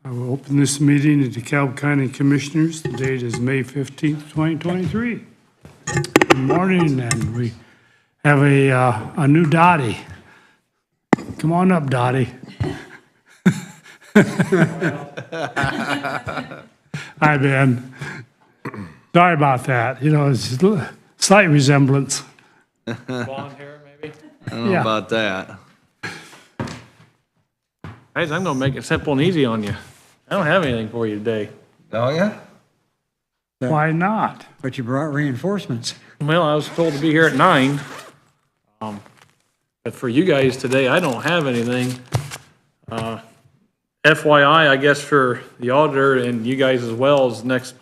I will open this meeting of the DeKalb County Commissioners. The date is May 15th, 2023. Good morning, and we have a new Dottie. Come on up, Dottie. Hi, Ben. Sorry about that. You know, it's a slight resemblance. Blonde hair, maybe? I don't know about that. Guys, I'm gonna make it simple and easy on you. I don't have anything for you today. Oh, yeah? Why not? But you brought reinforcements. Well, I was told to be here at 9. But for you guys today, I don't have anything. FYI, I guess for the auditor and you guys as well, is next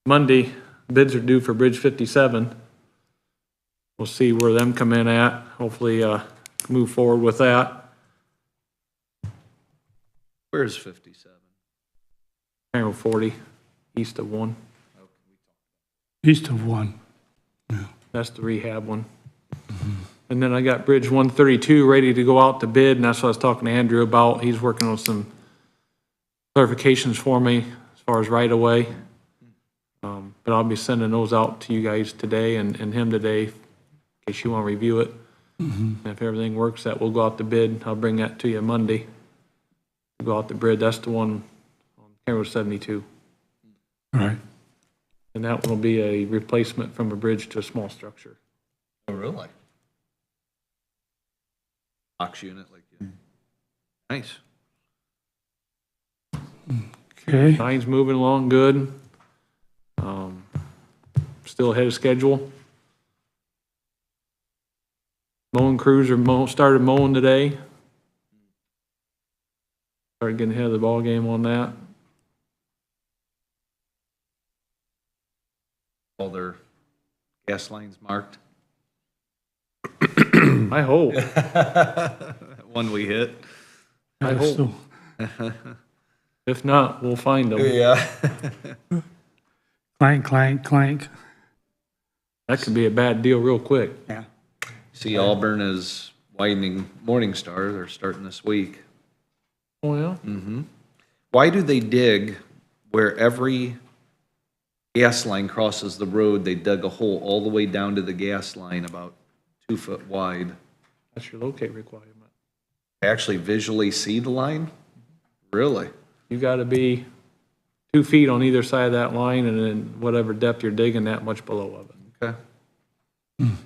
Monday, bids are due for Bridge 57. We'll see where them come in at. Hopefully, move forward with that. Where's 57? Arrow 40, east of 1. East of 1. That's the rehab one. And then I got Bridge 132 ready to go out to bid, and that's what I was talking to Andrew about. He's working on some clarifications for me as far as right of way. But I'll be sending those out to you guys today and him today, in case you want to review it. And if everything works, that will go out to bid. I'll bring that to you Monday. Go out the bid. That's the one on Arrow 72. All right. And that one will be a replacement from a bridge to a small structure. Oh, really? Box unit like you. Nice. Okay. Sign's moving along good. Still ahead of schedule. Mowing crews are started mowing today. Started getting ahead of the ball game on that. All their gas lines marked. I hope. One we hit. I hope. So, If not, we'll find them. Yeah. clank, clank, clank. That could be a bad deal real quick. Yeah. See, Auburn is widening Morning Star. They're starting this week. Oh, yeah? Why do they dig where every gas line crosses the road? They dug a hole all the way down to the gas line about 2 foot wide. That's your locate requirement. Actually visually see the line? Really? You gotta be 2 feet on either side of that line, and then whatever depth you're digging, that much below of it. Okay.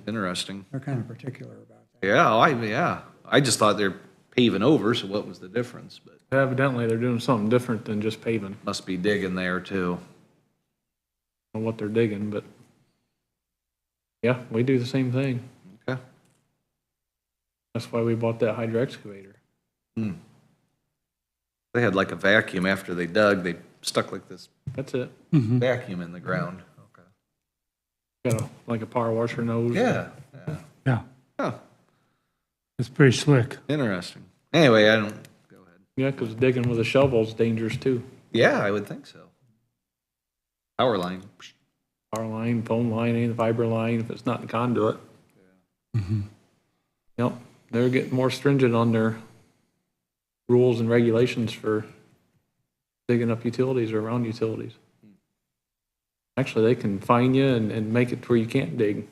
Interesting. They're kind of particular about that. Yeah, I just thought they're paving over, so what was the difference? But Evidently, they're doing something different than just paving. must be digging there too. I don't know what they're digging, but yeah, we do the same thing. Okay. That's why we bought that hydro excavator. They had like a vacuum after they dug. They stuck like this That's it. vacuum in the ground. Okay. Got like a power washer nose. Yeah. Yeah. Oh, It's pretty slick. interesting. Anyway, I don't. Go ahead. Yeah, because digging with a shovel is dangerous too. Yeah, I would think so. Power line. Power line, phone line, any fiber line, if it's not in conduit. Yep, they're getting more stringent on their rules and regulations for digging up utilities or around utilities. Actually, they can fine you and make it to where you can't dig.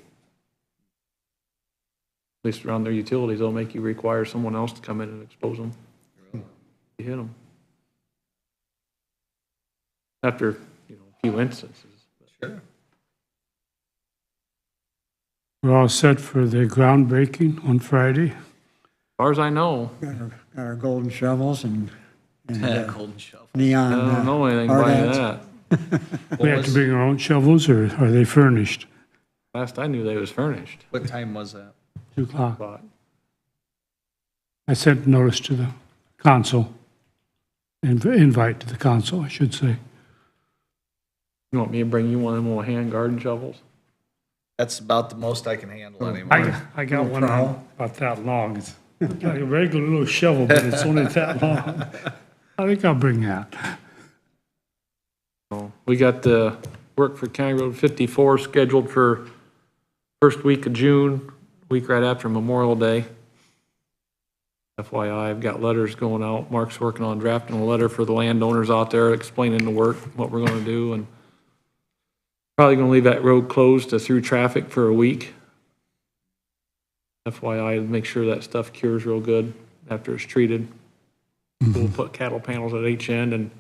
At least around their utilities, they'll make you require someone else to come in and expose them. You hit them. After, a few instances. Sure. We're all set for the groundbreaking on Friday. As far as I know, Got our golden shovels and Golden shovel. I neon. don't know anything hard by hats. that. We have to bring our own shovels, or are they furnished? Last I knew, they was furnished. What time was that? 2 o'clock. But I sent notice to the council, invite to the council, I should say. you want me to bring you one of them little hand garden shovels? That's about the most I can handle anymore. I got one about that long. It's like a regular little shovel, but it's only that long. I think I'll bring that. So we got the work for County Road 54 scheduled for first week of June, week right after Memorial Day. FYI, I've got letters going out. Mark's working on drafting a letter for the landowners out there explaining the work, what we're gonna do, and probably gonna leave that road closed to through traffic for a week. FYI, make sure that stuff cures real good after it's treated. We'll put cattle panels at each end, and,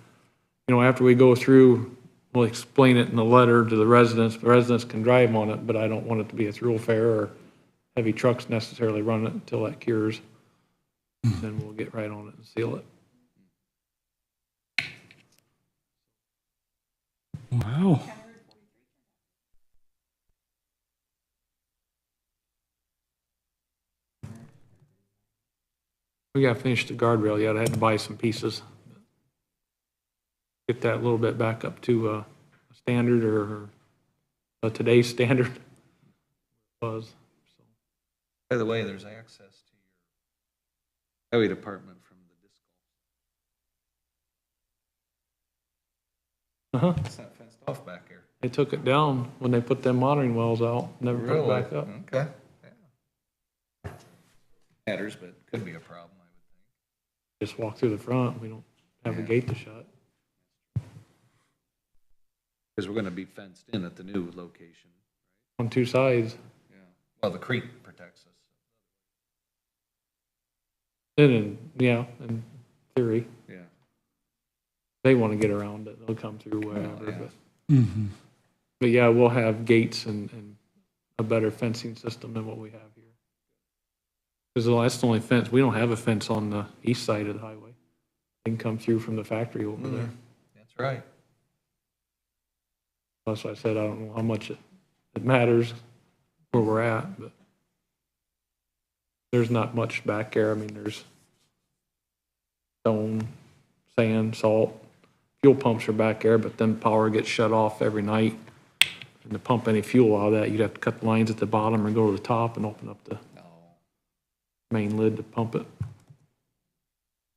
you know, after we go through, we'll explain it in the letter to the residents. The residents can drive on it, but I don't want it to be a thoroughfare or heavy trucks necessarily run it until that cures. Then we'll get right on it and seal it. Wow. We gotta finish the guardrail yet. I had to buy some pieces. Get that a little bit back up to a standard or today's standard was. So. By the way, there's access to your highway department from the Uh-huh. It's not fenced off back here. They took it down when they put them monitoring wells out, never put it back up. Okay. Yeah. Matters, but could be a problem, I would think. Just walk through the front. We don't have the gate to shut. Because we're gonna be fenced in at the new location. On two sides. Yeah. Well, the creek protects us. And, yeah, in theory, Yeah. they want to get around it. They'll come through wherever, yeah. but. But yeah, we'll have gates and a better fencing system than what we have here. Because that's the only fence, we don't have a fence on the east side of the highway. They can come through from the factory over there. That's right. That's why I said I don't know how much it matters where we're at, but there's not much back there. I mean, there's stone, sand, salt. Fuel pumps are back there, but then power gets shut off every night. And to pump any fuel out of that, you'd have to cut the lines at the bottom or go to the top and open up the main lid to pump it.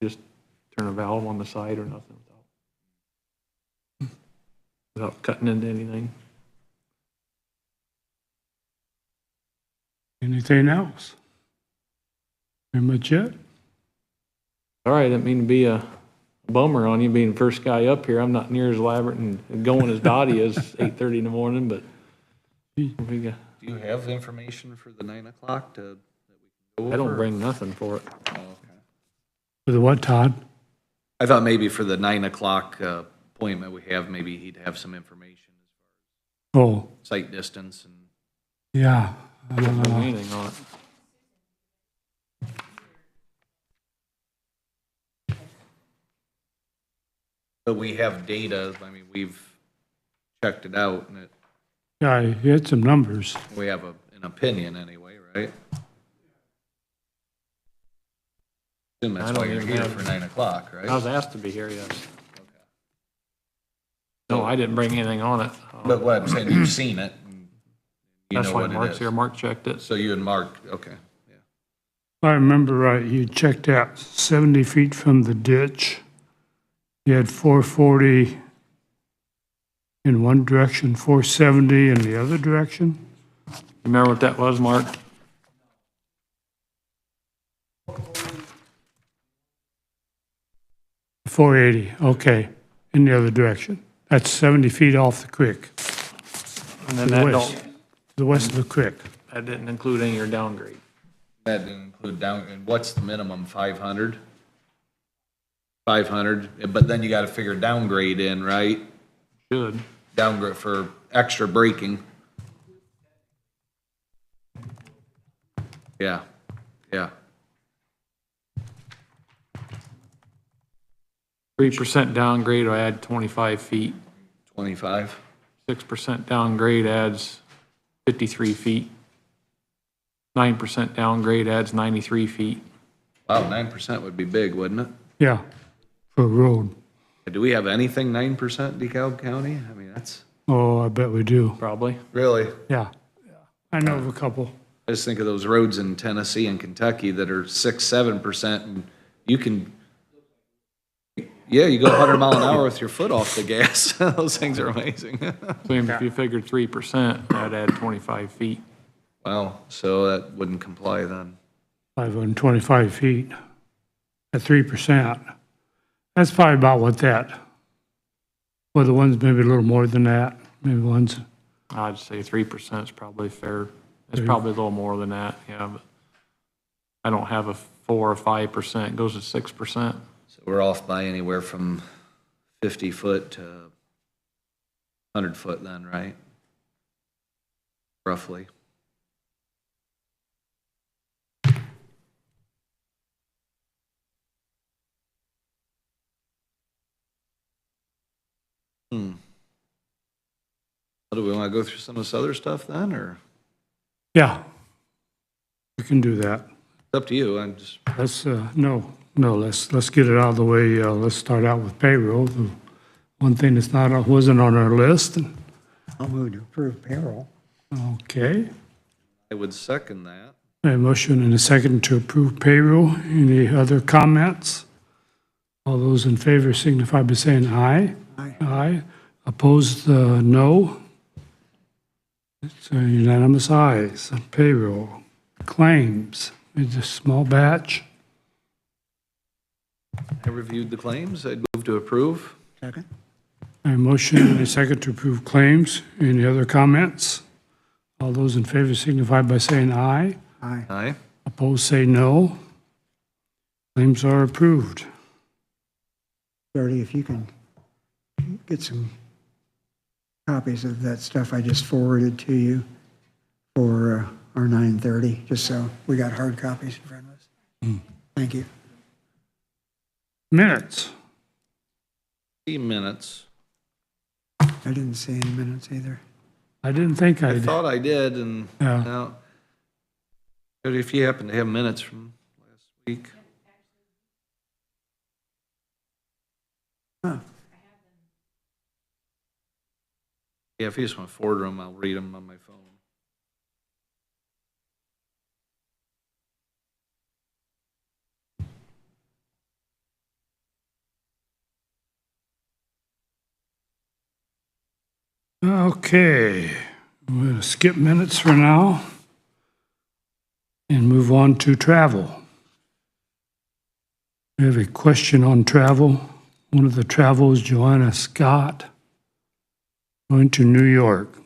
Just turn a valve on the side or nothing without cutting into anything. Anything else? Pretty much it? All right, I didn't mean to be a bummer on you being the first guy up here. I'm not near as elaborate and going as Dottie is 8:30 in the morning, but we got, Do you have information for the 9 o'clock that we can go over? I don't bring nothing for it. Oh, okay. For the what, Todd? I thought maybe for the 9 o'clock appointment we have, maybe he'd have some information as Oh, far as sight distance and. yeah. I don't bring anything on it. But we have data, I mean, we've checked it out and Yeah, you had some numbers. we have an opinion anyway, right? Assume that's I why don't you're even here have- for 9 o'clock, right? I was asked to be here, yes. Okay. No, I didn't bring anything on it. But what I'm saying, you've seen it. And you That's know why what it Mark's is. here. Mark checked it. So you and Mark, okay, yeah. If I remember right, you checked out 70 feet from the ditch. You had 440 in one direction, 470 in the other direction. Remember what that was, Mark? .480, okay, in the other direction. That's 70 feet off the creek, And then the that west, don't, the west of the creek. that didn't include any of your downgrade. That didn't include down, and what's the minimum, 500? 500, but then you gotta figure downgrade in, right? Should. Downgrade for extra braking. Yeah, yeah. 3% downgrade will add 25 feet. 25? 6% downgrade adds 53 feet. 9% downgrade adds 93 feet. Wow, 9% would be big, wouldn't it? Yeah, for a road. Do we have anything 9% DeKalb County? I mean, that's, Oh, I bet we do. Probably. really? Yeah, I know of a couple. I just think of those roads in Tennessee and Kentucky that are 6-7%, and you can, yeah, you go 100 mile an hour with your foot off the gas. Those things are amazing. So if you figured 3%, that'd add 25 feet. Wow, so that wouldn't comply then. 525 feet. at 3%. That's probably about what well, the ones maybe a little more than that, maybe ones, I'd say 3% is probably fair. It's probably a little more than that, yeah, but I don't have a 4 or 5%, it goes to 6%. So we're off by anywhere from 50 foot to 100 foot then, right? Roughly. Do we want to go through some of this other stuff then, or yeah. We can do that. it's up to you? I'm just, Let's get it out of the way. Let's start out with payroll. The one thing that's wasn't on our list. I'll move to approve payroll. Okay. I would second that. A motion and a second to approve payroll. Any other comments? All those in favor signify by saying aye. Aye. Aye. Opposed, no. It's a unanimous ayes. Payroll. Claims. It's a small batch. I reviewed the claims. I'd move to approve. Second? A motion and a second to approve claims. Any other comments? All those in favor signify by saying aye. Aye. Aye. Opposed, say no. Claims are approved. Jody, if you can get some copies of that stuff I just forwarded to you for our 9:30, just so we got hard copies in front of us. Thank you. Minutes. 3 minutes. I didn't see any minutes either. I didn't think I I did. thought I did, and Yeah. now, if you happen to have minutes from last week. Huh. Yeah, if you just want to forward them, I'll read them on my phone. Okay, we're going to skip minutes for now and move on to travel. We have a question on travel. One of the travels, Joanna Scott, going to New York,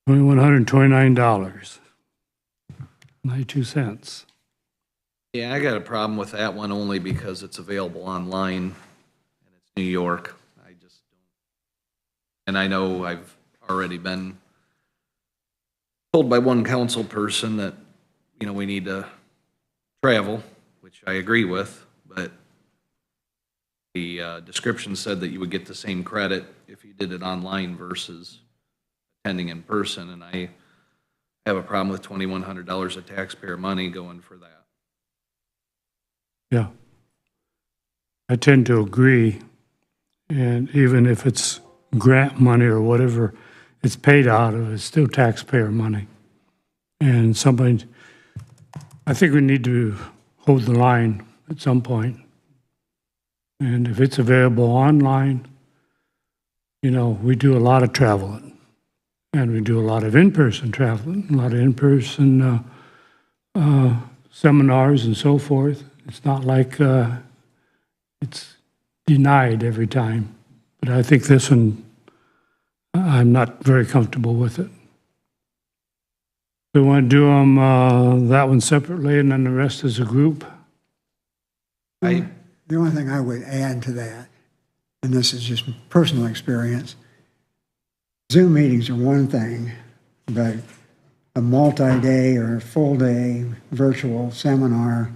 $2,129, 92 cents. Yeah, I got a problem with that one only because it's available online and it's New York. I just don't. And I know I've already been told by one council person that, we need to travel, which I agree with, but the description said that you would get the same credit if you did it online versus attending in person, and I have a problem with $2,100 of taxpayer money going for that. Yeah. I tend to agree. And even if it's grant money or whatever it's paid out of, it's still taxpayer money. And I think we need to hold the line at some point. And if it's available online, we do a lot of traveling. And we do a lot of in-person traveling, a lot of in-person seminars and so forth. It's not like it's denied every time. But I think this one, I'm not very comfortable with it. So we want to do them, that one separately and then the rest as a group? The only thing I would add to that, and this is just personal experience, Zoom meetings are one thing, but a multi-day or a full-day virtual seminar,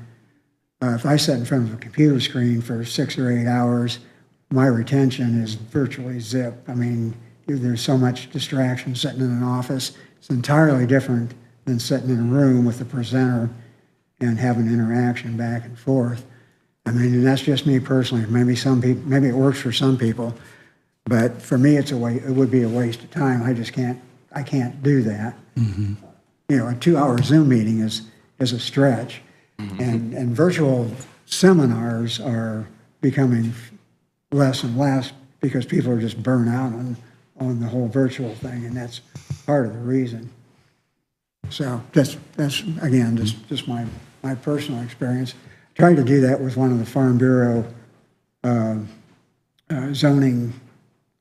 if I sit in front of a computer screen for 6 or 8 hours, my retention is virtually zip. I mean, there's so much distraction sitting in an office. It's entirely different than sitting in a room with the presenter and having interaction back and forth. I mean, and that's just me personally. Maybe maybe it works for some people, but for me, it would be a waste of time. I can't do that. Mm-hmm. A 2-hour Zoom meeting is a stretch, mm-hmm. and virtual seminars are becoming less and less because people are just burnt out on the whole virtual thing, and that's part of the reason. So that's again just my personal experience. tried to do that with one of the Farm Bureau zoning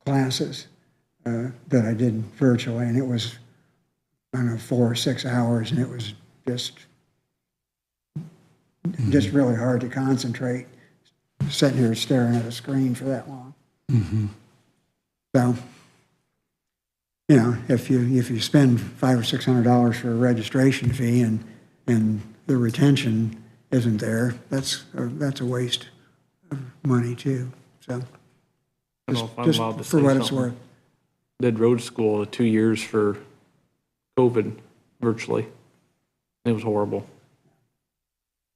classes that I did virtually, and it was, I don't know, 4 or 6 hours, and it was just really hard to concentrate, sitting here staring at a screen for that long. So, you know, if you spend $500 or $600 for a registration fee and the retention isn't there, that's a waste of money too. So, I don't know if I'm just allowed to for say what it's something. worth. Did road school 2 years for COVID virtually. It was horrible.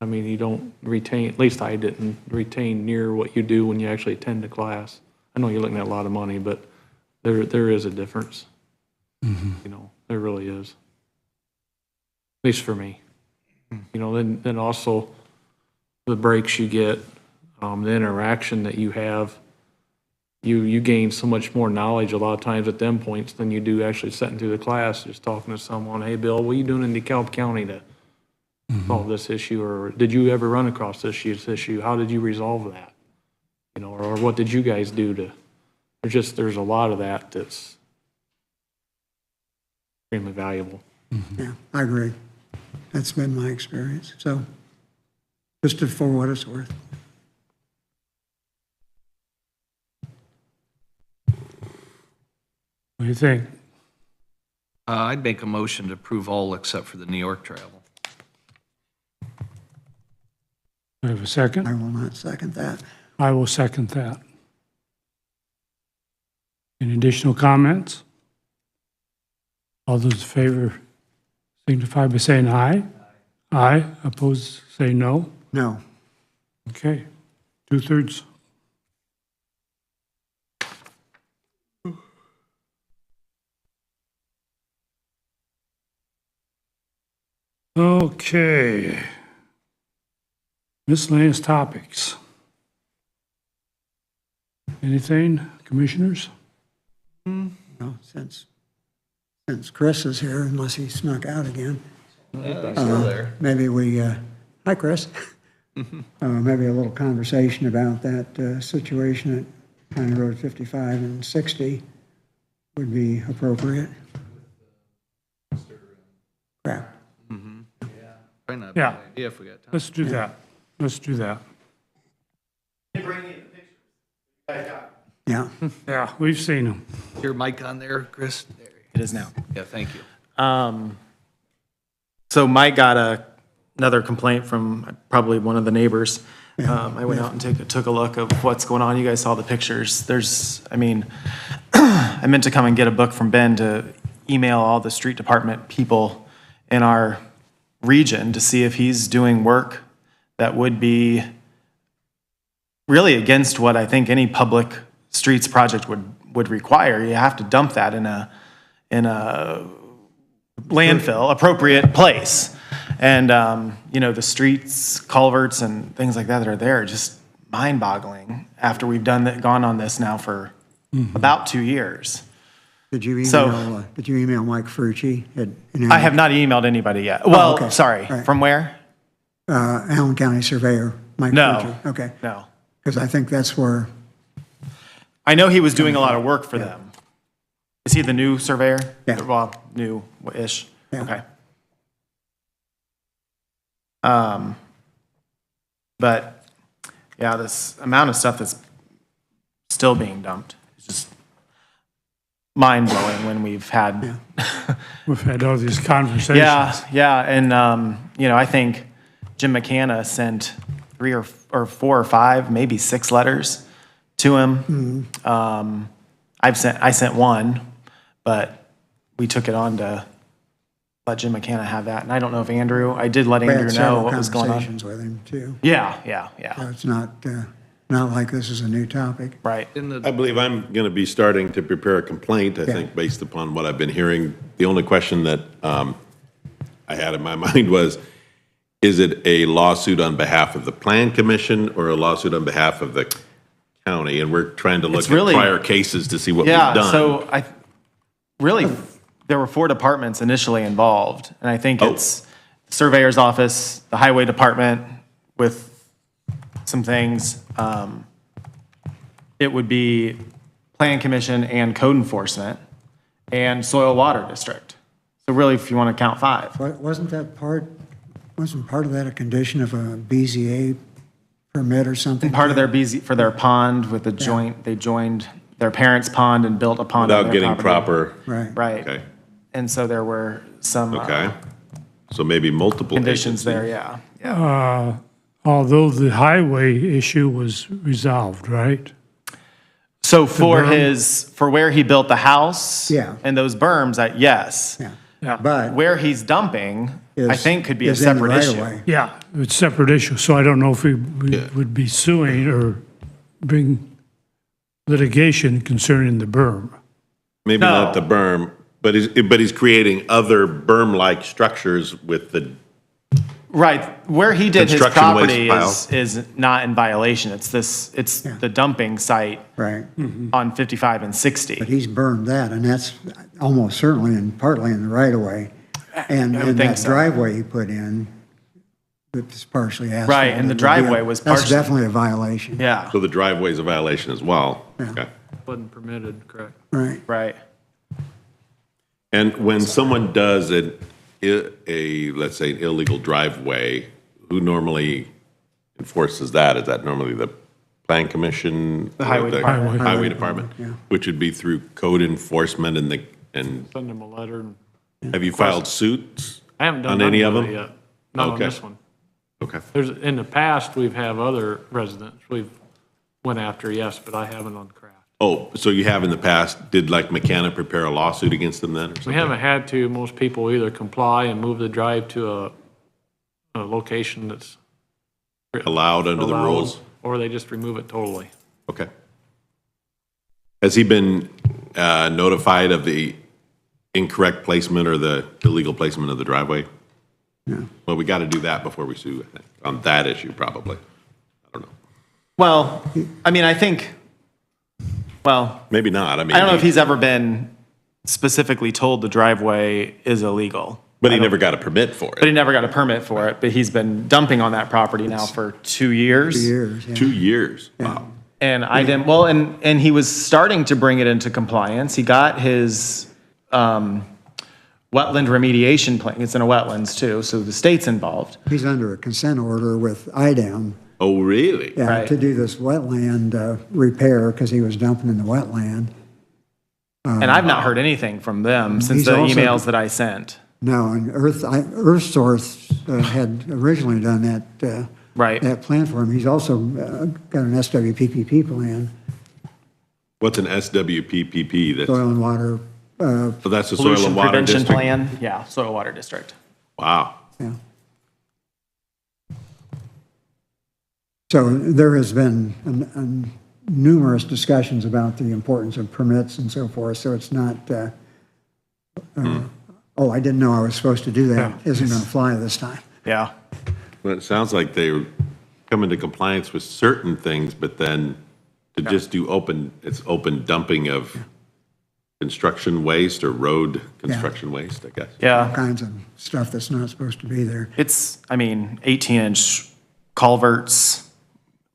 I mean, you don't retain, at least I didn't retain near what you do when you actually attend a class. I know you're looking at a lot of money, but there is a difference. You know, there really is. At least for me. You know, then also the breaks you get, the interaction that you have, you gain so much more knowledge a lot of times at them points than you do actually sitting through the class, just talking to someone. Hey, Bill, what are you doing in DeKalb County to solve this issue? Or did you ever run across this issue? How did you resolve that? You know, or what did you guys do to, there's a lot of that that's extremely valuable. Yeah, I agree. That's been my experience. So, just for what it's worth. What do you think? I'd make a motion to approve all except for the New York travel. Do I have a second? I will not second that. I will second that. Any additional comments? All those in favor signify by saying aye. Aye. Opposed, say no. No. Okay. 2/3. Okay. Miscellaneous topics. Anything, commissioners? No, since Chris is here, unless he snuck out again, Still there. maybe we, hi, Chris. Maybe a little conversation about that situation at County Road 55 and 60 would be appropriate. Crap. Probably not a Yeah. bad idea if we got time. Let's do that. Let's do that. Yeah. Yeah, we've seen them. Your mic on there, Chris? There. It is now. Yeah, thank you. So Mike got another complaint from probably one of the neighbors. I went out and took a look of what's going on. You guys saw the pictures. I mean, I meant to come and get a book from Ben to email all the street department people in our region to see if he's doing work that would be really against what I think any public streets project would require. You have to dump that in a landfill, appropriate place. And, you know, the streets, culverts, and things like that are there are just mind-boggling after we've gone on this now for about 2 years. Did you So- email Mike Frucci? I have not emailed anybody yet. Well, okay. sorry, All right. from where? Allen County Surveyor, Mike No. Frucci. Okay. No. Because I think that's where, I know he was doing a lot of work for them. Is he the new surveyor? Yeah. Well, new-ish. Yeah. Okay. But, yeah, this amount of stuff that's still being dumped is just mind-blowing when we've had. We've had all these conversations. Yeah, and, you know, I think Jim McCanna sent 3 or 4 or 5, maybe 6 letters to him. I sent one, but we took it on to let Jim McCanna have that. And I don't know if I did let we Andrew had know several what was going on. conversations with him too. Yeah, So it's not like this is a new topic. right. I believe I'm going to be starting to prepare a complaint, I think, based upon what I've been hearing. The only question that I had in my mind was, is it a lawsuit on behalf of the Plan Commission or a lawsuit on behalf of the county? And we're trying to look It's at really- prior cases to see what we've Yeah, done. so there were 4 departments initially involved, and I think it's the surveyor's office, the highway department with some things. It would be Plan Commission and Code Enforcement and Soil Water District. So really, if you want to count 5. Wasn't part of that a condition of a BZA permit or something? Part of their BZ, for their pond with the joint, they joined their parents' pond and built a pond on Without their getting property. proper, Right. Right. okay, And so there were some okay. So maybe multiple conditions agencies. there, yeah. Although the highway issue was resolved, right? So for berm? for where he built the house. Yeah. And those berms, yes. Yeah. But Where he's dumping, I is- think could be a is in the separate right of issue. way. Yeah, it's a separate issue, so I don't know if we Yeah. would be suing or bring litigation concerning the berm. Maybe No. not the berm, but he's creating other berm-like structures with the, Right, where he did his Construction waste property pile. is not in violation. It's the dumping site Right. on 55 and 60. But he's burned that, and that's almost certainly and partly in the right of way. And I would think that so. driveway he put in, it's partially asphalt. Right, and the driveway was That's partially- definitely a violation. Yeah, so the driveway is a violation as well. Okay. Wasn't permitted, correct? Right. right. And when someone does let's say, an illegal driveway, who normally enforces that? Is that normally the Plan Commission? The Highway Department. Highway Department, which would be through code enforcement and Send them a letter. And have you filed suits? I haven't done On none any of it them? yet. Not on Okay. this one. Okay. In the past, we've had other residents we've went after, yes, but I haven't on craft. Oh, so you have in the past, did like McCann prepare a lawsuit against them then or something? We haven't had to. Most people either comply and move the drive to a location that's Allowed under the allowed, rules? or they just remove it totally. Okay. Has he been notified of the incorrect placement or the illegal placement of the driveway? No. Well, we got to do that before we sue, I think, on that issue probably. I don't know. Well, I mean, I think, well, Maybe not. I mean, I don't know if he's ever been specifically told the driveway is illegal. but he never got a permit for But he it. never got a permit for it, but he's been dumping on that property now for 2 years. Years, yeah. 2 years. Wow. And I didn't, well, and he was starting to bring it into compliance. He got his wetland remediation plan. It's in a wetlands too, so the state's involved. He's under a consent order with IDEM, Oh, really? Right. to do this wetland repair, because he was dumping in the wetland. And I've not heard anything from them since He's the also- emails that I sent. No, and Earthsource had originally done that, Right. that plan for him. He's also got an SWPPP plan, What's an SWPPP? That's, soil and water, so that's the soil Pollution and water prevention district? plan, yeah, soil water district. Wow. yeah. So there has been numerous discussions about the importance of permits and so forth, so it's not, oh, I didn't know I was supposed to do that, isn't going to fly this time. Yeah. Well, it sounds like they come into compliance with certain things, but then to just do it's open dumping of construction waste or road construction waste, I guess. Yeah. All kinds of stuff that's not supposed to be there. It's, I mean, 18-inch culverts,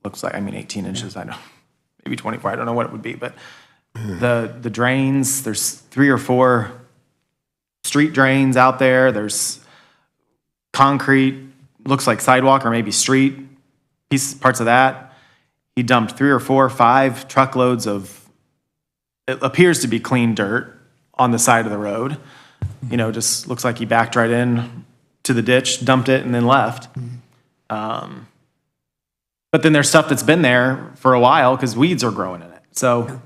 looks like, I mean, 18 inches, I know, maybe 24, I don't know what it would be, but the drains, there's 3 or 4 street drains out there, there's concrete, looks like sidewalk or maybe street, parts of that. He dumped 3 or 4, 5 truckloads of, it appears to be clean dirt on the side of the road. You know, just looks like he backed right in to the ditch, dumped it, and then left. But then there's stuff that's been there for a while because weeds are growing in it. So,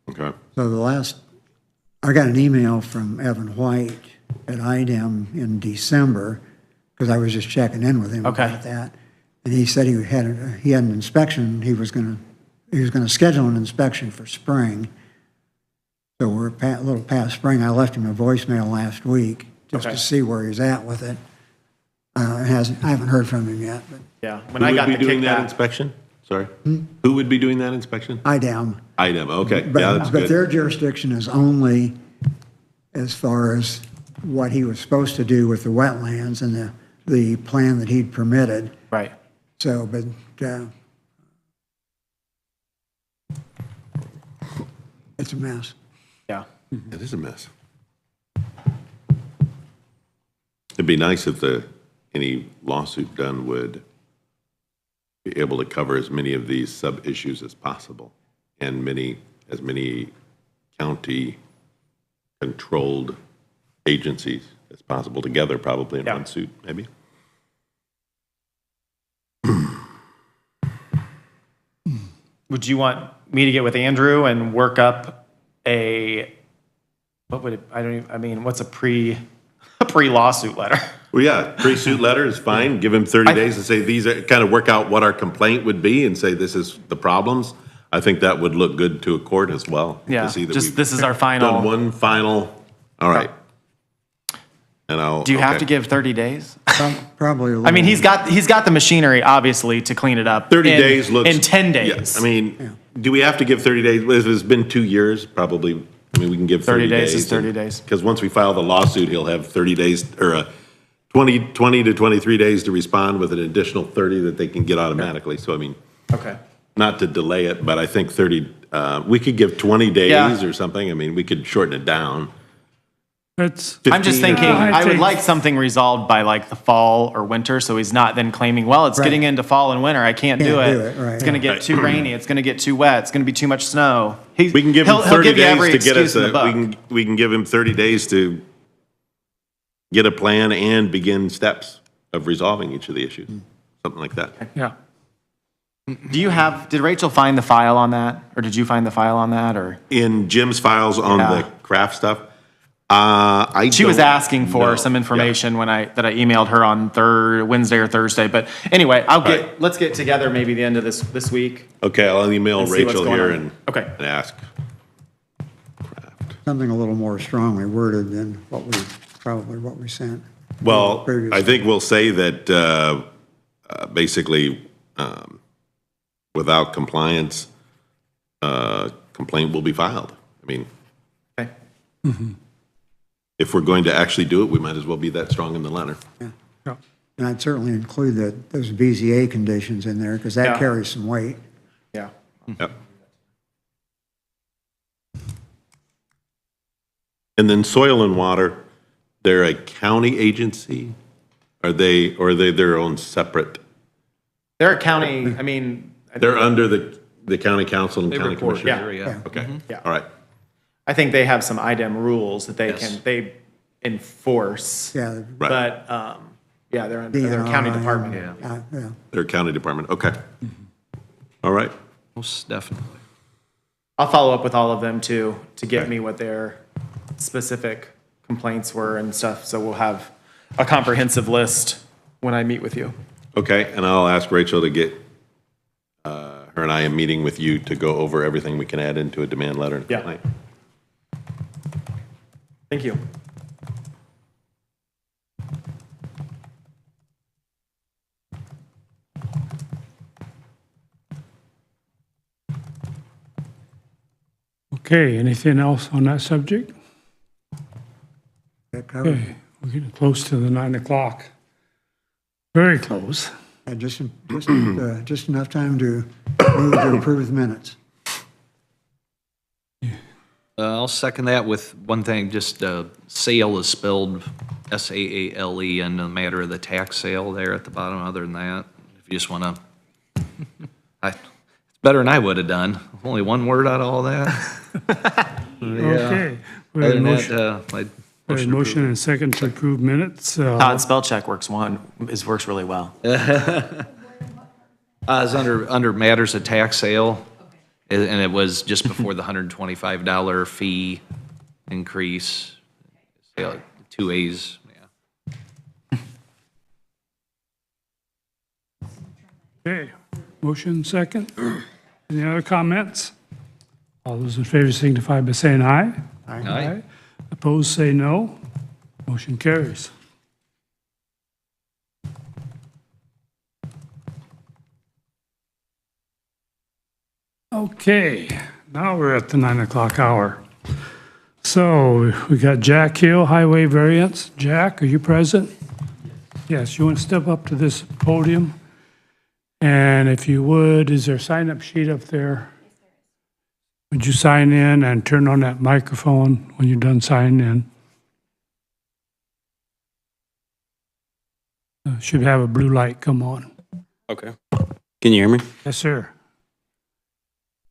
Okay. So I got an email from Evan White at IDEM in December, because I was just checking in with him Okay. about that. And he said he had an inspection, he was gonna schedule an inspection for spring. So we're a little past spring. I left him a voicemail last week just Okay. to see where he's at with it. I haven't heard from him yet, but yeah, when Who I would got be the doing that kickback. inspection? Sorry? Who would be doing that inspection? IDEM. IDEM, okay. But, Yeah, that's but their good. jurisdiction is only as far as what he was supposed to do with the wetlands, and the the plan that he'd permitted. Right. So, but, it's a mess. Yeah. It is a mess. It'd be nice if any lawsuit done would be able to cover as many of these sub-issues as possible, and as many county-controlled agencies as possible together, probably in one suit, maybe. Would you want me to get with Andrew and work up what's a pre-lawsuit letter? Well, yeah, pre-suit letter is fine. Give him 30 days to say these are, kind of work out what our complaint would be and say this is the problems. I think that would look good to a court as well. Yeah, to see that just we've this is our final. done one final, all right. And Do you have to give 30 days? Probably a little. I mean, he's got the machinery, obviously, to clean it up. 30 days looks. In 10 days. Yeah, I mean, do we have to give 30 days? If it's been 2 years, probably, I mean, we can give 30 days. 30 days is 30 days. Because once we file the lawsuit, he'll have 30 days, or 20 to 23 days to respond with an additional 30 that they can get automatically. So, I mean, Okay. not to delay it, but I think 30, we could give 20 days Yeah. or something. I mean, we could shorten it down. That's, I'm just 15 thinking, I I would think- like something resolved by like the fall or winter, so he's not then claiming, well, it's Right. getting into fall and winter, I can't do Can't it. do it, right. It's gonna get too rainy, it's gonna get too wet, it's gonna be too much snow. We can give him He'll 30 give you every days to get excuse us in the book. we can give him 30 days to get a plan and begin steps of resolving each of the issues, something like that. yeah. Did Rachel find the file on that? Or did you find the file on that, or? In Jim's files on Yeah. the craft stuff, She was don't asking for know. some Yeah. information that I emailed her on Wednesday or Thursday, but anyway, let's get together maybe the end of this week. Okay, I'll email And see what's Rachel going here on. and Okay. and ask. Something a little more strongly worded than what we sent. Well, Previously. I think we'll say that basically, without compliance, complaint will be filed. I mean, Okay. if we're going to actually do it, we might as well be that strong in the letter. Yeah. And I'd certainly include those BZA conditions in there, because Yeah. that carries some weight. Yeah. Yep. And then soil and water, they're a county agency? Or are they their own separate? They're a county, I mean. They're under the county council and They county report commissioner? here, yeah. Okay, Yeah. all right. I think they have some IDEM rules that Yes. they enforce. Yeah. Right. But, yeah, they're a county DNR, department. Yeah. Yeah. They're a county department, okay. All right. Most definitely. I'll follow up with all of them too, to get me what their specific complaints were and stuff, so we'll have a comprehensive list when I meet with you. Okay, and I'll ask Rachel to get, her and I a meeting with you to go over everything we can add into a demand letter and Yeah. complaint. Thank you. Okay, anything else on that subject? That covers it. Okay, we're getting close to the 9 o'clock. Very close. And just enough time to move to approve the minutes. I'll second that with one thing, just sale is spelled SAALE in the matter of the tax sale there at the bottom. Other than that, if you just want to, it's better than I would have done. Only one word out of all that. Okay. We Other have a than motion, that, I'd we have a motion and a second to approve minutes. Todd's spell check works really well. It's under matters of tax sale, and it was just before the $125 fee increase. Sale, 2As, yeah. Okay, motion second. Any other comments? All those in favor signify by saying aye. Aye. Opposed, say no. Motion carries. Okay, now we're at the 9 o'clock hour. So we got Jack Hill, Highway Variance. Jack, are you present? Yes, you want to step up to this podium? And if you would, is there a sign-up sheet up there? Would you sign in and turn on that microphone when you're done signing in? Should have a blue light come on. Okay. Can you hear me? Yes, sir.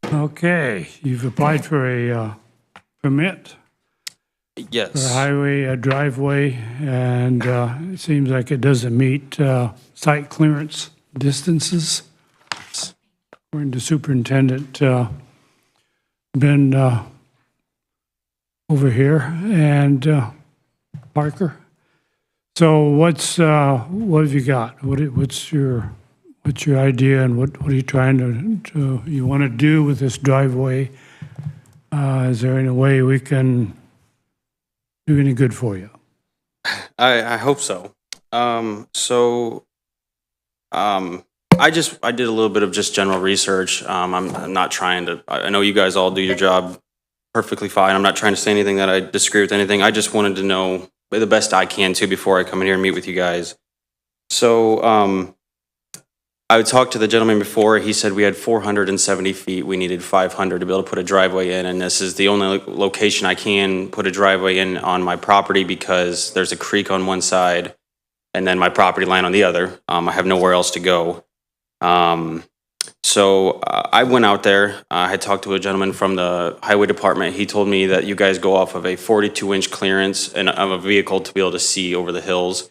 Okay, you've applied for a permit for a Yes. highway, a driveway, and it seems like it doesn't meet site clearance distances. According to Superintendent Ben over here and Parker. So what have you got? What's your idea and what are you trying to you want to do with this driveway? Is there any way we can do any good for you? I hope so. I did a little bit of just general research. I'm not trying to, I know you guys all do your job perfectly fine. I'm not trying to say anything that I disagree with anything. I just wanted to know the best I can too before I come in here and meet with you guys. So, I talked to the gentleman before. He said we had 470 feet. We needed 500 to be able to put a driveway in. And this is the only location I can put a driveway in on my property because there's a creek on one side and then my property line on the other. I have nowhere else to go. I went out there. I had talked to a gentleman from the highway department. He told me that you guys go off of a 42-inch clearance and of a vehicle to be able to see over the hills.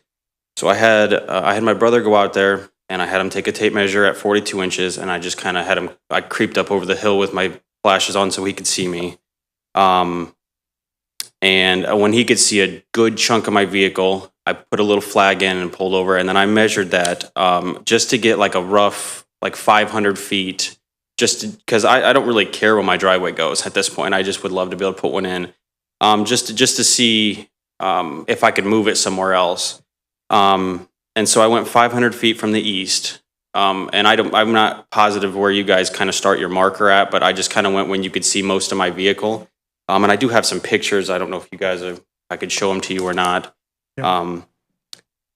So I had my brother go out there and I had him take a tape measure at 42 inches and I just kind of had him, I creeped up over the hill with my flashes on so he could see me. And when he could see a good chunk of my vehicle, I put a little flag in and pulled over and then I measured that just to get like a rough, like 500 feet, just because I don't really care where my driveway goes at this point. I just would love to be able to put one in just to see if I could move it somewhere else. And so I went 500 feet from the east. And I'm not positive where you guys kind of start your marker at, but I just kind of went when you could see most of my vehicle. And I do have some pictures. I don't know if you guys I could show them to you or not. Yep.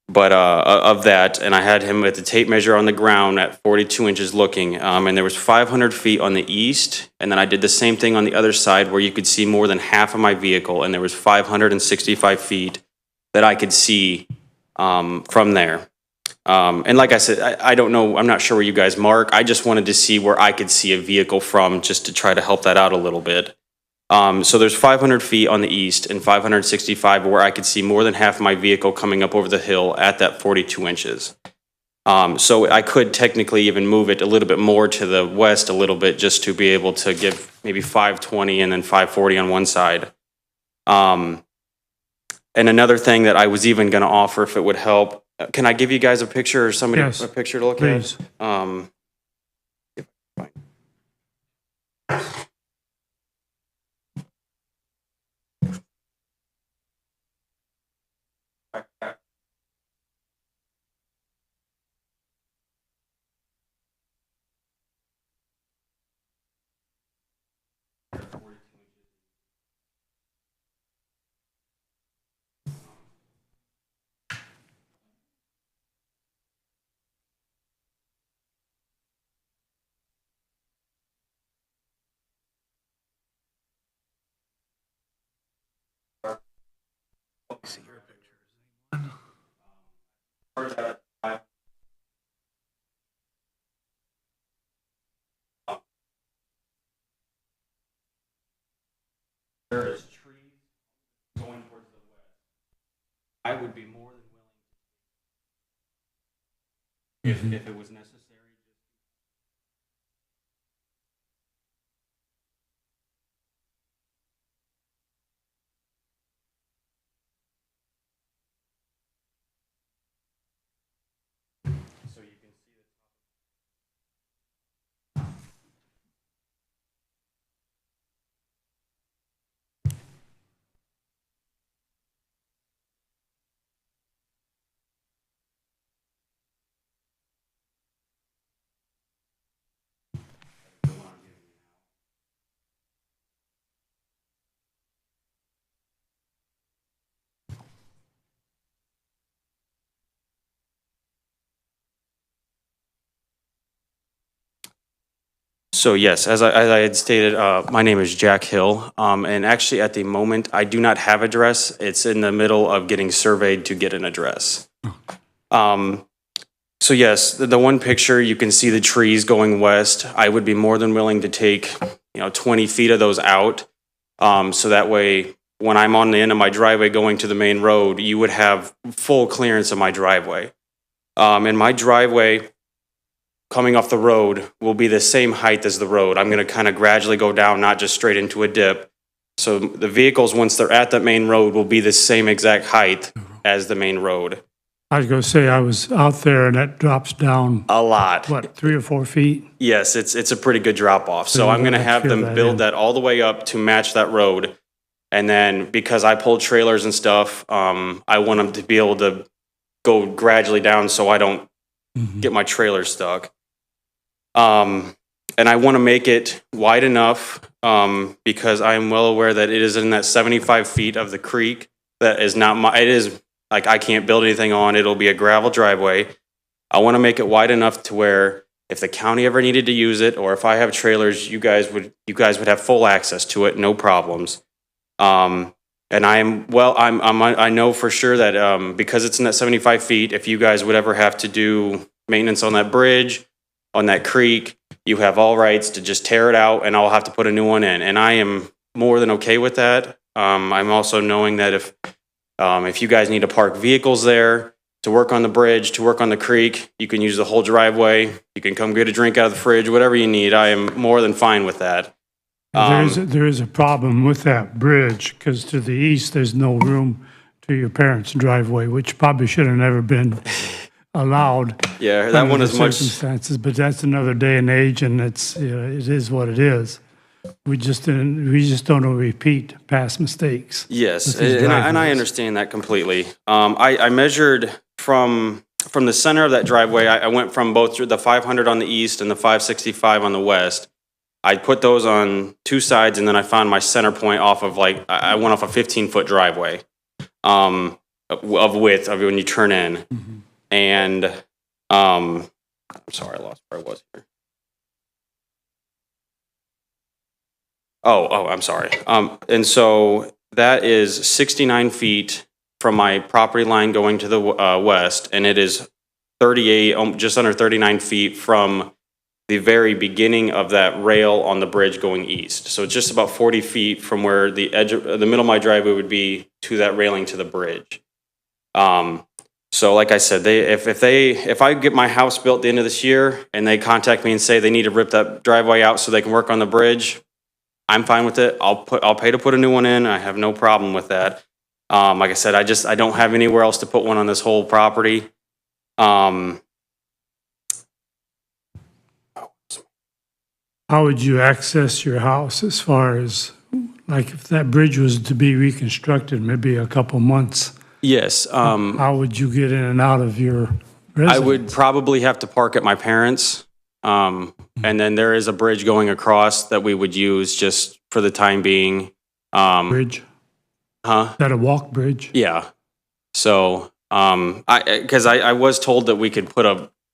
Of that, and I had him with the tape measure on the ground at 42 inches looking, and there was 500 feet on the east, and then I did the same thing on the other side where you could see more than half of my vehicle, and there was 565 feet that I could see from there. And like I said, I don't know, I'm not sure where you guys mark. I just wanted to see where I could see a vehicle from just to try to help that out a little bit. So there's 500 feet on the east and 565 where I could see more than half my vehicle coming up over the hill at that 42 inches. So I could technically even move it a little bit more to the west a little bit just to be able to give maybe 520 and then 540 on one side. And another thing that I was even going to offer if it would help, can I give you guys a picture or somebody Yes, a picture to look please. at? There is trees going towards the west. I would be more than willing if it was necessary. So you can see the So yes, as I had stated, my name is Jack Hill, and actually at the moment, I do not have address. It's in the middle of getting surveyed to get an address. So yes, the one picture, you can see the trees going west. I would be more than willing to take, 20 feet of those out. So that way, when I'm on the end of my driveway going to the main road, you would have full clearance of my driveway. And my driveway coming off the road will be the same height as the road. I'm going to kind of gradually go down, not just straight into a dip. So the vehicles, once they're at that main road, will be the same exact height as the main road. I was going to say, I was out there and that drops down, A lot. what, 3 or 4 feet? Yes, it's a pretty good drop off. So I'm going to have them build that all the way up to match that road. And then because I pull trailers and stuff, I want them to be able to go gradually down so I don't get my trailer stuck. And I want to make it wide enough because I am well aware that it is in that 75 feet of the creek. That is not it is like I can't build anything on. It'll be a gravel driveway. I want to make it wide enough to where if the county ever needed to use it, or if I have trailers, you guys would have full access to it, no problems. And I know for sure that because it's in that 75 feet, if you guys would ever have to do maintenance on that bridge, on that creek, you have all rights to just tear it out and I'll have to put a new one in. And I am more than okay with that. I'm also knowing that if you guys need to park vehicles there to work on the bridge, to work on the creek, you can use the whole driveway. You can come get a drink out of the fridge, whatever you need. I am more than fine with that. There is a problem with that bridge, because to the east, there's no room to your parents' driveway, which probably should have never been allowed. Yeah, that under one the is much. circumstances, but that's another day and age, and it is what it is. We just don't want to repeat past mistakes. Yes, with these and I driveways. understand that completely. I measured from the center of that driveway. I went from both the 500 on the east and the 565 on the west. I put those on two sides, and then I found my center point off of I went off a 15-foot driveway of width of when you turn in. Mm-hmm. And I'm sorry, I lost where I was here. Oh, I'm sorry. And so that is 69 feet from my property line going to the west, and it is 38, just under 39 feet from the very beginning of that rail on the bridge going east. So it's just about 40 feet from where the edge of the middle of my driveway would be to that railing to the bridge. So like I said, if I get my house built at the end of this year and they contact me and say they need to rip that driveway out so they can work on the bridge, I'm fine with it. I'll pay to put a new one in. I have no problem with that. Like I said, I don't have anywhere else to put one on this whole property. How would you access your house as far as, like, if that bridge was to be reconstructed, maybe a couple months? Yes. How would you get in and out of your residence? I would probably have to park at my parents'. And then there is a bridge going across that we would use just for the time being. Bridge? Huh? Is that a walk bridge? Yeah. So, because I was told that we could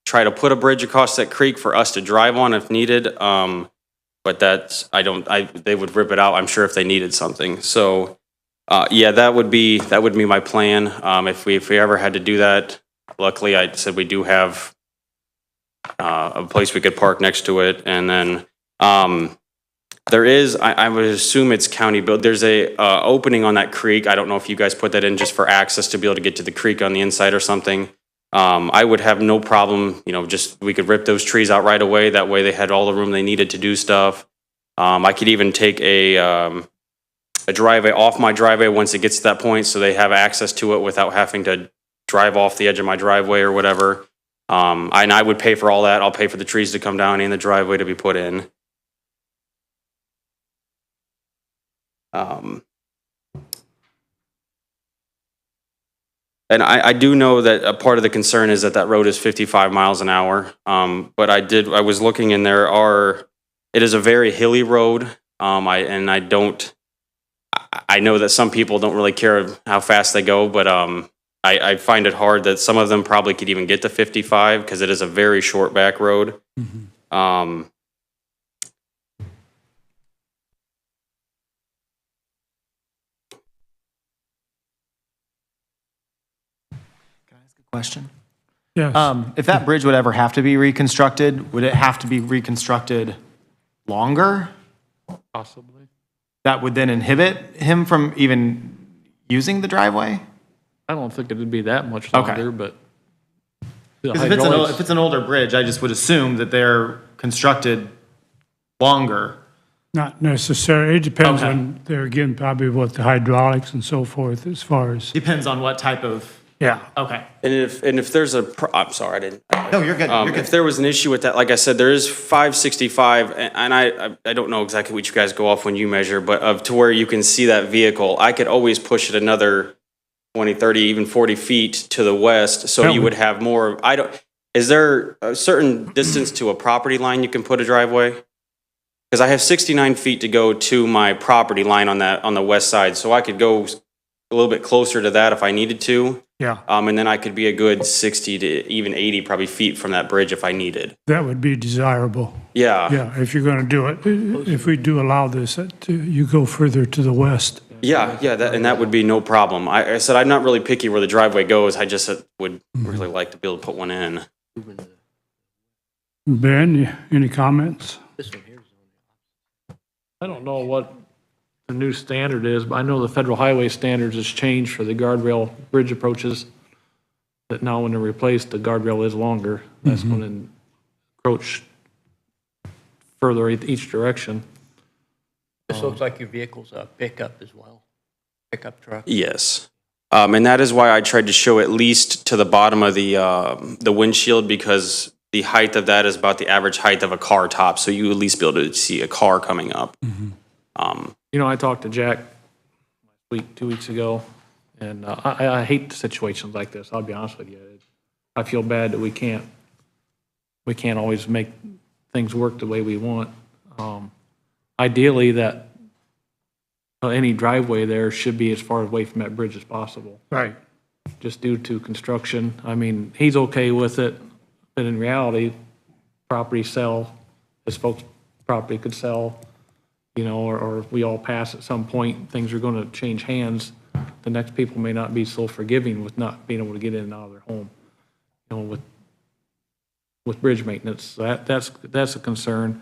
try to put a bridge across that creek for us to drive on if needed. But they would rip it out, I'm sure, if they needed something. So, yeah, that would be my plan. If we ever had to do that, luckily I said we do have a place we could park next to it. And then, there is, I would assume it's county built. There's a opening on that creek. I don't know if you guys put that in just for access to be able to get to the creek on the inside or something. I would have no problem, we could rip those trees out right away. That way they had all the room they needed to do stuff. I could even take a driveway off my driveway once it gets to that point so they have access to it without having to drive off the edge of my driveway or whatever. And I would pay for all that. I'll pay for the trees to come down and the driveway to be put in. And I do know that a part of the concern is that road is 55 miles an hour. But I was looking and it is a very hilly road. I know that some people don't really care how fast they go, but I find it hard that some of them probably could even get to 55 because it is a very short back road. Question. Yes, If that bridge would ever have to be reconstructed, would it have to be reconstructed longer? Possibly. That would then inhibit him from even using the driveway? I don't think it'd be that much Okay. longer, but. the Because if hydraulics- it's an older bridge, I just would assume that they're constructed longer. not necessarily. It depends Okay. on, there again, probably what the hydraulics and so forth as far as, Depends on what type of, yeah. okay. And if there's a, I'm sorry, I didn't. No, you're good, you're If good. there was an issue with that, like I said, there is 565, and I don't know exactly what you guys go off when you measure, but to where you can see that vehicle, I could always push it another 20, 30, even 40 feet to the west, so That you would- would have more, is there a certain distance to a property line you can put a driveway? Because I have 69 feet to go to my property line on the west side, so I could go a little bit closer to that if I needed to. Yeah, And then I could be a good 60 to even 80 probably feet from that bridge if I needed. that would be desirable. Yeah. Yeah, if you're going to do it. If we do allow this, you go further to the west. Yeah, that would be no problem. I said I'm not really picky where the driveway goes. I just would really like to be able to put one in. Ben, any comments? I don't know what the new standard is, but I know the federal highway standards has changed for the guardrail bridge approaches. That now when they're replaced, the guardrail is longer. That's going to encroach further each direction. This looks like your vehicle's a pickup as well, pickup truck. Yes. And that is why I tried to show at least to the bottom of the windshield, because the height of that is about the average height of a car top. So you at least be able to see a car coming up. You know, I talked to Jack last week, 2 weeks ago, and I hate situations like this, I'll be honest with you. I feel bad that we can't always make things work the way we want. Ideally, that any driveway there should be as far away from that bridge as possible, Right. just due to construction. I mean, he's okay with it, but in reality, property sell, his folks' property could sell, you know, or we all pass at some point, things are going to change hands. The next people may not be so forgiving with not being able to get in and out of their home, you know, with bridge maintenance. That's a concern.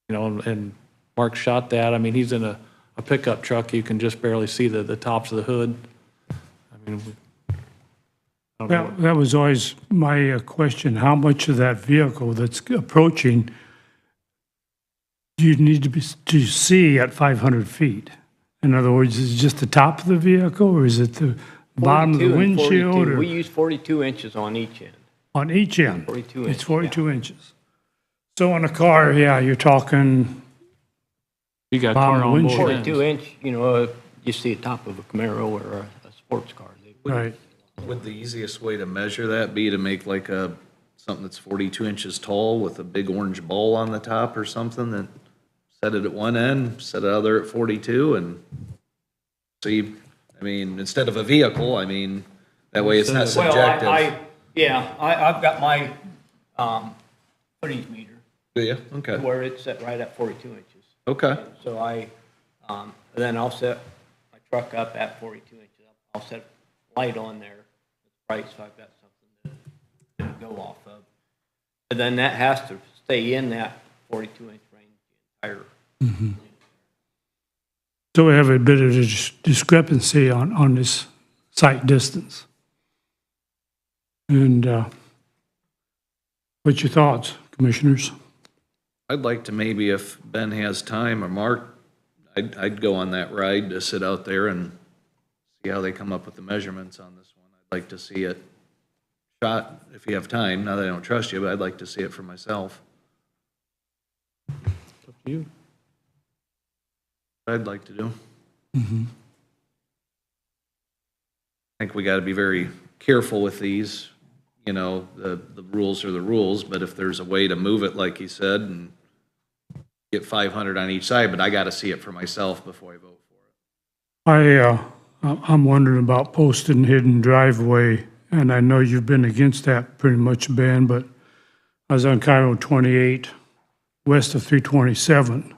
You know, and Mark shot that. I mean, he's in a pickup truck. You can just barely see the tops of the hood. I mean, I don't know. That was always my question. How much of that vehicle that's approaching do you need to see at 500 feet? In other words, is it just the top of the vehicle, or is it the bottom of the 42 and 42. windshield, We or use 42 inches on each end. on each end? 42 It's inches, 42 inches. So on a car, yeah, you're talking, You got a Bottom car of the on both windshield. ends. 42 inch, you know, you see the top of a Camaro or a sports car. right, Would the easiest way to measure that be to make like something that's 42 inches tall with a big orange ball on the top or something, that set it at one end, set it other at 42, and see, I mean, instead of a vehicle, I mean, that way it's not subjective. I've got my footage meter Do you? Okay, where it's set right at 42 inches. okay, So then I'll set my truck up at 42 inches. I'll set light on there, it's bright, so I've got something to go off of. And then that has to stay in that 42 inch range the entire. so we have a bit of a discrepancy on this sight distance. And what's your thoughts, commissioners? I'd like to maybe, if Ben has time, or Mark, I'd go on that ride to sit out there and see how they come up with the measurements on this one. I'd like to see it shot, if you have time, not that I don't trust you, but I'd like to see it for myself. It's up to you. I'd like to do. I think we gotta be very careful with these, you know, the rules are the rules, but if there's a way to move it, like he said, and get 500 on each side, but I gotta see it for myself before I vote for it. I'm wondering about posted and hidden driveway, and I know you've been against that pretty much, Ben, but I was on Cairo 28, west of 327,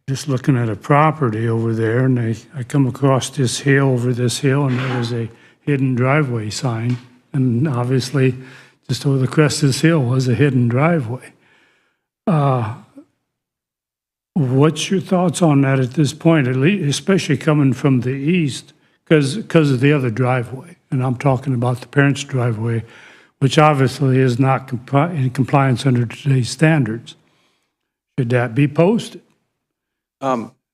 just looking at a property over there, and I come across this hill, over this hill, and there was a hidden driveway sign, and obviously, just over the crest of this hill was a hidden driveway. What's your thoughts on that at this point, at least, especially coming from the east, because of the other driveway? And I'm talking about the parents' driveway, which obviously is not in compliance under today's standards. Should that be posted?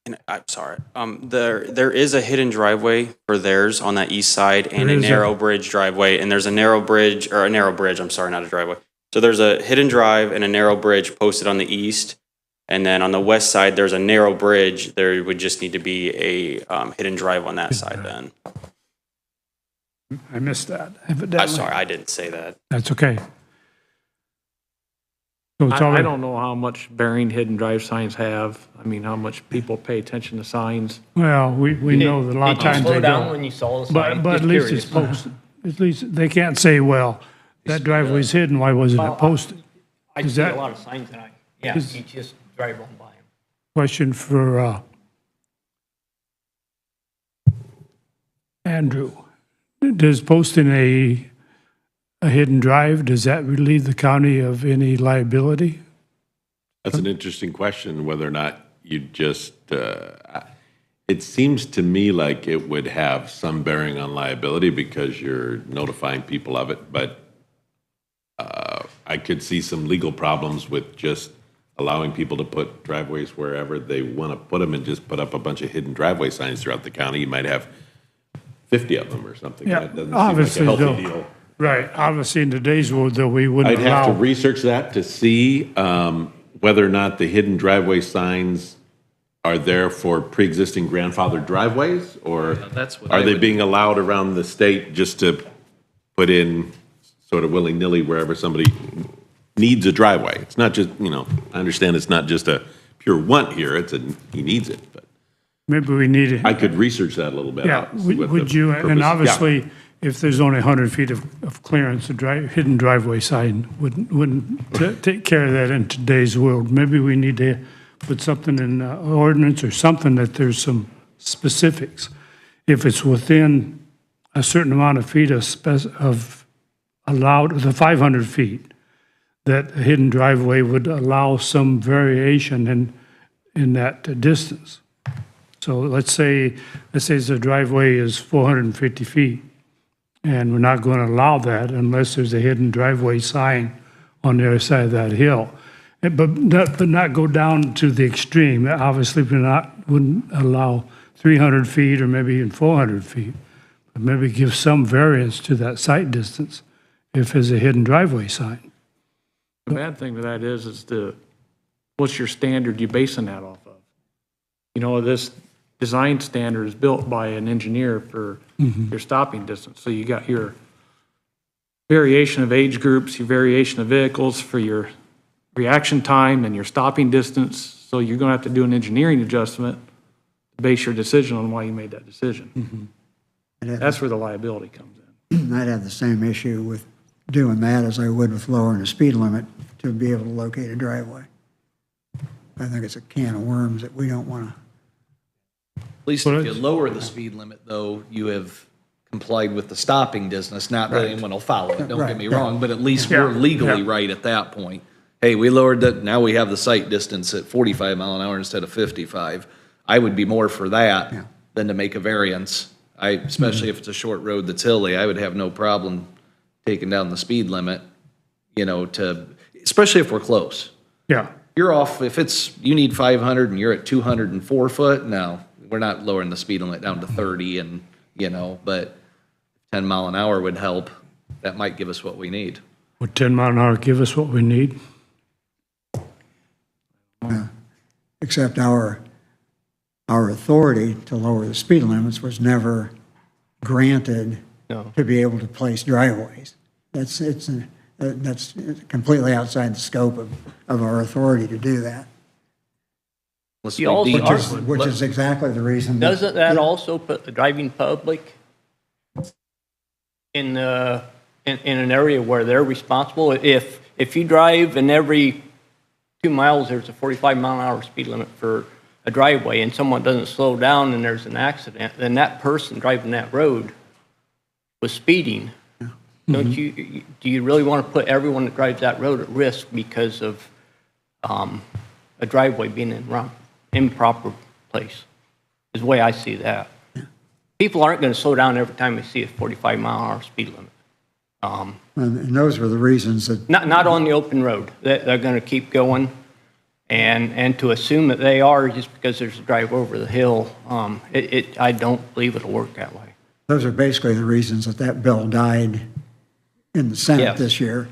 And I'm sorry, there is a hidden driveway for theirs on that east side and a narrow bridge driveway, and there's a narrow bridge, I'm sorry, not a driveway. So there's a hidden drive and a narrow bridge posted on the east, and then on the west side, there's a narrow bridge. There would just need to be a hidden drive on that side then. I missed that, I'm evidently. sorry, I didn't say that. That's okay. So it's I already, don't know how much bearing hidden drive signs have. I mean, how much people pay attention to signs. well, we know that a lot of Did you times slow they down don't. when you saw the sign? But at Just least curious. it's posted. At least, they can't say, well, that driveway's hidden, why wasn't it posted? I Is see that- a lot of signs and you just drive on by them. Question for Andrew. Does posting a hidden drive, does that relieve the county of any liability? That's an interesting question, whether or not you just, it seems to me like it would have some bearing on liability because you're notifying people of it, but I could see some legal problems with just allowing people to put driveways wherever they want to put them and just put up a bunch of hidden driveway signs throughout the county. You might have 50 of them or something. Yeah, That doesn't obviously, seem like a though. healthy deal. Right, obviously in today's world, though, we wouldn't I'd have to allow. research that to see whether or not the hidden driveway signs are there for pre-existing grandfathered driveways, or that's what are I they would- being allowed around the state just to put in sort of willy-nilly wherever somebody needs a driveway? It's not just, I understand it's not just a pure want here, he needs it, but Maybe we need it. I could research that a little bit. Yeah, see what the would you, purpose- and yeah. obviously, if there's only 100 feet of clearance, a hidden driveway sign wouldn't take care of that in today's world. Maybe we need to put something in the ordinance or something that there's some specifics. If it's within a certain amount of feet of allowed, the 500 feet, that a hidden driveway would allow some variation in that distance. So let's say the driveway is 450 feet, and we're not going to allow that unless there's a hidden driveway sign on the other side of that hill. But not go down to the extreme. Obviously, wouldn't allow 300 feet or maybe even 400 feet. But maybe give some variance to that sight distance if there's a hidden driveway sign. The bad thing with that is what's your standard you basing that off of? This design standard is built by an engineer for your stopping distance. So you got your variation of age groups, your variation of vehicles for your reaction time and your stopping distance. So you're going to have to do an engineering adjustment to base your decision on why you made that decision. That's where the liability comes in. I'd have the same issue with doing that as I would with lowering the speed limit to be able to locate a driveway. I think it's a can of worms that we don't want to. At least if you lower the speed limit, though, you have complied with the stopping distance. Not that anyone will follow it, don't get me wrong, but at least we're legally right at that point. Hey, we lowered that, now we have the sight distance at 45 mile an hour instead of 55. I would be more for that than to make a variance. Especially if it's a short road that's hilly, I would have no problem taking down the speed limit, especially if we're close. Yeah. You're off, if you need 500 and you're at 204 foot, no, we're not lowering the speed limit down to 30 but 10 mile an hour would help. That might give us what we need. Would 10 mile an hour give us what we need? Except our authority to lower the speed limits was never granted to be able to place driveways. That's completely outside the scope of our authority to do that, Let's You be also dangerous. are- which is exactly the reason. Doesn't that also put the driving public in an area where they're responsible? If you drive and every 2 miles, there's a 45 mile an hour speed limit for a driveway and someone doesn't slow down and there's an accident, then that person driving that road with speeding, don't you, do you really want to put everyone that drives that road at risk because of a driveway being in wrong, improper place? Is the way I see that. People aren't going to slow down every time they see a 45-mile-an-hour speed limit. And those were the reasons that, Not on the open road. They're going to keep going. And to assume that they are just because there's a drive over the hill, I don't believe it'll work that way. those are basically the reasons that that bill died in the Senate Yes. this year.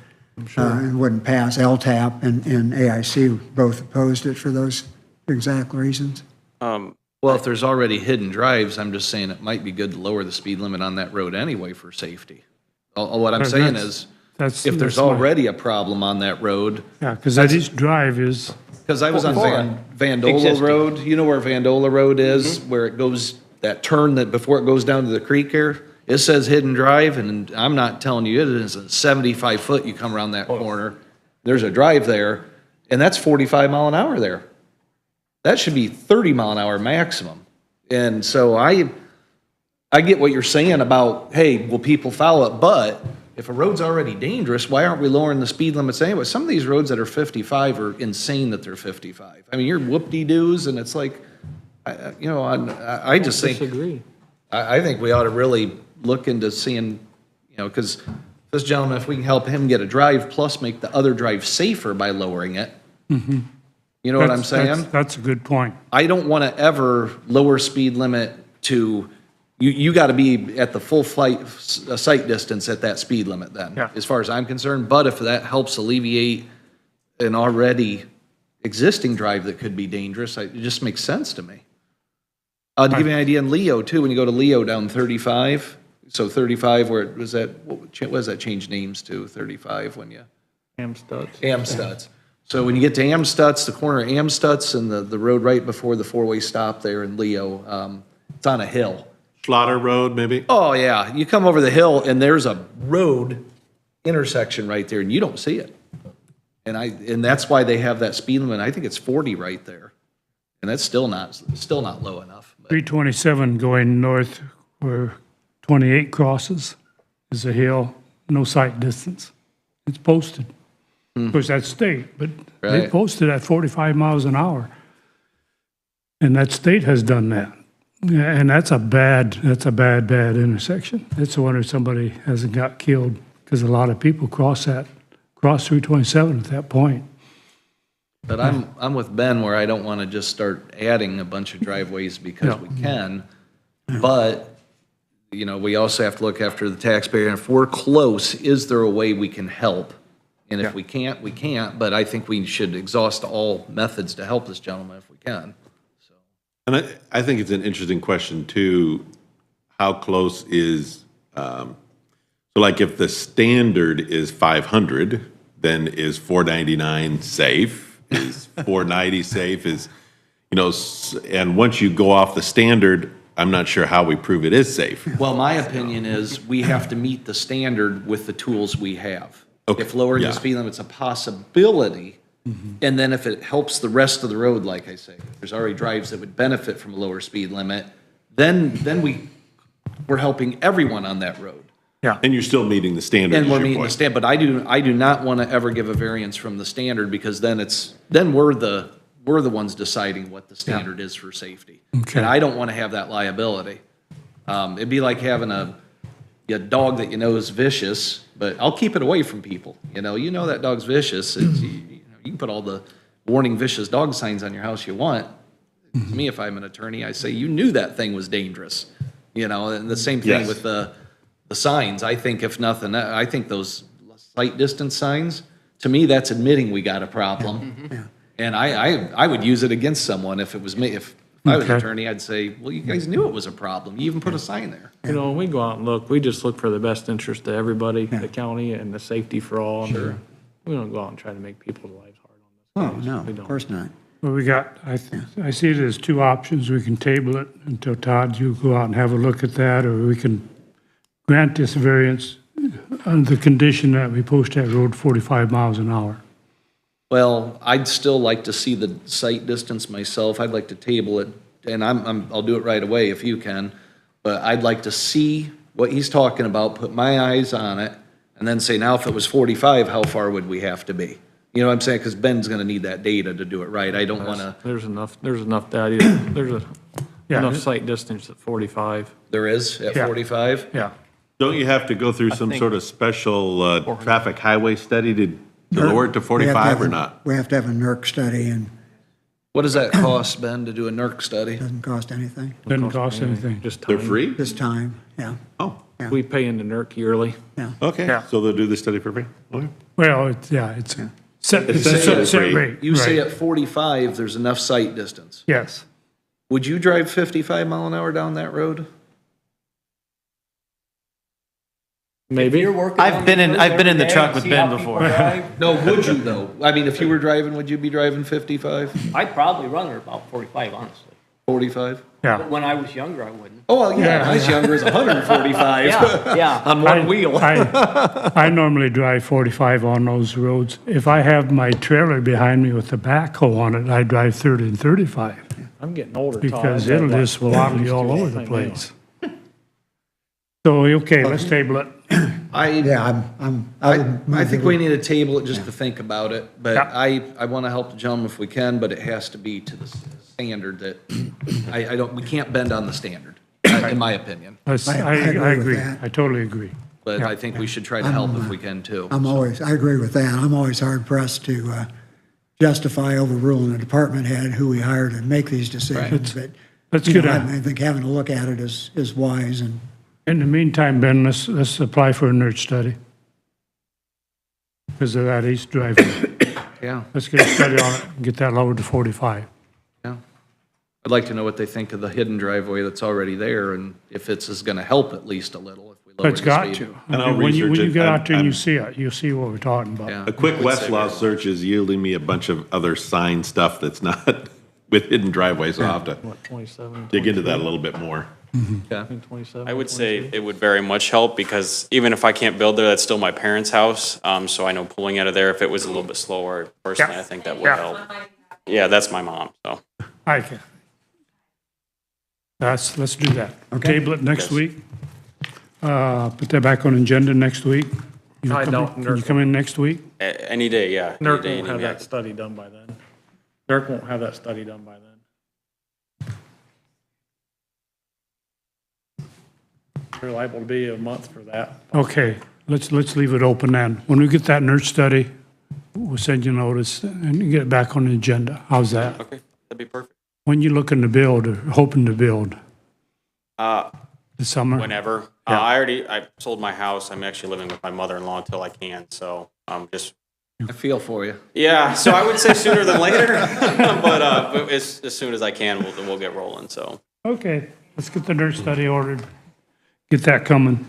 And wouldn't pass. LTAP and AIC both opposed it for those exact reasons. Well, if there's already hidden drives, I'm just saying it might be good to lower the speed limit on that road anyway for safety. What I'm saying is, if there's already a problem on that road, Yeah, because that each drive is, because I was on Vandola Existing. Road, you know where Vandola Road is, where it goes, that turn that before it goes down to the creek here? It says hidden drive, and I'm not telling you, it is a 75 foot, you come around that corner, there's a drive there, and that's 45 mile an hour there. That should be 30 mile an hour maximum. And so I get what you're saying about, hey, will people follow it? But if a road's already dangerous, why aren't we lowering the speed limits anyway? Some of these roads that are 55 are insane that they're 55. I mean, you're whoop-de-doos, and it's like, I just think, Disagree. I think we ought to really look into seeing, because this gentleman, if we can help him get a drive plus make the other drive safer by lowering it, you know what I'm saying? That's a good point. I don't want to ever lower speed limit to, you got to be at the full sight distance at that speed limit then, Yeah. as far as I'm concerned. But if that helps alleviate an already existing drive that could be dangerous, it just makes sense to me. To give you an idea, in Leo too, when you go to Leo down 35, so 35 where it was that, what does that change names to, 35 when you? Amstutz. So when you get to Amstutz, the corner of Amstutz and the road right before the four-way stop there in Leo, it's on a hill. Slaughter Road, maybe? Oh, yeah. You come over the hill and there's a road intersection right there and you don't see it. And that's why they have that speed limit. I think it's 40 right there. And that's still not low enough. But 327 going north where 28 crosses is a hill, no sight distance. It's posted. Of course, that's state, but they Right. posted at 45 miles an hour. And that state has done that. Yeah, and that's a bad intersection. It's a wonder somebody hasn't got killed because a lot of people cross 327 at that point. But I'm with Ben where I don't want to just start adding a bunch of driveways because we can. But, we also have to look after the taxpayer. And if we're close, is there a way we can help? And if we can't, we can't. But I think we should exhaust all methods to help this gentleman if we can. And I think it's an interesting question too, how close is, so like if the standard is 500, then is 499 safe? Is 490 safe? And once you go off the standard, I'm not sure how we prove it is safe. Well, my opinion is we have to meet the standard with the tools we have. Okay, If lowering the yeah. speed limit's a possibility, and then if it helps the rest of the road, like I say, there's already drives that would benefit from a lower speed limit, then we're helping everyone on that road. And you're still meeting the standard, And is we're your meeting the point. standard, but I do not want to ever give a variance from the standard because then we're the ones deciding what the standard is for safety. Okay. And I don't want to have that liability. It'd be like having a dog that you know is vicious, but I'll keep it away from people. You know that dog's vicious. You can put all the warning vicious dog signs on your house you want. To me, if I'm an attorney, I say, you knew that thing was dangerous. And the same thing Yes. with the signs. I think if nothing, I think those sight distance signs, to me, that's admitting we got a problem. And I would use it against someone if it was me. If I was an Okay. attorney, I'd say, well, you guys knew it was a problem. You even put a sign there. When we go out and look, we just look for the best interest of everybody, the county, and the safety for all. Sure. We don't go out and try to make people's lives hard on this. Oh, no, We of don't. course not. Well, I see it as two options. We can table it until Todd, you go out and have a look at that, or we can grant this variance under the condition that we post that road 45 miles an hour. Well, I'd still like to see the sight distance myself. I'd like to table it, and I'll do it right away if you can. But I'd like to see what he's talking about, put my eyes on it, and then say, now if it was 45, how far would we have to be? You know what I'm saying? Because Ben's gonna need that data to do it right. I don't wanna, There's enough data, there's enough sight distance at 45. there is at Yeah. 45? Yeah. Don't you have to go through some sort of special traffic highway study to lower it to We have to 45 have or a- not? We have to have a NERC study, and What does that cost, Ben, to do a NERC study? it doesn't cost anything, Doesn't cost anything. Just They're time. free? just time, yeah. Oh, We pay into NERC yearly. okay. Yeah. So they'll do the study for free? Okay. Well, it's, yeah, it's a set, It's it's a essentially set free. rate. You say right. at 45, there's enough sight distance. Yes. Would you drive 55 mile an hour down that road? Maybe. I've been in the truck with Ben before. No, would you though? I mean, if you were driving, would you be driving 55, I'd probably run her about 45, honestly. 45? Yeah. But when I was younger, I wouldn't. Oh, well, yeah, I was younger, it's 145 Yeah, yeah. on one wheel. I normally drive 45 on those roads. If I have my trailer behind me with the backhoe on it, I drive 30 and 35 I'm getting older, Todd. because I've it'll got just wobble you all over the place. So, okay, let's table it. Yeah, I would move I think that we need to table it just to think about it, but Yeah. I want to help the gentleman if we can, but it has to be to the standard that, I don't, we can't bend on the standard, in my opinion. I I agree with agree. that. I totally agree. But Yeah. I think we should try to help if we can too. I agree with that. I'm always hard pressed to justify overruling a department head who we hire to make these decisions, but Let's you get know, on. I think having a look at it is wise, and In the meantime, Ben, let's apply for a NERC study. Because of that east driving. Yeah, Let's get a study on it and get that lowered to 45. yeah. I'd like to know what they think of the hidden driveway that's already there and if it's going to help at least a little if we lower the It's speed. got to. And I'll When you research it. get out there and you I'm- see it, you'll see what we're talking about. Yeah. A quick Westlaw search is yielding me a bunch of other sign stuff that's not with hidden driveways, so I'll have to What, 27? dig into that a little bit more. Yeah. 27? I would say it would very much help because even if I can't build there, that's still my parents' house. So I know pulling out of there, if it was a little bit slower, personally, Yeah. I think that would Yeah. help. Yeah, that's my mom, so. I can. Let's do that. Table it next week. Put that back on agenda next week. You I come- don't, Can you come in next week? Any day, yeah. Any NERC day, won't any have day. that study done by then. NERC won't have that study done by then. We're liable to be a month for that. Okay, let's leave it open then. When we get that NERC study, we'll send you notice and get it back on the agenda. How's that? Okay, that'd be perfect. When you looking to build or hoping to build? Uh, This summer? Whenever. Yeah. I sold my house. I'm actually living with my mother-in-law until I can, so just, I feel for you. yeah, so I would say sooner than later. But as soon as I can, we'll get rolling, so. Okay, let's get the NERC study ordered. Get that coming.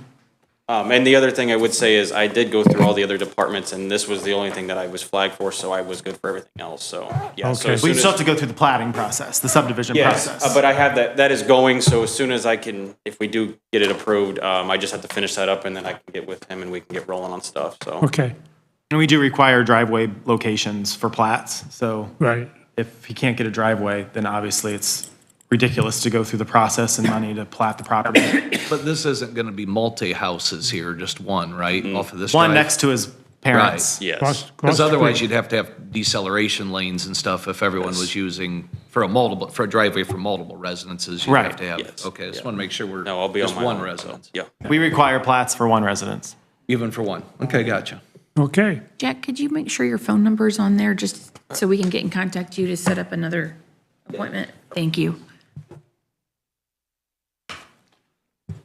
And the other thing I would say is I did go through all the other departments and this was the only thing that I was flagged for, so I was good for everything else, so, yeah. So Okay. as We soon still as- have to go through the plating process, the subdivision Yes, process. but I have that is going, so as soon as I can, if we do get it approved, I just have to finish that up and then I can get with him and we can get rolling on stuff, so. Okay, And we do require driveway locations for plats, so right. if he can't get a driveway, then obviously it's ridiculous to go through the process and money to plat the property. But this isn't going to be multi-houses here, just one, right? Off of this One drive? next to his parents. Yes. Cross Because the otherwise street. you'd have to have deceleration lanes and stuff if everyone was using, for a driveway for multiple residences, you'd have Right. to have. Yes. Okay, I just want to make sure we're No, I'll be on just my one own, so, residence. Yeah. We require plats for one residence. Even for one. Okay, gotcha. Okay, Jack, could you make sure your phone number's on there just so we can get in contact with you to set up another appointment? Thank you.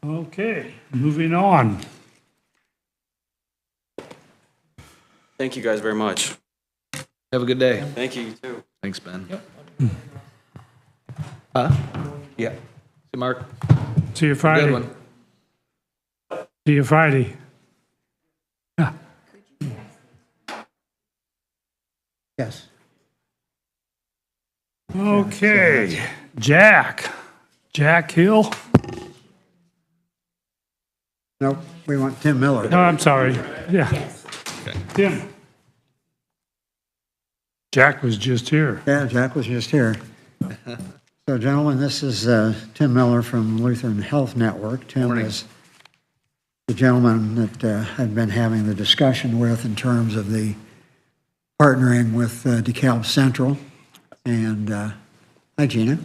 okay, moving on. Thank you guys very much. Have a good day. Thank you, you too. Thanks, Ben. Huh? Yeah. See, Mark? See you Good Friday. one. See you Friday. Yeah. yes. Okay, Jack Hill? Nope, we want Tim Miller. No, I'm sorry, yeah. Tim. Jack was just here. Yeah, Jack was just here. So gentlemen, this is Tim Miller from Lutheran Health Network. Tim Morning. was the gentleman that I've been having the discussion with in terms of the partnering with DeKalb Central. And hi, Gina.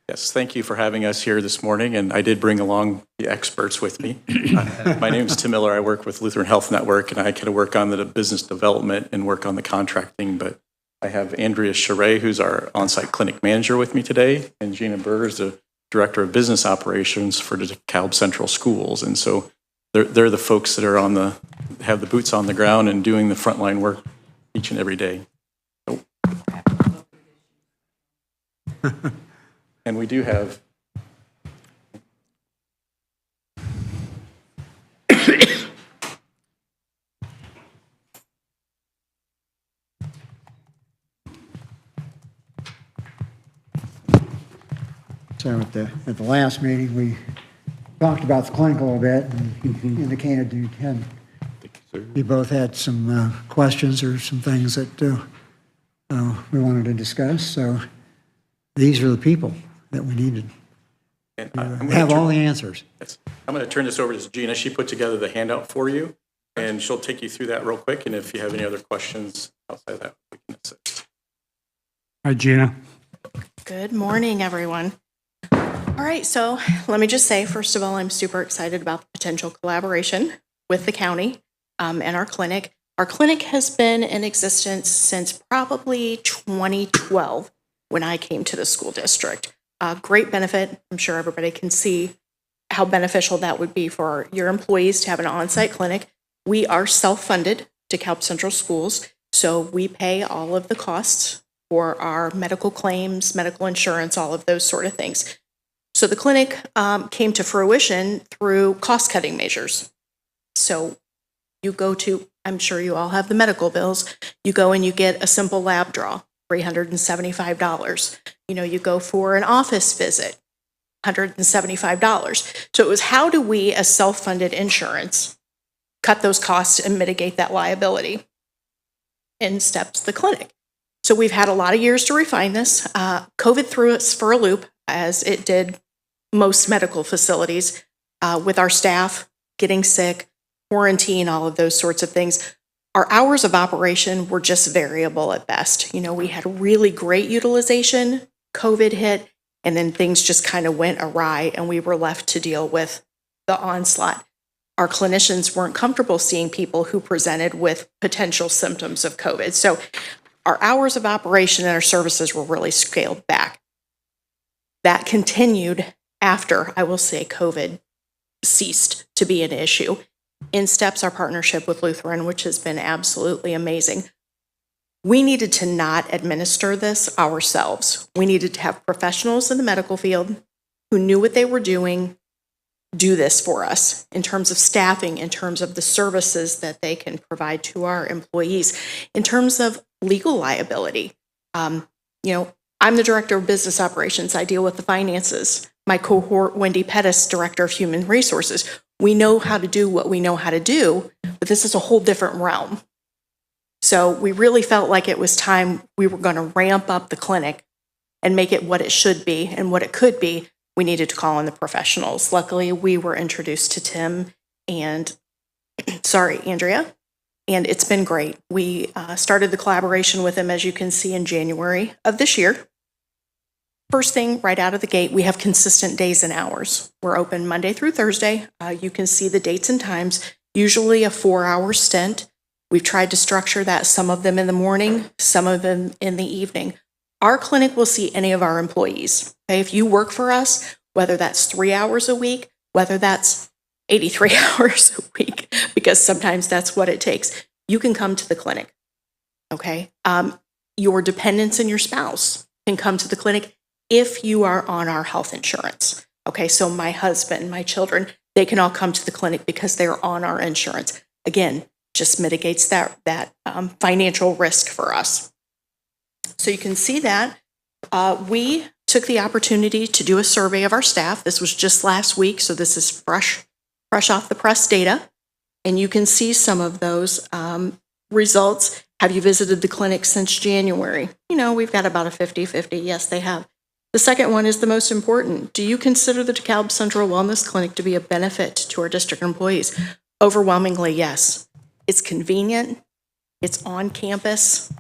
Yes, thank you for having us here this morning, and I did bring along the experts with me. My name is Tim Miller. I work with Lutheran Health Network, and I kind of work on the business development and work on the contracting, but I have Andrea Charret, who's our on-site clinic manager with me today, and Gina Berger is the Director of Business Operations for the DeKalb Central Schools, and so they're the folks that are have the boots on the ground and doing the frontline work each and every day. And we do have So at the last meeting, we talked about the clinic a little bit and indicated you both had some questions or some things that we wanted to discuss. So these are the people that we needed. and Have all the answers. Yes. I'm going to turn this over to Gina. She put together the handout for you, and she'll take you through that real quick. And if you have any other questions outside of that, we can assist. Hi, Gina. Good morning, everyone. All right, so let me just say, first of all, I'm super excited about the potential collaboration with the county and our clinic. Our clinic has been in existence since probably 2012 when I came to the school district. Great benefit. I'm sure everybody can see how beneficial that would be for your employees to have an on-site clinic. We are self-funded, DeKalb Central Schools, so we pay all of the costs for our medical claims, medical insurance, all of those sort of things. So the clinic came to fruition through cost-cutting measures. So you go to, I'm sure you all have the medical bills, you go and you get a simple lab draw, $375. You go for an office visit, $175. So it was, how do we, as self-funded insurance, cut those costs and mitigate that liability? In steps the clinic. So we've had a lot of years to refine this. COVID threw us for a loop, as it did most medical facilities, with our staff getting sick, quarantine, all of those sorts of things. Our hours of operation were just variable at best. We had really great utilization, COVID hit, and then things just kind of went awry, and we were left to deal with the onslaught. Our clinicians weren't comfortable seeing people who presented with potential symptoms of COVID. So our hours of operation and our services were really scaled back. That continued after, I will say, COVID ceased to be an issue. In steps our partnership with Lutheran, which has been absolutely amazing. We needed to not administer this ourselves. We needed to have professionals in the medical field who knew what they were doing do this for us in terms of staffing, in terms of the services that they can provide to our employees, in terms of legal liability. I'm the director of business operations. I deal with the finances. My cohort, Wendy Pettis, director of human resources. We know how to do what we know how to do, but this is a whole different realm. So we really felt like it was time we were going to ramp up the clinic and make it what it should be and what it could be. We needed to call in the professionals. Luckily, we were introduced to Tim and, Andrea, and it's been great. We started the collaboration with them, as you can see, in January of this year. First thing, right out of the gate, we have consistent days and hours. We're open Monday through Thursday. You can see the dates and times, usually a 4-hour stint. We've tried to structure that, some of them in the morning, some of them in the evening. Our clinic will see any of our employees. Okay? If you work for us, whether that's 3 hours a week, whether that's 83 hours a week, because sometimes that's what it takes, you can come to the clinic. Okay? Your dependents and your spouse can come to the clinic if you are on our health insurance. Okay, so my husband, my children, they can all come to the clinic because they're on our insurance. Again, just mitigates that financial risk for us. So you can see that we took the opportunity to do a survey of our staff. This was just last week, so this is fresh off the press data. And you can see some of those results. Have you visited the clinic since January? We've got about a 50-50. Yes, they have. The second one is the most important. Do you consider the DeKalb Central Wellness Clinic to be a benefit to our district employees? Overwhelmingly, yes. It's convenient. It's on campus.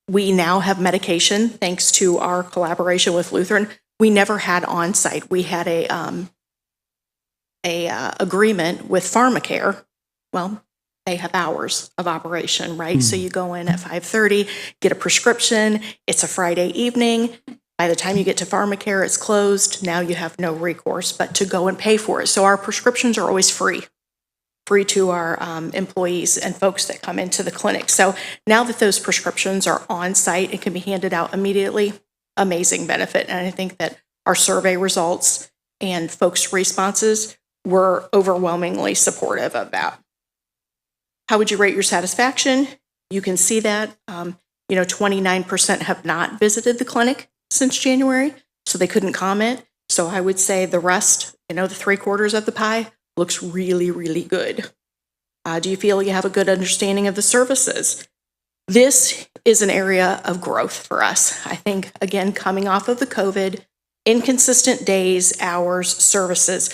We now have medication thanks to our collaboration with Lutheran. We never had on-site. We had a agreement with PharmaCare. Well, they have hours of operation, right? So you go in at 5:30, get a prescription. It's a Friday evening. By the time you get to PharmaCare, it's closed. Now you have no recourse but to go and pay for it. So our prescriptions are always free to our employees and folks that come into the clinic. So now that those prescriptions are on site and can be handed out immediately, amazing benefit. And I think that our survey results and folks' responses were overwhelmingly supportive of that. How would you rate your satisfaction? You can see that, 29% have not visited the clinic since January, so they couldn't comment. So I would say the rest, the 3/4 of the pie, looks really, really good. Do you feel you have a good understanding of the services? This is an area of growth for us. I think, again, coming off of the COVID, inconsistent days, hours, services,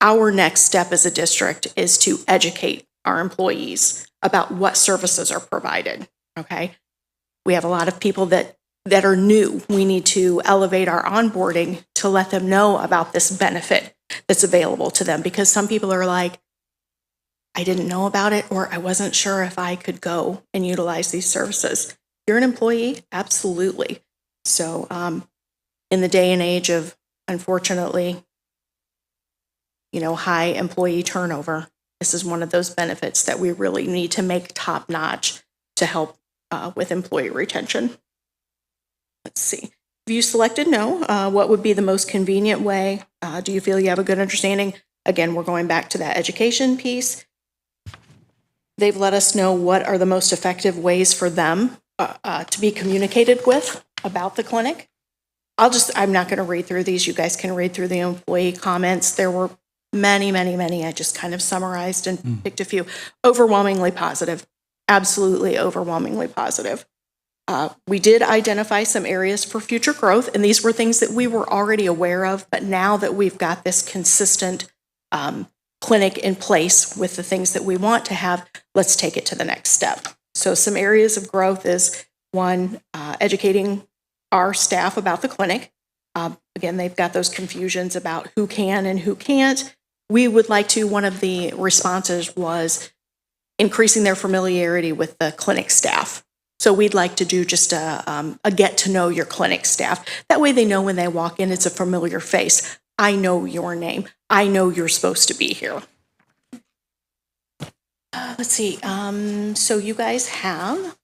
our next step as a district is to educate our employees about what services are provided, okay? We have a lot of people that are new. We need to elevate our onboarding to let them know about this benefit that's available to them, because some people are like, I didn't know about it, or I wasn't sure if I could go and utilize these services. You're an employee? Absolutely. So in the day and age of, unfortunately, high employee turnover, this is one of those benefits that we really need to make top notch to help with employee retention. Let's see. If you selected no, what would be the most convenient way? Do you feel you have a good understanding? Again, we're going back to that education piece. They've let us know what are the most effective ways for them to be communicated with about the clinic. I'm not going to read through these. You guys can read through the employee comments. There were many, many, many. I just kind of summarized and picked a few. Overwhelmingly positive. Absolutely overwhelmingly positive. We did identify some areas for future growth, and these were things that we were already aware of, but now that we've got this consistent clinic in place with the things that we want to have, let's take it to the next step. So some areas of growth is, one, educating our staff about the clinic. Again, they've got those confusions about who can and who can't. We would like to, one of the responses was increasing their familiarity with the clinic staff. So we'd like to do just a get to know your clinic staff. That way they know when they walk in, it's a familiar face. I know your name. I know you're supposed to be here. Let's see. So you guys have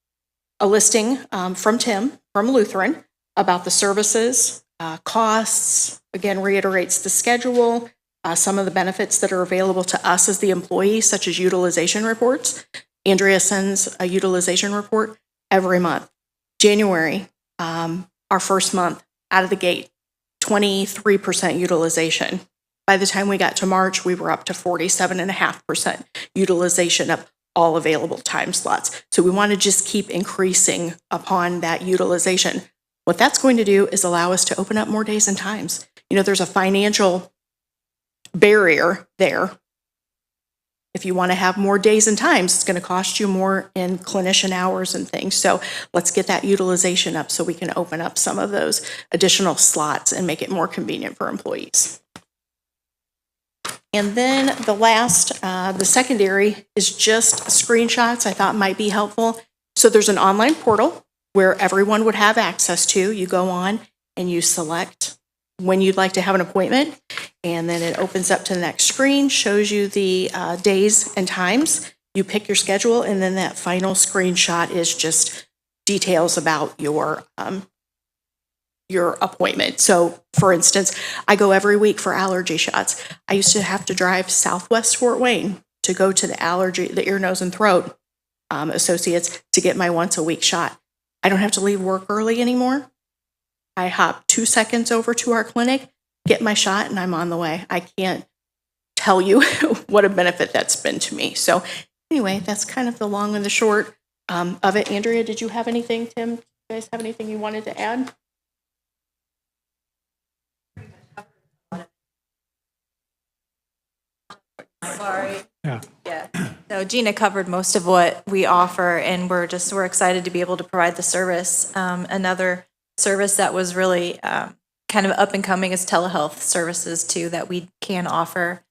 a listing from Tim, from Lutheran, about the services, costs, again, reiterates the schedule, some of the benefits that are available to us as the employee, such as utilization reports. Andrea sends a utilization report every month. January, our first month out of the gate, 23% utilization. By the time we got to March, we were up to 47.5% utilization of all available time slots. So we want to just keep increasing upon that utilization. What that's going to do is allow us to open up more days and times. There's a financial barrier there. If you want to have more days and times, it's going to cost you more in clinician hours and things. So let's get that utilization up so we can open up some of those additional slots and make it more convenient for employees. And then the secondary is just screenshots I thought might be helpful. So there's an online portal where everyone would have access to. You go on and you select when you'd like to have an appointment, and then it opens up to the next screen, shows you the days and times. You pick your schedule, and then that final screenshot is just details about your appointment. So, for instance, I go every week for allergy shots. I used to have to drive Southwest Fort Wayne to go to the ear, nose, and throat associates to get my once a week shot. I don't have to leave work early anymore. I hop 2 seconds over to our clinic, get my shot, and I'm on the way. I can't tell you what a benefit that's been to me. So anyway, that's kind of the long and the short of it. Andrea, did you have anything, Tim? You guys have anything you wanted to add? Sorry. Yeah. Yeah. So Gina covered most of what we offer, and we're excited to be able to provide the service. Another service that was really kind of up and coming is telehealth services too that we can offer.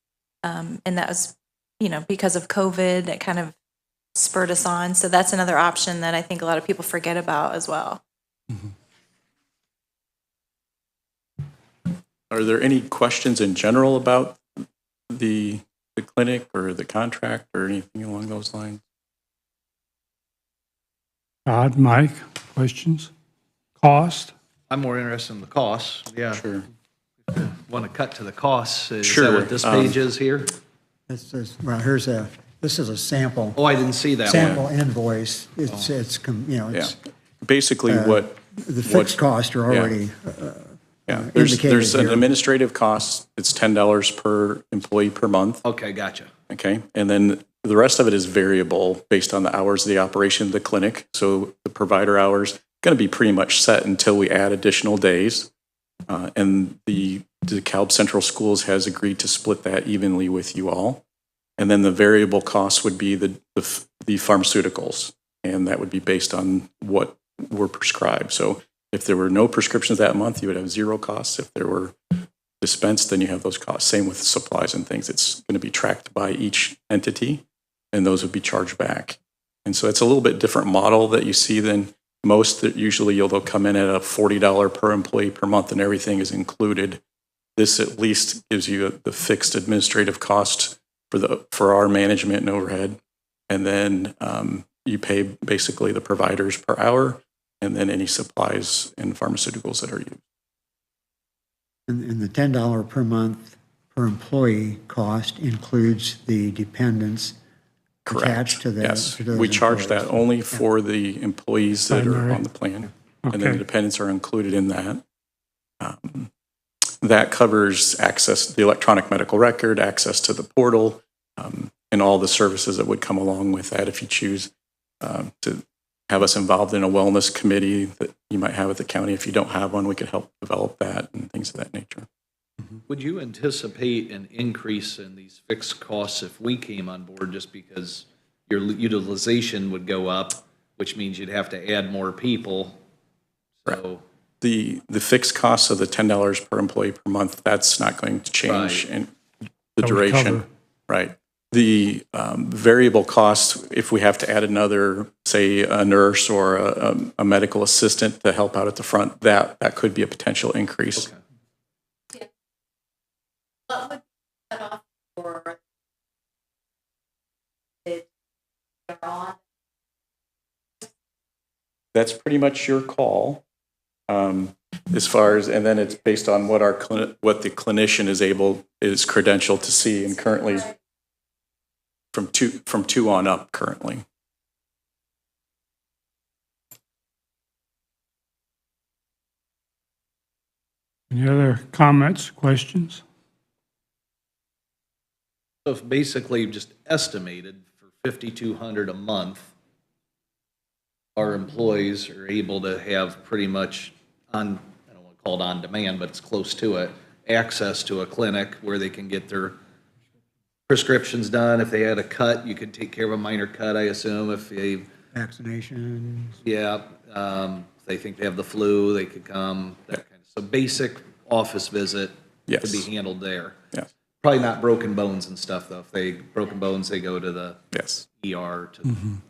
And that was, because of COVID, it kind of spurred us on. So that's another option that I think a lot of people forget about as well. Are there any questions in general about the clinic or the contract or anything along those lines? Todd, Mike, questions? Cost? I'm more interested in the costs, yeah. Sure. Want to cut to the costs, is that Sure, what this page is here? This is, well, this is a sample, Oh, I didn't see that one. sample invoice. It's, Yeah. it's, Basically, what the fixed costs are already yeah, indicated there's an here. administrative cost. It's $10 per employee per month. Okay, gotcha. Okay, and then the rest of it is variable based on the hours of the operation of the clinic. So the provider hours going to be pretty much set until we add additional days. And the DeKalb Central Schools has agreed to split that evenly with you all. And then the variable costs would be the pharmaceuticals, and that would be based on what were prescribed. So if there were no prescriptions that month, you would have zero costs. If there were dispensed, then you have those costs. Same with supplies and things. It's going to be tracked by each entity, and those would be charged back. And so it's a little bit different model that you see than most. That usually they'll come in at a $40 per employee per month, and everything is included. This at least gives you the fixed administrative cost for our management and overhead, and then you pay basically the providers per hour, and then any supplies and pharmaceuticals that are used. And the $10 per month per employee cost includes the dependents attached to that. Yes, we charge that only for the employees that are Primary. on the plan, and then the Okay. dependents are included in that. That covers access to the electronic medical record, access to the portal, and all the services that would come along with that if you choose to have us involved in a wellness committee that you might have at the county. If you don't have one, we could help develop that and things of that nature. Would you anticipate an increase in these fixed costs if we came on board, just because your utilization would go up, which means you'd have to add more people? So, The fixed costs of the $10 per employee per month, that's not going to change Right. in the That would duration. cover. Right. The variable cost, if we have to add another, say, a nurse or a medical assistant to help out at the front, that could be a potential increase. okay. What would cut off for That's pretty much your call. As far as, and then it's based on what what the clinician is credentialed to see, and currently from two on up currently. Any other comments, questions? So if basically just estimated for 5,200 a month, our employees are able to have pretty much I don't want to call it on demand, but it's close to it, access to a clinic where they can get their prescriptions done. If they had a cut, you could take care of a minor cut, I assume. If they, Vaccinations. yeah, if they think they have the flu, they could come, that kind of, so basic office visit could Yes. be handled there. Yes. Probably not broken bones and stuff, though. If they, broken bones, they go to the Yes. ER to.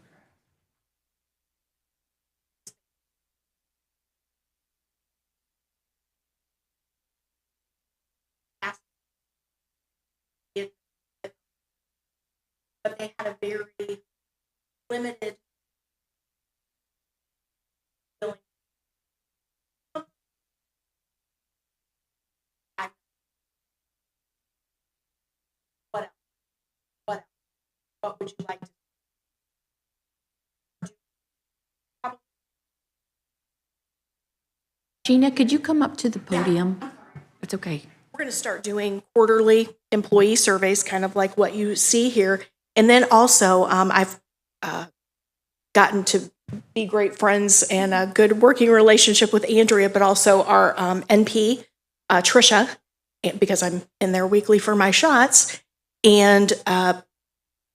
But they had a very limited billing. What else? What else? What would you like to? Gina, could you come up to the podium? It's okay. We're going to start doing quarterly employee surveys, kind of like what you see here. And then also, I've gotten to be great friends and a good working relationship with Andrea, but also our NP, Trisha, because I'm in there weekly for my shots, and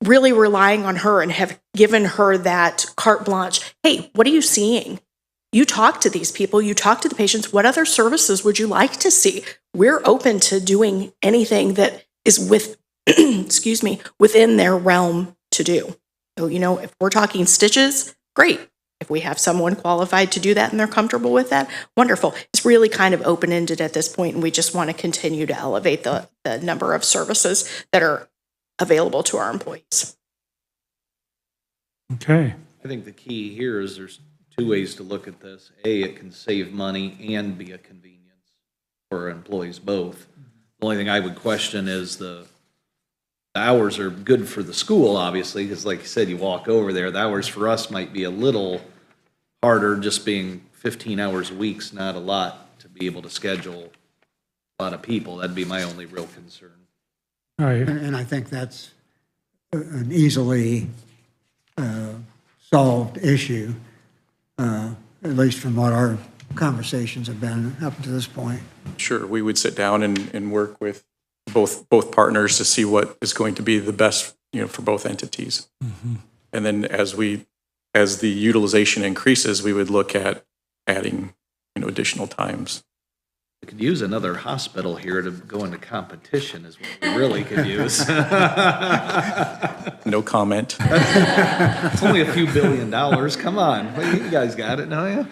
really relying on her and have given her that carte blanche. Hey, what are you seeing? You talk to these people, you talk to the patients. What other services would you like to see? We're open to doing anything that is excuse me, within their realm to do. So, if we're talking stitches, great. If we have someone qualified to do that and they're comfortable with that, wonderful. It's really kind of open-ended at this point, and we just want to continue to elevate the number of services that are available to our employees. Okay. I think the key here is there's two ways to look at this. A, it can save money and be a convenience for employees both. The only thing I would question is the hours are good for the school, obviously, because like you said, you walk over there. The hours for us might be a little harder, just being 15 hours a week's not a lot to be able to schedule a lot of people. That'd be my only real concern. All right. And I think that's an easily solved issue, at least from what our conversations have been up to this point. Sure, we would sit down and work with both partners to see what is going to be the best, for both entities. And then as the utilization increases, we would look at adding, additional times. We could use another hospital here to go into competition is what we really could use. No comment. It's only a few $1 billion. Come on. Well, you guys got it, don't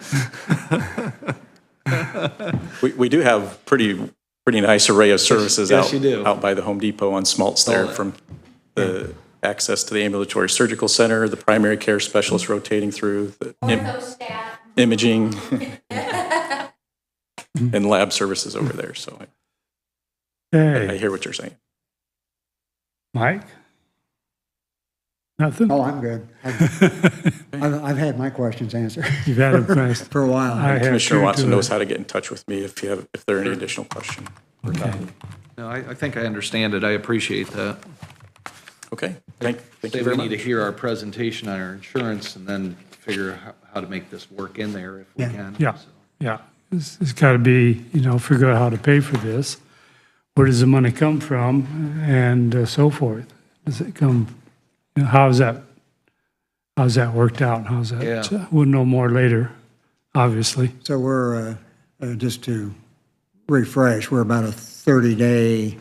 you? We do have pretty nice array of services Yes, you do. out by the Home Depot on Smaltz there, from the access to the ambulatory surgical center, the primary care specialist rotating through, the imaging, and lab services over there. So I Hey, hear what you're saying. Mike? Nothing? Oh, I'm good. I've had my questions answered You've had a question. for a while. I have Commissioner two Watson to knows it. how to get in touch with me if there are any additional questions. Okay. No, I think I understand it. I appreciate that. Okay, thank you Say very we need to much. hear our presentation on our insurance and then figure how to make this work in there if we Yeah. can. Yeah, So, yeah. It's got to be, figure out how to pay for this. Where does the money come from and so forth? Does it come, how's that worked out? How's that? Yeah. We'll know more later, obviously. So we're, just to refresh, we're about a 30-day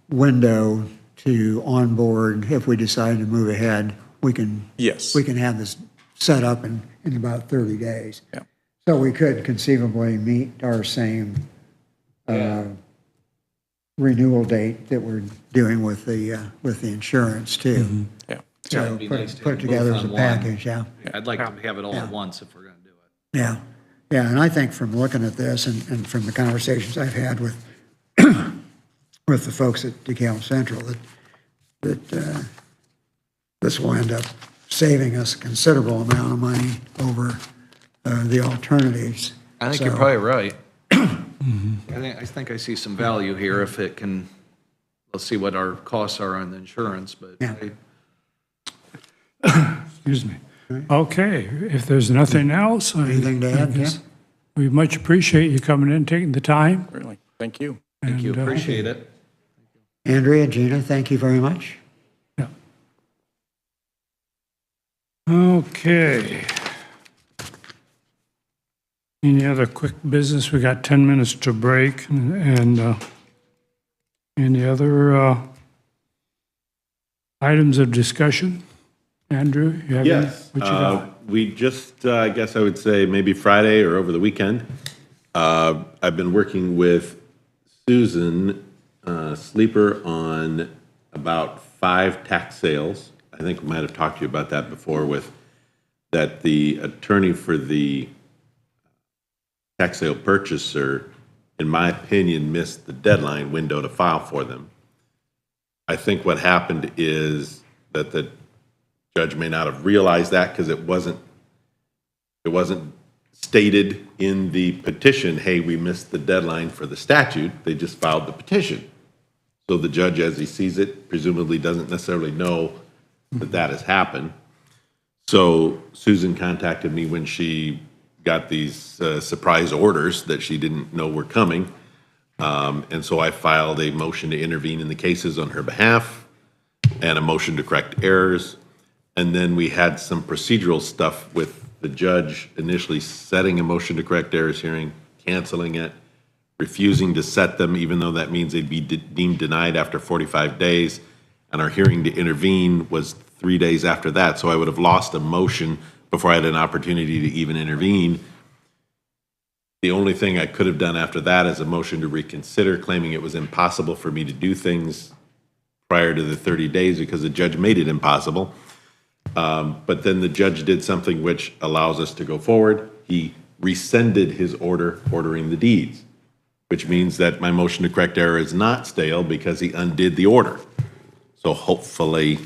window to onboard. If we decide to move ahead, we can Yes. have this set up in about 30 days. Yeah. So we could conceivably meet our same renewal date that we're doing with the insurance too. Yeah. So it'd be nice to put it have together both as a on one. package, yeah. I'd like to have it all Yeah. at once if we're going to do it. Yeah, yeah, and I think from looking at this and from the conversations I've had with, with the folks at DeKalb Central, that this will end up saving us a considerable amount of money over the alternatives. I think So- you're probably right. I think I see some value here if it can, let's see what our costs are on the insurance, but Yeah. Excuse me. Okay, if there's nothing else, Anything to add, guess Tim? we much appreciate you coming in, taking the time. Really, thank you. thank you, And, appreciate it. Andrea, Gina, thank you very much. Yeah. Okay. Any other quick business? We got 10 minutes to break and any other items of discussion? Andrew, you have any? Yes, What you got? we just, I guess I would say maybe Friday or over the weekend, I've been working with Susan Sleeper on about 5 tax sales. I think we might have talked to you about that before with, that the attorney for the tax sale purchaser, in my opinion, missed the deadline window to file for them. I think what happened is that the judge may not have realized that because it wasn't stated in the petition, hey, we missed the deadline for the statute. They just filed the petition. So the judge, as he sees it, presumably doesn't necessarily know that that has happened. So Susan contacted me when she got these surprise orders that she didn't know were coming. And so I filed a motion to intervene in the cases on her behalf and a motion to correct errors. And then we had some procedural stuff with the judge initially setting a motion to correct errors hearing, canceling it, refusing to set them, even though that means they'd be deemed denied after 45 days. And our hearing to intervene was 3 days after that. So I would have lost a motion before I had an opportunity to even intervene. The only thing I could have done after that is a motion to reconsider, claiming it was impossible for me to do things prior to the 30 days because the judge made it impossible. But then the judge did something which allows us to go forward. He rescinded his order ordering the deeds, which means that my motion to correct error is not stale because he undid the order. So hopefully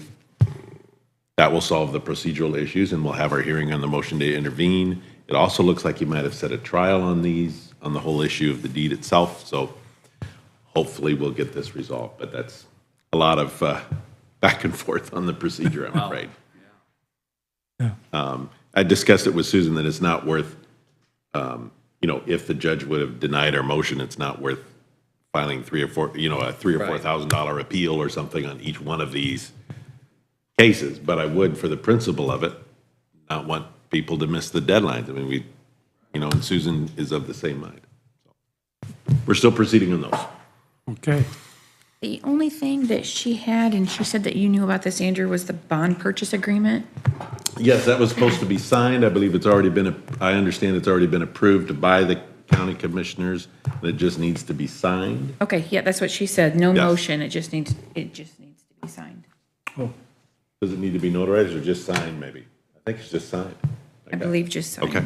that will solve the procedural issues and we'll have our hearing on the motion to intervene. It also looks like you might have set a trial on these, on the whole issue of the deed itself. So hopefully we'll get this resolved, but that's a lot of back and forth on the procedure, I'm afraid. I discussed it with Susan that it's not worth, if the judge would have denied our motion, it's not worth filing a $3,000 or $4,000 appeal or something on each one of these cases. But I would, for the principle of it, not want people to miss the deadlines. I mean, and Susan is of the same mind. So we're still proceeding on those. Okay. The only thing that she had, and she said that you knew about this, Andrew, was the bond purchase agreement. Yes, that was supposed to be signed. I believe I understand it's already been approved by the county commissioners. It just needs to be signed. Okay, yeah, that's what she said. No Yes. motion, it just needs to be signed. Does it need to be notarized or just signed, maybe? I think it's just signed. I believe just signed. Okay.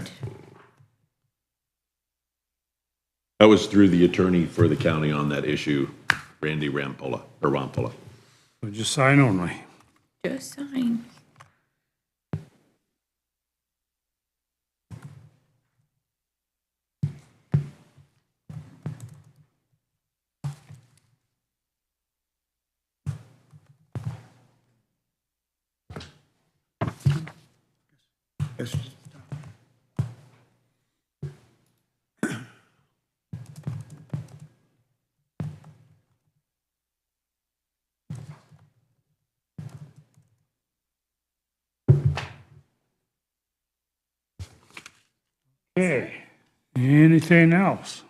That was through the attorney for the county on that issue, Randy Rampola. So just sign only. Just sign. Okay. Anything else?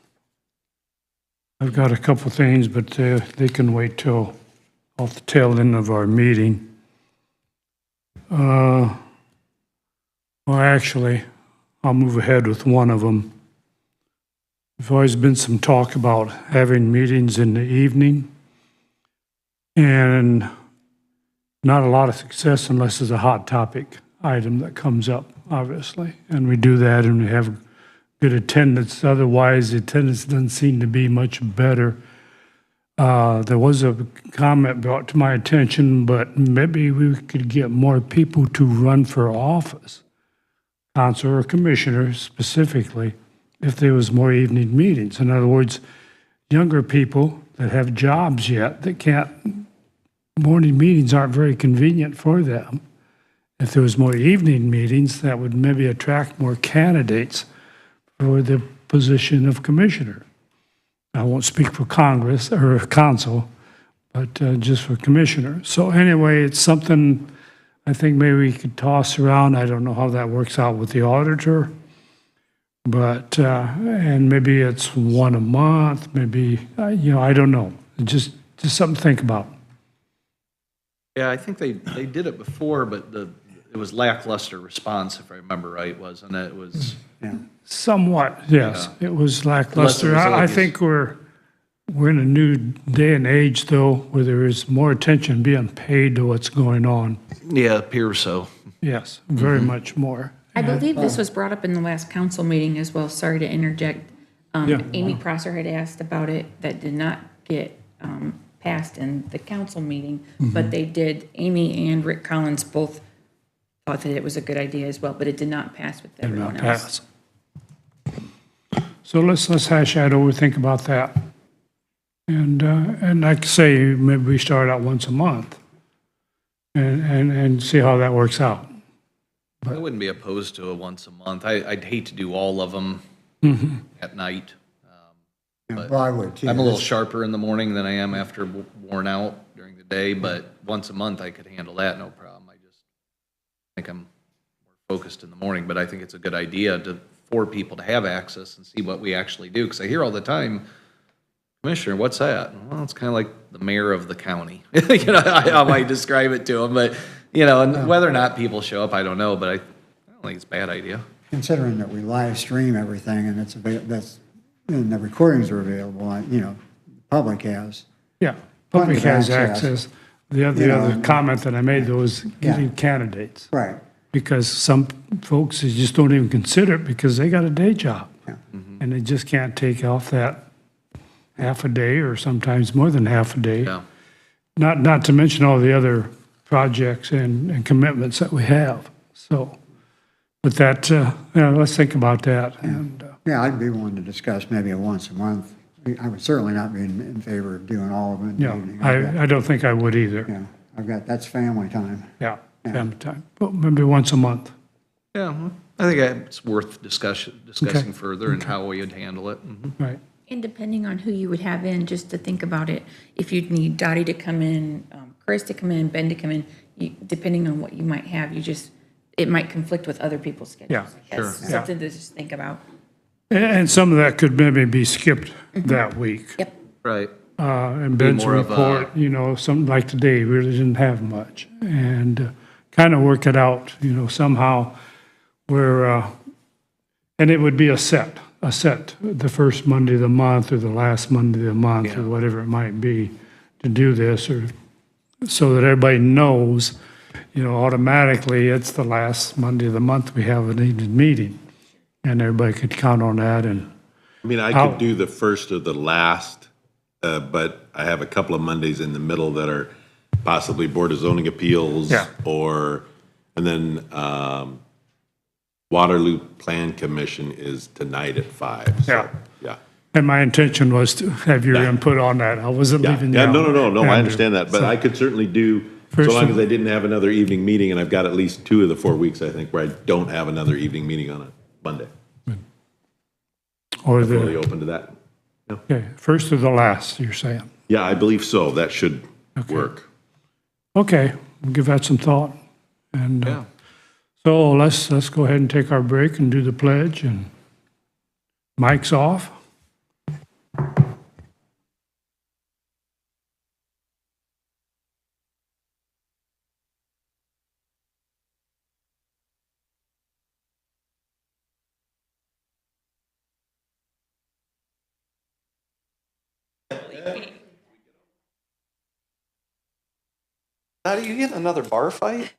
I've got a couple things, but they can wait till off the tail end of our meeting. Well, actually, I'll move ahead with one of them. There's always been some talk about having meetings in the evening, and not a lot of success unless there's a hot topic item that comes up, obviously. And we do that and we have good attendance. Otherwise, the attendance doesn't seem to be much better. There was a comment brought to my attention, but maybe we could get more people to run for office, council or commissioner specifically, if there was more evening meetings. In other words, younger people that have jobs yet that can't, morning meetings aren't very convenient for them. If there was more evening meetings, that would maybe attract more candidates for the position of commissioner. I won't speak for Congress or council, but just for commissioner. So anyway, it's something I think maybe we could toss around. I don't know how that works out with the auditor, but, and maybe it's one a month, maybe, I don't know. Just something to think about. Yeah, I think they did it before, but it was lackluster response, if I remember right, wasn't it? It was. Somewhat, yes. It was lackluster. Unless it was I obvious. think we're in a new day and age, though, where there is more attention being paid to what's going on. Yeah, appears so. Yes, very much more. I believe this was brought up in the last council meeting as well. Sorry to interject. Yeah. Amy Prosser had asked about it. That did not get passed in the council meeting, but they did, Amy and Rick Collins both thought that it was a good idea as well, but it did not pass with Did everyone not else. pass. So let's hash that over, think about that. And like I say, maybe we start out once a month and see how that works out. I wouldn't be opposed to it once a month. I'd hate to do all of them at night. Yeah, well, I would too. I'm a little sharper in the morning than I am after worn out during the day, but once a month I could handle that, no problem. I just think I'm more focused in the morning, but I think it's a good idea for people to have access and see what we actually do. Because I hear all the time, Commissioner, what's that? Well, it's kind of like the mayor of the county. You know, I might describe it to them, but, you know, and whether or not people show up, I don't know, but I don't think it's a bad idea. Considering that we live stream everything and and the recordings are available, you know, the public has. Yeah, Plenty public of has access. access. The other comment that I made though was getting candidates. Right. Because some folks they just don't even consider it because they got a day job. Yeah. And they just can't take off that half a day or sometimes more than half a day. Yeah. Not to mention all the other projects and commitments that we have. So, with that, let's think about that. And Yeah, I'd be willing to discuss maybe a once a month. I would certainly not be in favor of doing all of it in the yeah, evening. I don't think I would either. Yeah, that's family time. Yeah, family time. But maybe once a month. Yeah, well, I think it's worth discussing further and how we would handle it. Right. And depending on who you would have in, just to think about it, if you'd need Dottie to come in, Chris to come in, Ben to come in, depending on what you might have, it might conflict with other people's schedules. Yeah, I guess. sure. Something to just think about. And some of that could maybe be skipped that week. Yep. Right. And Ben's more of a- report, something like today, really didn't have much. And kind of work it out, somehow where, and it would be a set, the first Monday of the month or the last Monday of the month or whatever it might be to do this or so that everybody knows, automatically it's the last Monday of the month we have an evening meeting. And everybody could count on that and. I mean, I could do the first or the last, but I have a couple of Mondays in the middle that are possibly Board of Zoning Appeals. Yeah. And then Waterloo Plan Commission is tonight at 5. So, Yeah. Yeah. And my intention was to have your input on that. I wasn't Yeah, leaving you yeah, out. no, I And, understand that, but I could certainly do, so First long of- as I didn't have another evening meeting, and I've got at least 2 of the 4 weeks, I think, where I don't have another evening meeting on a Monday. Or Fully the, open to that. okay, first or the last, you're saying. Yeah, I believe so, that should work. Okay, we'll give that some thought. And so let's go ahead and take our break and do the pledge and mic's off. How do you get another bar fight?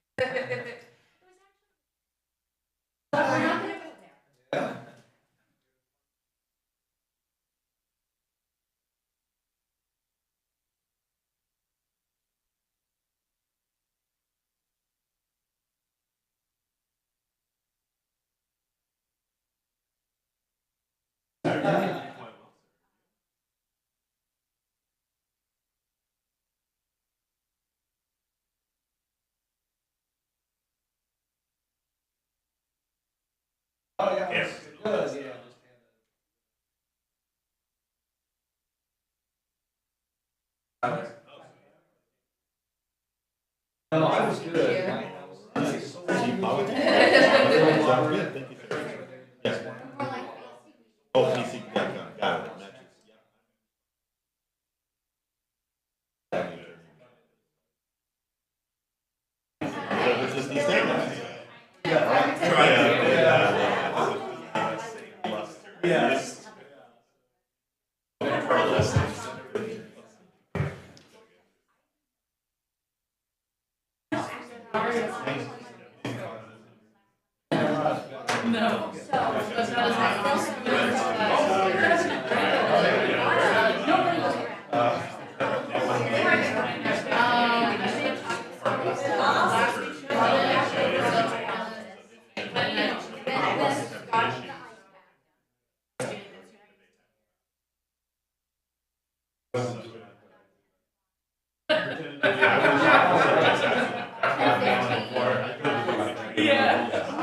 Yeah.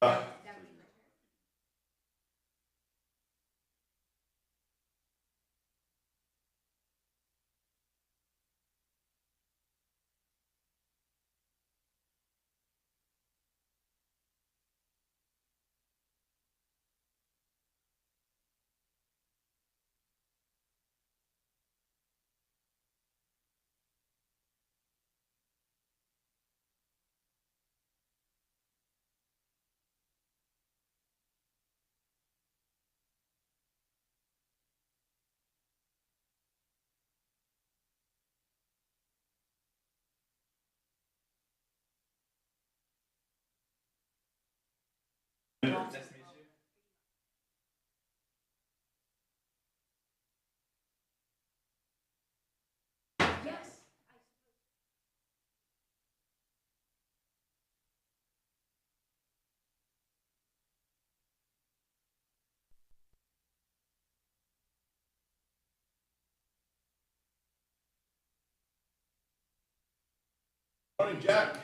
Morning, Jack.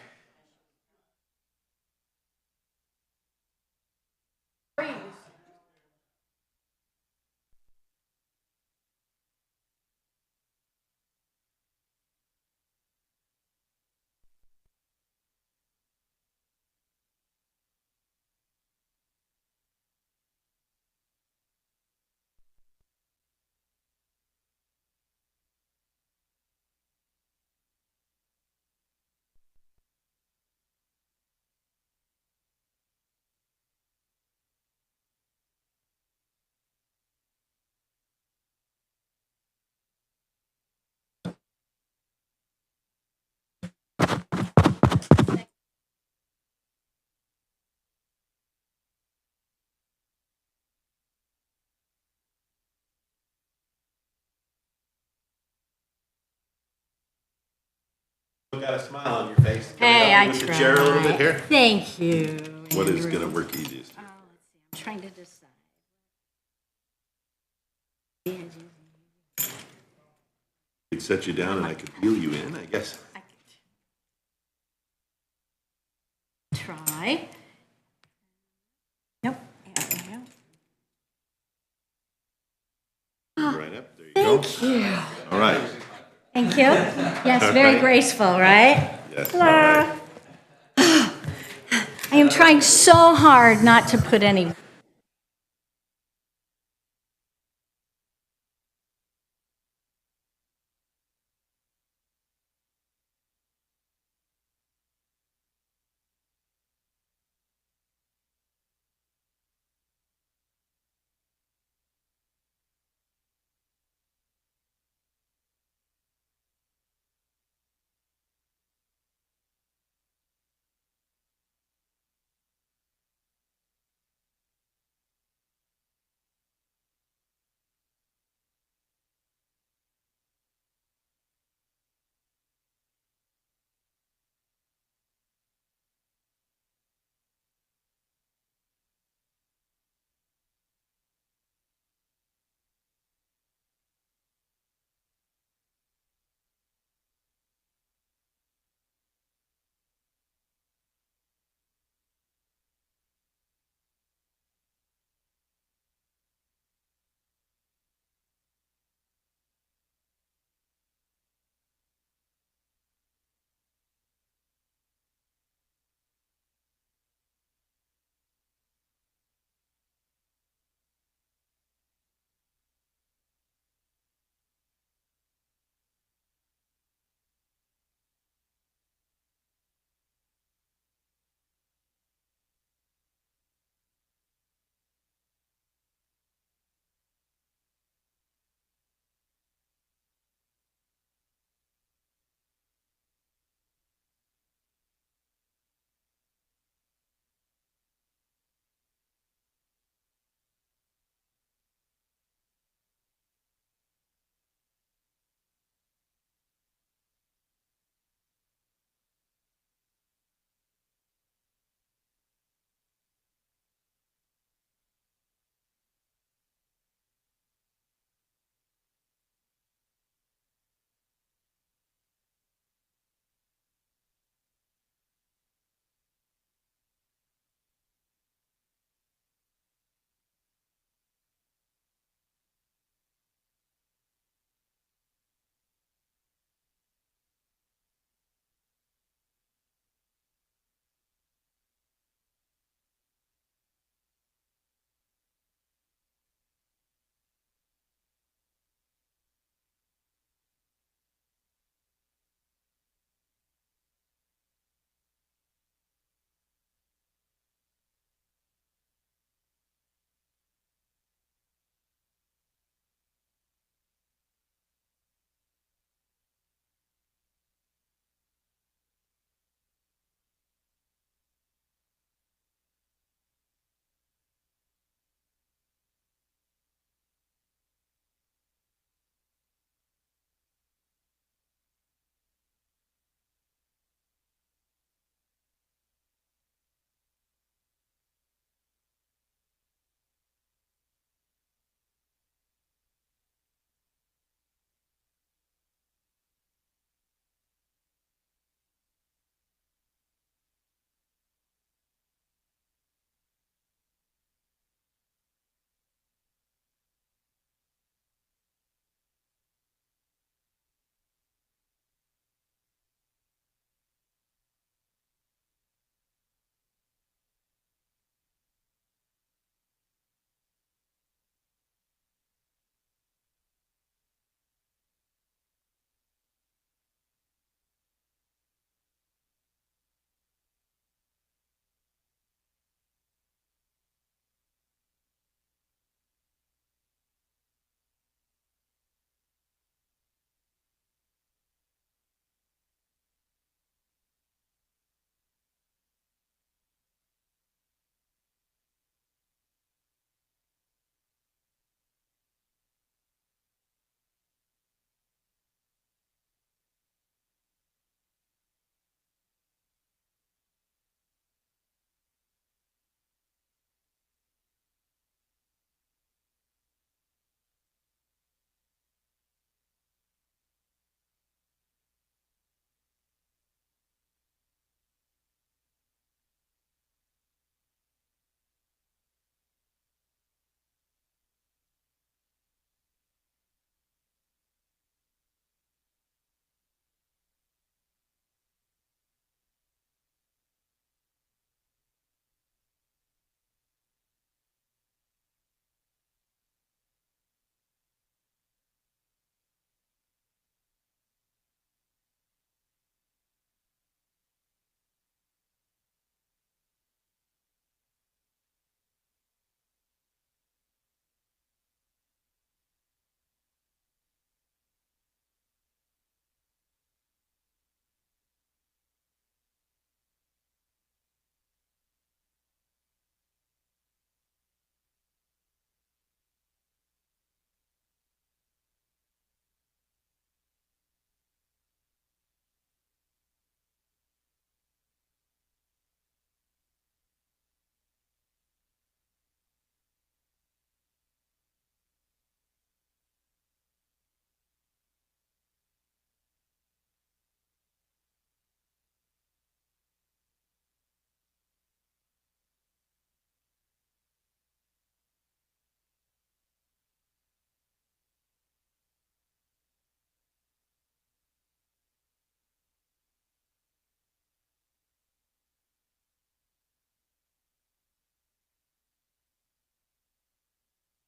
You got a smile on your face. Can Hey, help I you with the chair a little bit tried. here? Thank you. What is Andrew. gonna work easiest? Oh, let's see, I'm trying to decide. Could set you down and I could wheel you in, I guess. I could try. Nope. Yeah, yeah. Right up, there you go. Thank you. All right. Thank you. Yes, very Okay. graceful, right? Yes, all right. I am trying so hard not to put any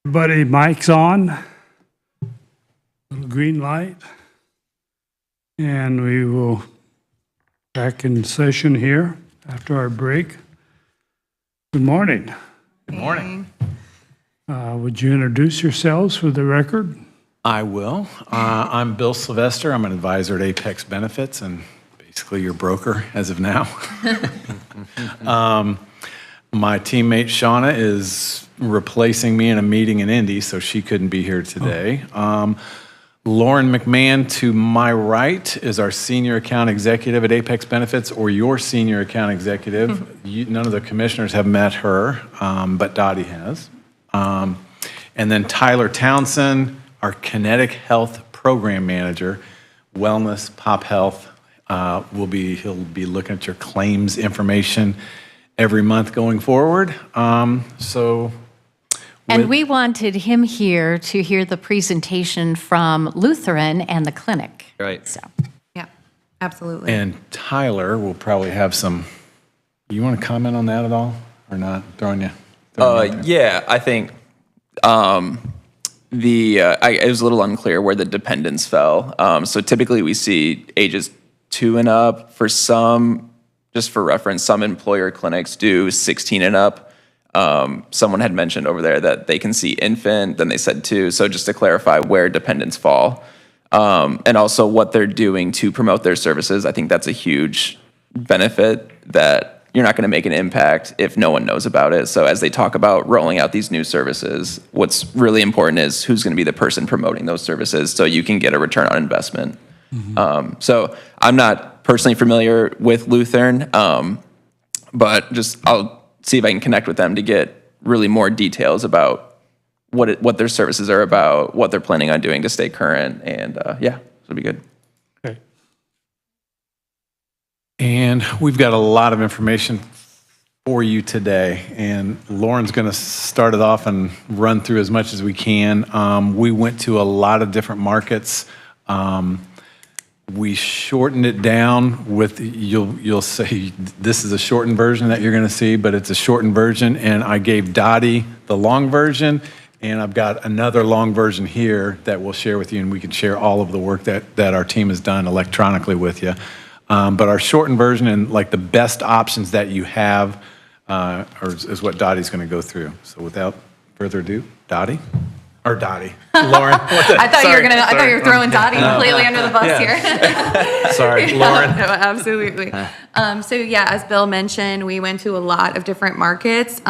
Everybody, mic's on. Little green light. And we will back in session here after our break. Good morning. Good morning. Would you introduce yourselves for the record? I will. I'm Bill Sylvester. I'm an advisor at Apex Benefits and basically your broker as of now. My teammate Shauna is replacing me in a meeting in Indy, so she couldn't be here today. Lauren McMahon to my right is our senior account executive at Apex Benefits, or your senior account executive. None of the commissioners have met her, but Dottie has. And then Tyler Townsend, our Kinetic Health Program Manager, Wellness, Pop Health. He'll be looking at your claims information every month going forward. And we wanted him here to hear the presentation from Lutheran and the clinic. Right. So, Yeah, absolutely. And Tyler will probably have some, you want to comment on that at all, or not? Throwing you out there. Yeah, I think it was a little unclear where the dependents fell. So typically we see ages 2 and up. For some, just for reference, some employer clinics do 16 and up. Someone had mentioned over there that they can see infant, then they said 2. So just to clarify where dependents fall. And also what they're doing to promote their services. I think that's a huge benefit that you're not going to make an impact if no one knows about it. So as they talk about rolling out these new services, what's really important is who's going to be the person promoting those services so you can get a return on investment. So I'm not personally familiar with Lutheran, but I'll see if I can connect with them to get really more details about what their services are about, what they're planning on doing to stay current, and it'll be good. Okay. And we've got a lot of information for you today, and Lauren's going to start it off and run through as much as we can. We went to a lot of different markets. We shortened it down with, you'll say this is a shortened version that you're going to see, but it's a shortened version, and I gave Dottie the long version, and I've got another long version here that we'll share with you, and we can share all of the work that our team has done electronically with you. But our shortened version and like the best options that you have is what Dottie's going to go through. So without further ado, Dottie. Or Dottie. Lauren. I thought you were throwing Dottie completely under the bus here. Sorry, Lauren. No, absolutely. As Bill mentioned, we went to a lot of different markets.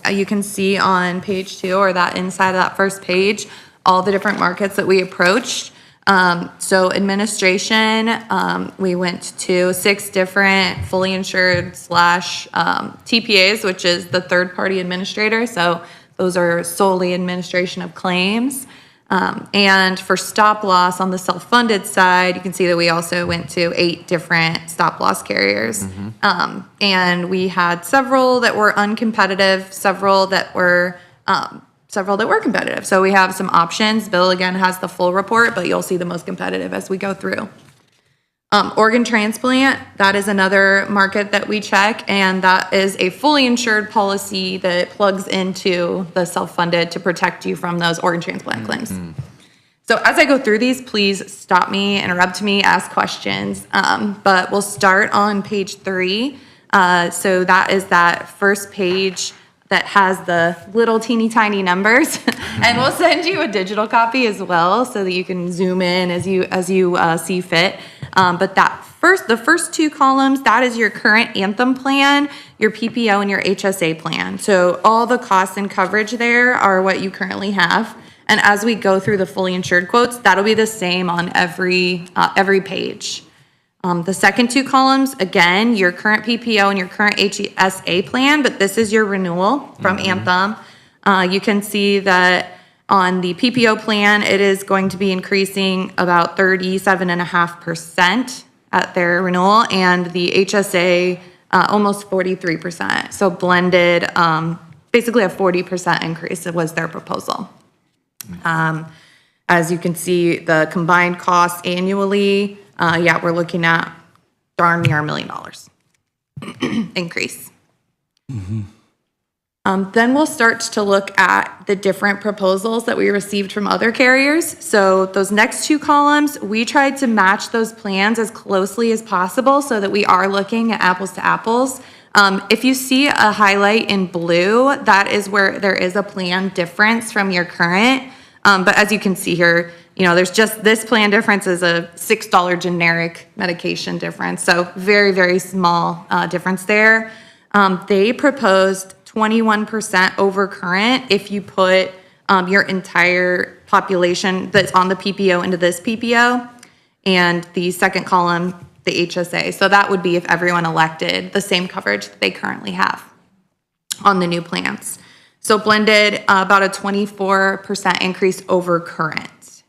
You can see on page 2, or that inside of that first page, all the different markets that we approached. So administration, we went to 6 different fully insured / TPAs, which is the third party administrator. So those are solely administration of claims. And for stop loss on the self-funded side, you can see that we also went to 8 different stop loss carriers. And we had several that were uncompetitive, several that were competitive. So we have some options. Bill, again, has the full report, but you'll see the most competitive as we go through. Organ transplant, that is another market that we check, and that is a fully insured policy that plugs into the self-funded to protect you from those organ transplant claims. So as I go through these, please stop me, interrupt me, ask questions. But we'll start on page 3. So that is that first page that has the little teeny tiny numbers. And we'll send you a digital copy as well so that you can zoom in as you see fit. But the first 2 columns, that is your current Anthem plan, your PPO, and your HSA plan. So all the costs and coverage there are what you currently have. And as we go through the fully insured quotes, that'll be the same on every page. The second 2 columns, again, your current PPO and your current HSA plan, but this is your renewal from Anthem. You can see that on the PPO plan, it is going to be increasing about 37.5% at their renewal, and the HSA almost 43%. So blended, basically a 40% increase was their proposal. As you can see, the combined costs annually, we're looking at darn near $1 million increase. Then we'll start to look at the different proposals that we received from other carriers. So those next two columns, we tried to match those plans as closely as possible so that we are looking at apples to apples. If you see a highlight in blue, that is where there is a plan difference from your current. But as you can see here, there's just this plan difference is a $6 generic medication difference. So very, very small difference there. They proposed 21% over current if you put your entire population that's on the PPO into this PPO, and the second column, the HSA. So that would be if everyone elected the same coverage that they currently have on the new plans. So blended about a 24% increase over current.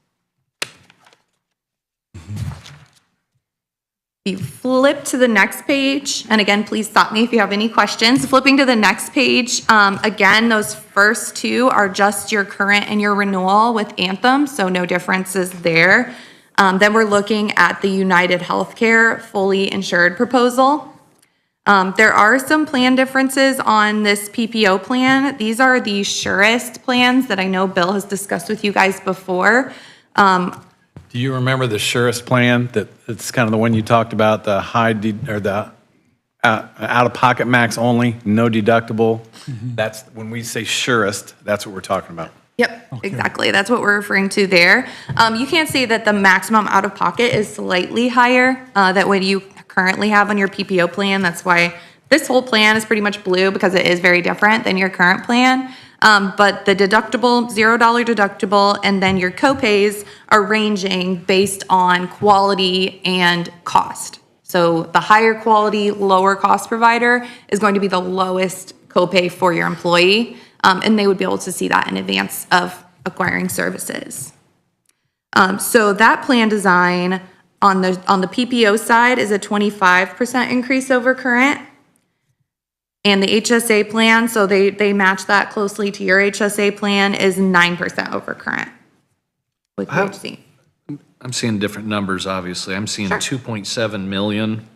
You flip to the next page, and again, please stop me if you have any questions. Flipping to the next page, again, those first two are just your current and your renewal with Anthem, so no differences there. Then we're looking at the United Healthcare fully insured proposal. There are some plan differences on this PPO plan. These are the surest plans that I know Bill has discussed with you guys before. Do you remember the surest plan? It's kind of the one you talked about, the out-of-pocket max only, no deductible. That's when we say surest, that's what we're talking about. Yep, exactly. That's what we're referring to there. You can see that the maximum out-of-pocket is slightly higher than what you currently have on your PPO plan. That's why this whole plan is pretty much blue, because it is very different than your current plan. But the deductible, $0 deductible, and then your copays are ranging based on quality and cost. So the higher quality, lower cost provider is going to be the lowest copay for your employee, and they would be able to see that in advance of acquiring services. So that plan design on the PPO side is a 25% increase over current. And the HSA plan, so they match that closely to your HSA plan, is 9% over current with UHC. I'm seeing different numbers, obviously. I'm seeing Sure. 2.7 million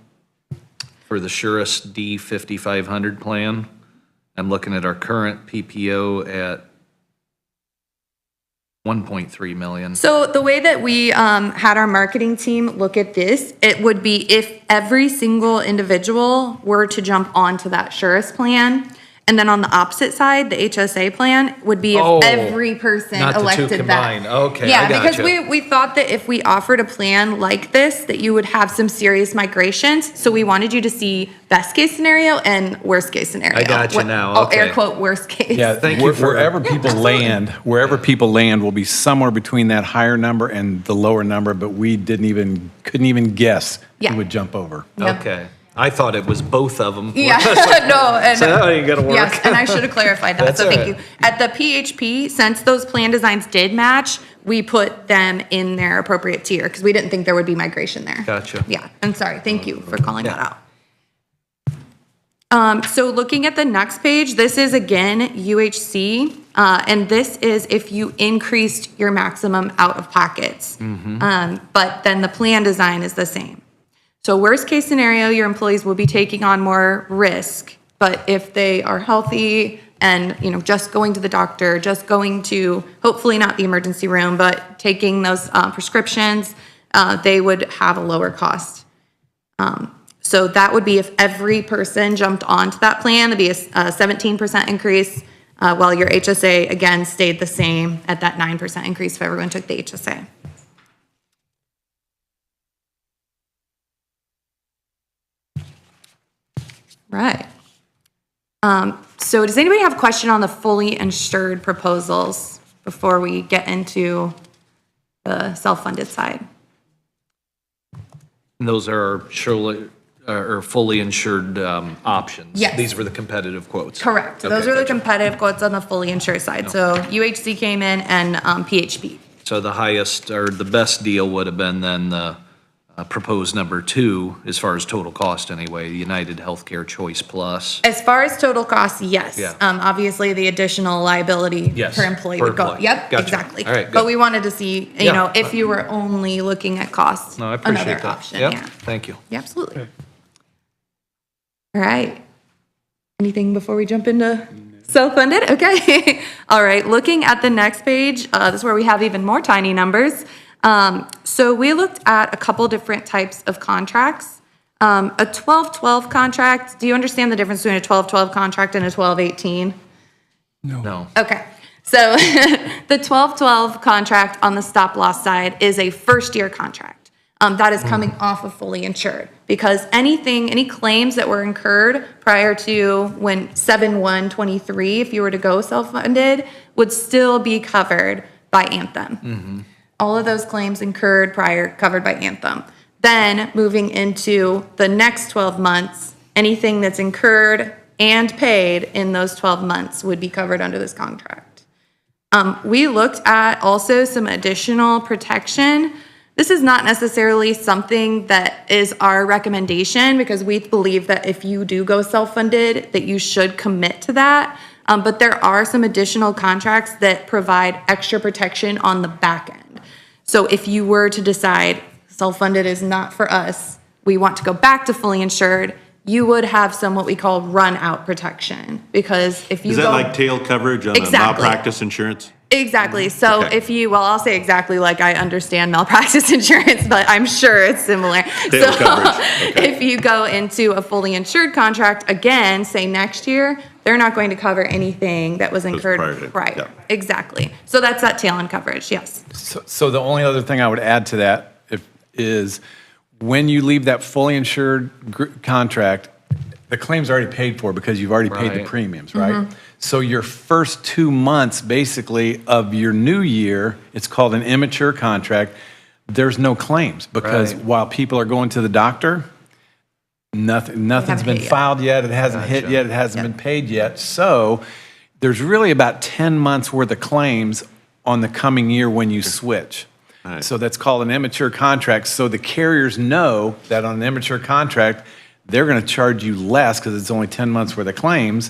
for the surest D5500 plan. I'm looking at our current PPO at 1.3 million. So the way that we had our marketing team look at this, it would be if every single individual were to jump onto that surest plan, and then on the opposite side, the HSA plan would be if every person not the two elected that. combined. Okay, Yeah, I gotcha. because we thought that if we offered a plan like this, that you would have some serious migrations. So we wanted you to see best case scenario and worst case scenario. I got you now, I'll air okay. quote worst case. Yeah, Thank you for- wherever people land will be somewhere between that higher number and the lower number, but we couldn't even guess Yeah. who would jump over. Yep. Okay. I thought it was both of them. Yeah, no, and So that ain't gonna work. yes, and I should have clarified that. That's So all thank right. you. At the PHP, since those plan designs did match, we put them in their appropriate tier because we didn't think there would be migration there. Gotcha. Yeah, I'm sorry. Thank you for calling that out. So looking at the next page, this is again UHC, and this is if you increased your maximum out of pockets. But then the plan design is the same. So worst case scenario, your employees will be taking on more risk, but if they are healthy and, just going to the doctor, just going to, hopefully not the emergency room, but taking those prescriptions, they would have a lower cost. So that would be if every person jumped onto that plan, it'd be a 17% increase, while your HSA, again, stayed the same at that 9% increase if everyone took the HSA. Right. So does anybody have a question on the fully insured proposals before we get into the self-funded side? And those are surely, or fully insured options. Yes. These were the competitive quotes. Correct. Those Okay, are the gotcha. competitive quotes on the fully insured side. So UHC came in and PHP. So the highest, or the best deal would have been then the proposed number 2, as far as total cost anyway, United Healthcare Choice Plus. As far as total cost, yes. Yeah. Obviously, the additional liability Yes, per employee per would go. employee. Yep, Gotcha. exactly. All right, good. But we wanted to see, Yeah. if you were only looking at cost, No, I appreciate another that. option, Yep, yeah. thank you. Yeah, absolutely. All right. Anything before we jump into Self-funded, okay. All right, looking at the next page, this is where we have even more tiny numbers. So we looked at a couple different types of contracts. A 12-12 contract, do you understand the difference between a 12-12 contract and a 12-18? No. Okay, so the 12-12 contract on the stop-loss side is a first-year contract. That is coming off of fully insured, because any claims that were incurred prior to when 7/1/23, if you were to go self-funded, would still be covered by Anthem. All of those claims incurred prior, covered by Anthem. Then moving into the next 12 months, anything that's incurred and paid in those 12 months would be covered under this contract. We looked at also some additional protection. This is not necessarily something that is our recommendation, because we believe that if you do go self-funded, that you should commit to that. But there are some additional contracts that provide extra protection on the back end. So if you were to decide self-funded is not for us, we want to go back to fully insured, you would have some what we call run-out protection. Because if you Is that like tail coverage on a malpractice insurance? Exactly. So if you, well, I'll say exactly like I understand malpractice insurance, but I'm sure it's similar. Tail So coverage. Okay. if you go into a fully insured contract, again, say next year, they're not going to cover anything that was incurred prior. yeah. Exactly. So that's that tail end coverage, yes. So the only other thing I would add to that is when you leave that fully insured contract, the claim's already paid for because you've already paid the Right. premiums, right? So your first 2 months, basically, of your new year, it's called an immature contract, there's no claims, because Right. while people are going to the doctor, nothing's been filed yet, it hasn't hit yet, it hasn't been paid yet. So there's really about 10 months worth of claims on the coming year when you switch. Right. So that's called an immature contract. So the carriers know that on an immature contract, they're going to charge you less because it's only 10 months worth of claims.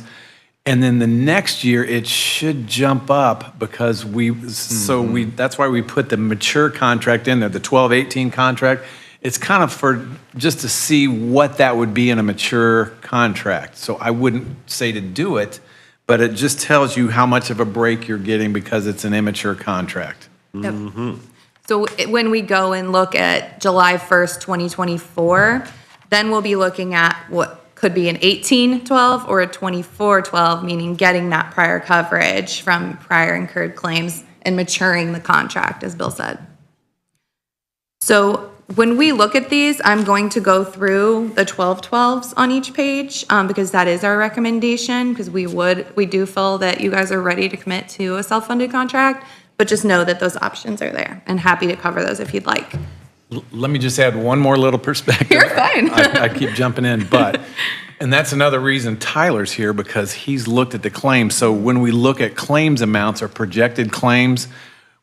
And then the next year, it should jump up because that's why we put the mature contract in there, the 12-18 contract. It's kind of for just to see what that would be in a mature contract. So I wouldn't say to do it, but it just tells you how much of a break you're getting because it's an immature contract. Yep. So when we go and look at July 1st, 2024, then we'll be looking at what could be an 18-12 or a 24-12, meaning getting that prior coverage from prior incurred claims and maturing the contract, as Bill said. So when we look at these, I'm going to go through the 12-12s on each page because that is our recommendation, because we do feel that you guys are ready to commit to a self-funded contract, but just know that those options are there and happy to cover those if you'd like. Let me just add one more little perspective. You're fine. I keep jumping in, and that's another reason Tyler's here, because he's looked at the claims. So when we look at claims amounts or projected claims,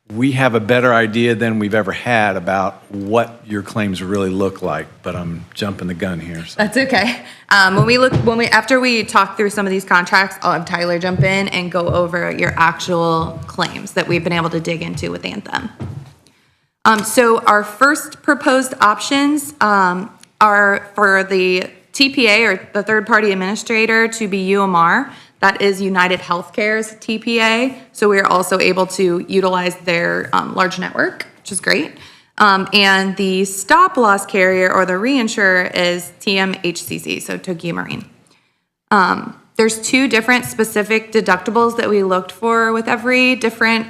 we have a better idea than we've ever had about what your claims really look like. But I'm jumping the gun here. So. That's okay. After we talk through some of these contracts, I'll have Tyler jump in and go over your actual claims that we've been able to dig into with Anthem. So our first proposed options are for the TPA, or the third-party administrator, to be UMR. That is United Healthcare's TPA. So we are also able to utilize their large network, which is great. And the stop-loss carrier, or the reinsurer, is TMHCC, so Tokyo Marine. There's 2 different specific deductibles that we looked for with every different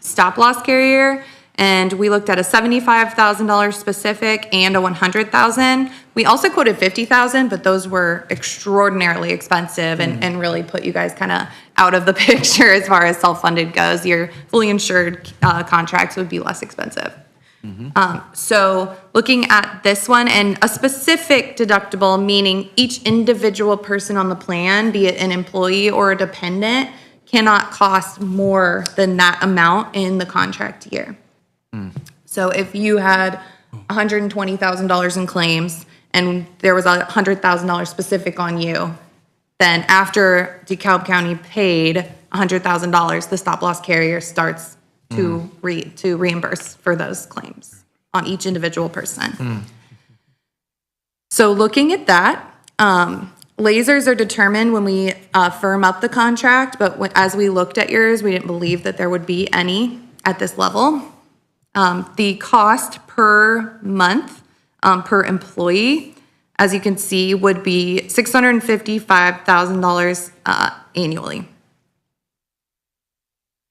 stop-loss carrier. And we looked at a $75,000 specific and a $100,000. We also quoted $50,000, but those were extraordinarily expensive and really put you guys kind of out of the picture as far as self-funded goes. Your fully insured contracts would be less expensive. So looking at this one, and a specific deductible, meaning each individual person on the plan, be it an employee or a dependent, cannot cost more than that amount in the contract year. So if you had $120,000 in claims and there was $100,000 specific on you, then after DeKalb County paid $100,000, the stop-loss carrier starts to reimburse for those claims on each individual person. So looking at that, lasers are determined when we firm up the contract, but as we looked at yours, we didn't believe that there would be any at this level. The cost per month, per employee, as you can see, would be $655,000 annually.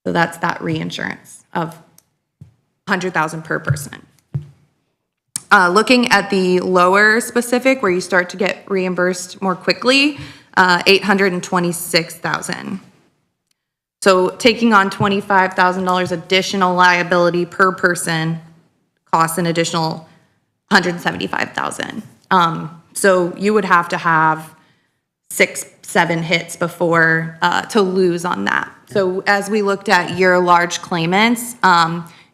So that's that reinsurance of $100,000 per person. Looking at the lower specific, where you start to get reimbursed more quickly, $826,000. So taking on $25,000 additional liability per person costs an additional $175,000. So you would have to have 6-7 hits before to lose on that. So as we looked at your large claimants,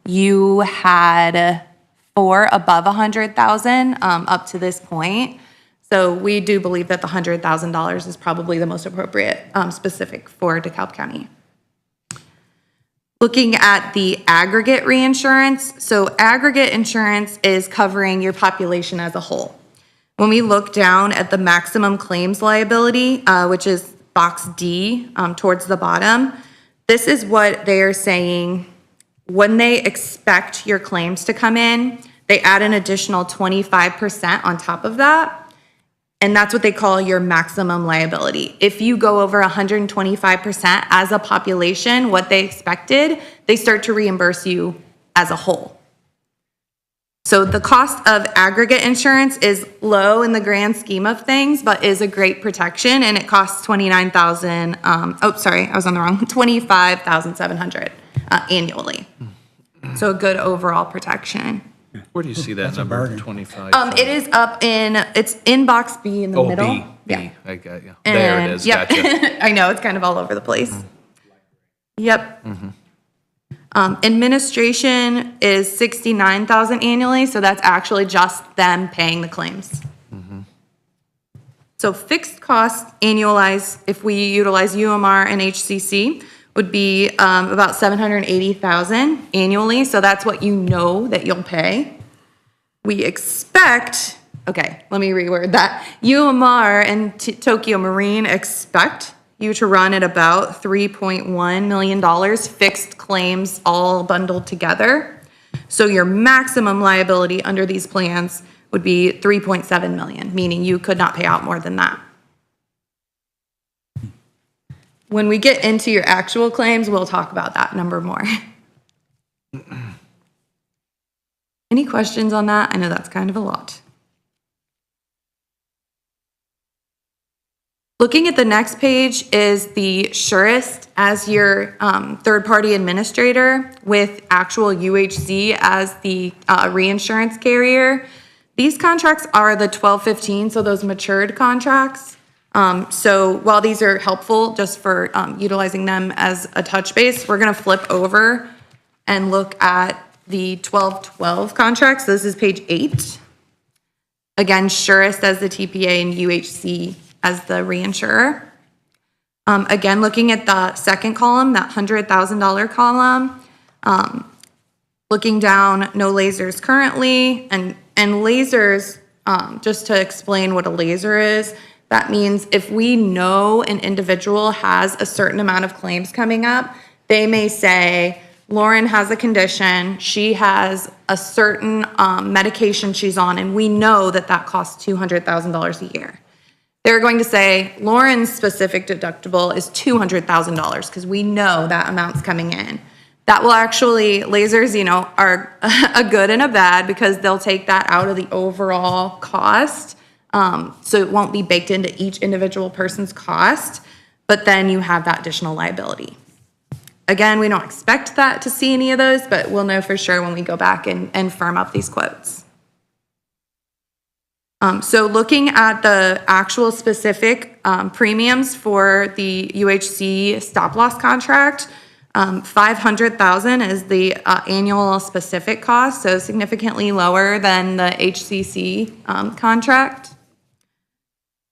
you had 4 above 100,000 up to this point. So we do believe that the $100,000 is probably the most appropriate specific for DeKalb County. Looking at the aggregate reinsurance, so aggregate insurance is covering your population as a whole. When we look down at the maximum claims liability, which is box D towards the bottom, this is what they are saying when they expect your claims to come in, they add an additional 25% on top of that. And that's what they call your maximum liability. If you go over 125% as a population, what they expected, they start to reimburse you as a whole. So the cost of aggregate insurance is low in the grand scheme of things, but is a great protection, and it costs $29,000. I was on the wrong. $25,700 annually. So a good overall protection. Where do you see that number, 25? It is up it's in box B in the middle. B, yeah. I got you. There it is, Yep. gotcha. I know, it's kind of all over the place. Yep. Administration is $69,000 annually, so that's actually just them paying the claims. So fixed costs annualized, if we utilize UMR and HCC, would be about $780,000 annually. So that's what you know that you'll pay. We expect, okay, let me reword that. UMR and Tokyo Marine expect you to run at about $3.1 million fixed claims all bundled together. So your maximum liability under these plans would be $3.7 million, meaning you could not pay out more than that. When we get into your actual claims, we'll talk about that number more. Any questions on that? I know that's kind of a lot. Looking at the next page is the Surest as your third-party administrator with actual UHC as the reinsurance carrier. These contracts are the 12-15, so those matured contracts. So while these are helpful just for utilizing them as a touch base, we're going to flip over and look at the 12-12 contracts. So this is page 8. Again, Surest as the TPA and UHC as the reinsurer. Again, looking at the second column, that $100,000 column, looking down, no lasers currently, and lasers, just to explain what a laser is, that means if we know an individual has a certain amount of claims coming up, they may say, Lauren has a condition, she has a certain medication she's on, and we know that that costs $200,000 a year. They're going to say, Lauren's specific deductible is $200,000 because we know that amount's coming in. That will actually, lasers, are a good and a bad because they'll take that out of the overall cost. So it won't be baked into each individual person's cost, but then you have that additional liability. Again, we don't expect that to see any of those, but we'll know for sure when we go back and firm up these quotes. So looking at the actual specific premiums for the UHC stop-loss contract, $500,000 is the annual specific cost, so significantly lower than the HCC contract.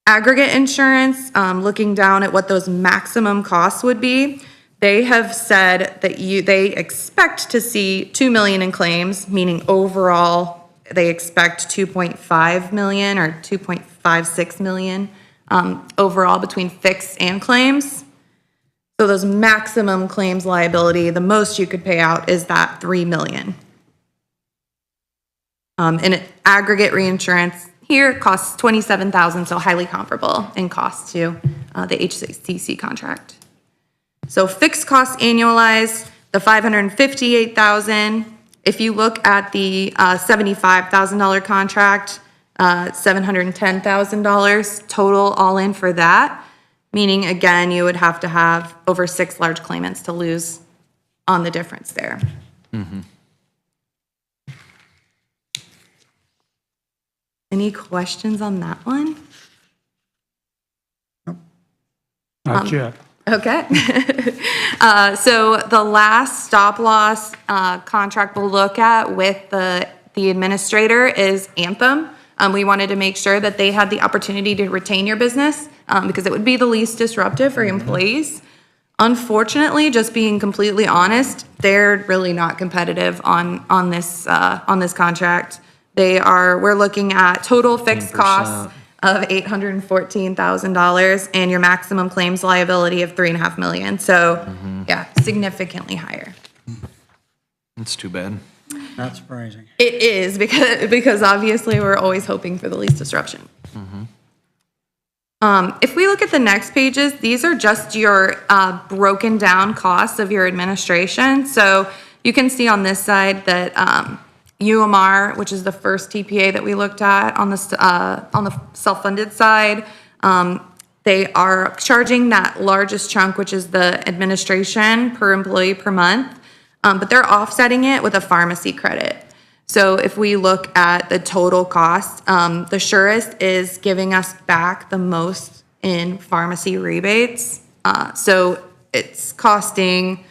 Aggregate insurance, looking down at what those maximum costs would be, they have said that they expect to see $2 million in claims, meaning overall they expect $2.5 million or $2.56 million overall between fixed and claims. So those maximum claims liability, the most you could pay out is that $3 million. And aggregate reinsurance here costs $27,000, so highly comparable in cost to the HCC contract. So fixed costs annualized, the $558,000. If you look at the $75,000 contract, $710,000 total all in for that, meaning again, you would have to have over 6 large claimants to lose on the difference there. Any questions on that one? Not yet. Okay. So the last stop loss contract we'll look at with the administrator is Anthem. We wanted to make sure that they had the opportunity to retain your business because it would be the least disruptive for employees. Unfortunately, just being completely honest, they're really not competitive on this contract. We're looking at total fixed costs of $814,000 and your maximum claims liability of $3.5 million. So yeah, significantly higher. That's too bad. Not surprising. It is because obviously we're always hoping for the least disruption. If we look at the next pages, these are just your broken down costs of your administration. So you can see on this side that UMR, which is the first TPA that we looked at on the self-funded side, they are charging that largest chunk, which is the administration per employee per month, but they're offsetting it with a pharmacy credit. So if we look at the total cost, the Surest is giving us back the most in pharmacy rebates. So it's costing,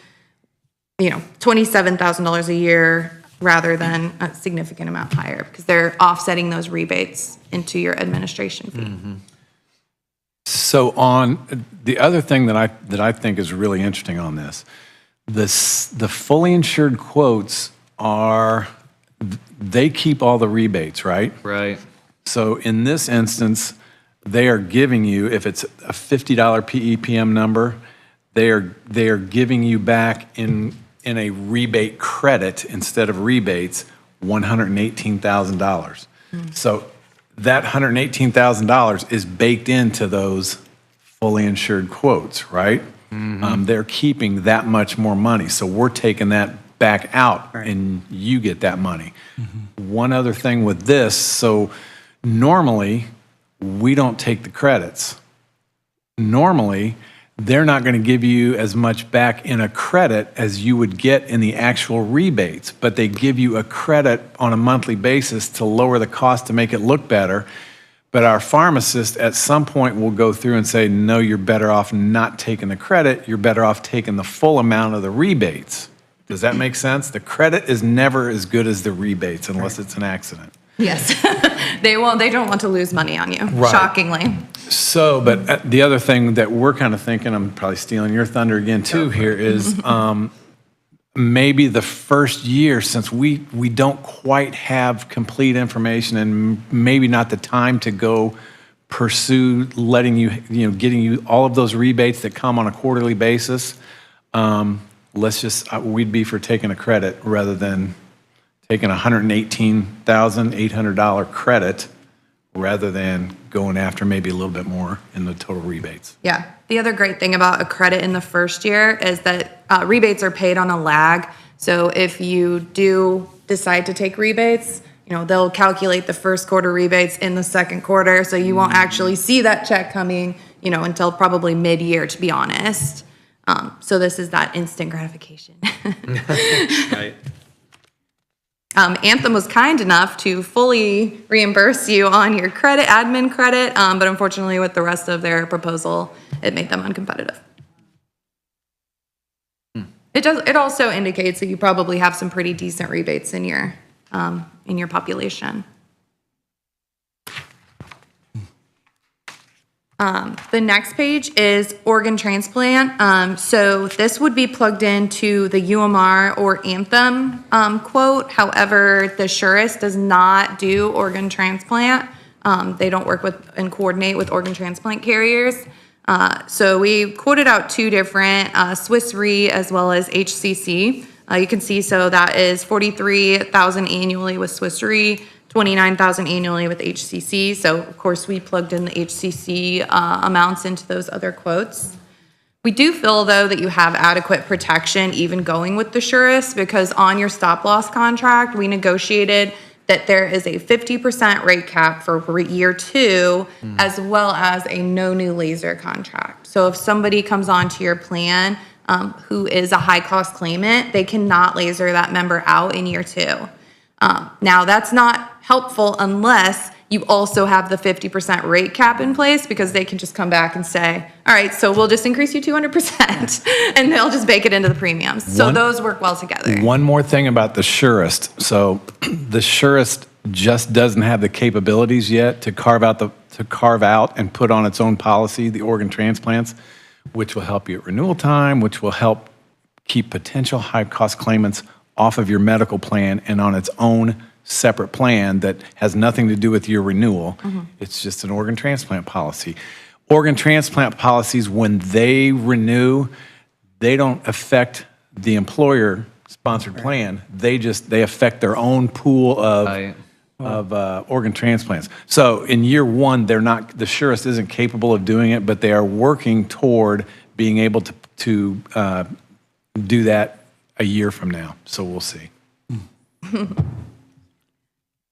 $27,000 a year rather than a significant amount higher because they're offsetting those rebates into your administration fee. So on the other thing that I think is really interesting on this, the fully insured quotes they keep all the rebates, right? Right. So in this instance, they are giving you, if it's a $50 PEPM number, they are giving you back in a rebate credit instead of rebates, $118,000. So that $118,000 is baked into those fully insured quotes, right? They're keeping that much more money. So we're taking that back out and you get that money. One other thing with this, so normally we don't take the credits. Normally, they're not going to give you as much back in a credit as you would get in the actual rebates, but they give you a credit on a monthly basis to lower the cost to make it look better. But our pharmacist at some point will go through and say, no, you're better off not taking the credit. You're better off taking the full amount of the rebates. Does that make sense? The credit is never as good as the rebates unless it's an accident. Yes, they don't want to lose money on you, Right. shockingly. So, but the other thing that we're kind of thinking, I'm probably stealing your thunder again too here, is maybe the first year, since we don't quite have complete information and maybe not the time to go pursue letting getting you all of those rebates that come on a quarterly basis, we'd be for taking a credit rather than taking a $118,800 credit rather than going after maybe a little bit more in the total rebates. Yeah. The other great thing about a credit in the first year is that rebates are paid on a lag. So if you do decide to take rebates, they'll calculate the first quarter rebates in the second quarter. So you won't actually see that check coming, until probably mid-year, to be honest. So this is that instant gratification. Right. Anthem was kind enough to fully reimburse you on your admin credit, but unfortunately with the rest of their proposal, it made them uncompetitive. It also indicates that you probably have some pretty decent rebates in your population. The next page is organ transplant. So this would be plugged into the UMR or Anthem quote. However, the Surest does not do organ transplant. They don't work with and coordinate with organ transplant carriers. So we quoted out two different, Swiss Re as well as HCC. You can see, so that is 43,000 annually with Swiss Re, 29,000 annually with HCC. So of course we plugged in the HCC amounts into those other quotes. We do feel though that you have adequate protection even going with the surest, because on your stop loss contract, we negotiated that there is a 50% rate cap for year 2, as well as a no new laser contract. So if somebody comes onto your plan who is a high cost claimant, they cannot laser that member out in year 2. Now that's not helpful unless you also have the 50% rate cap in place, because they can just come back and say, all right, so we'll just increase you 200% and they'll just bake it into the premiums. So those work well together. One more thing about the surest. So the surest just doesn't have the capabilities yet to carve out and put on its own policy the organ transplants, which will help you at renewal time, which will help keep potential high cost claimants off of your medical plan and on its own separate plan that has nothing to do with your renewal. It's just an organ transplant policy. Organ transplant policies, when they renew, they don't affect the employer-sponsored plan. They affect their own pool of organ transplants. So in year 1, the surest isn't capable of doing it, but they are working toward being able to do that a year from now. So we'll see.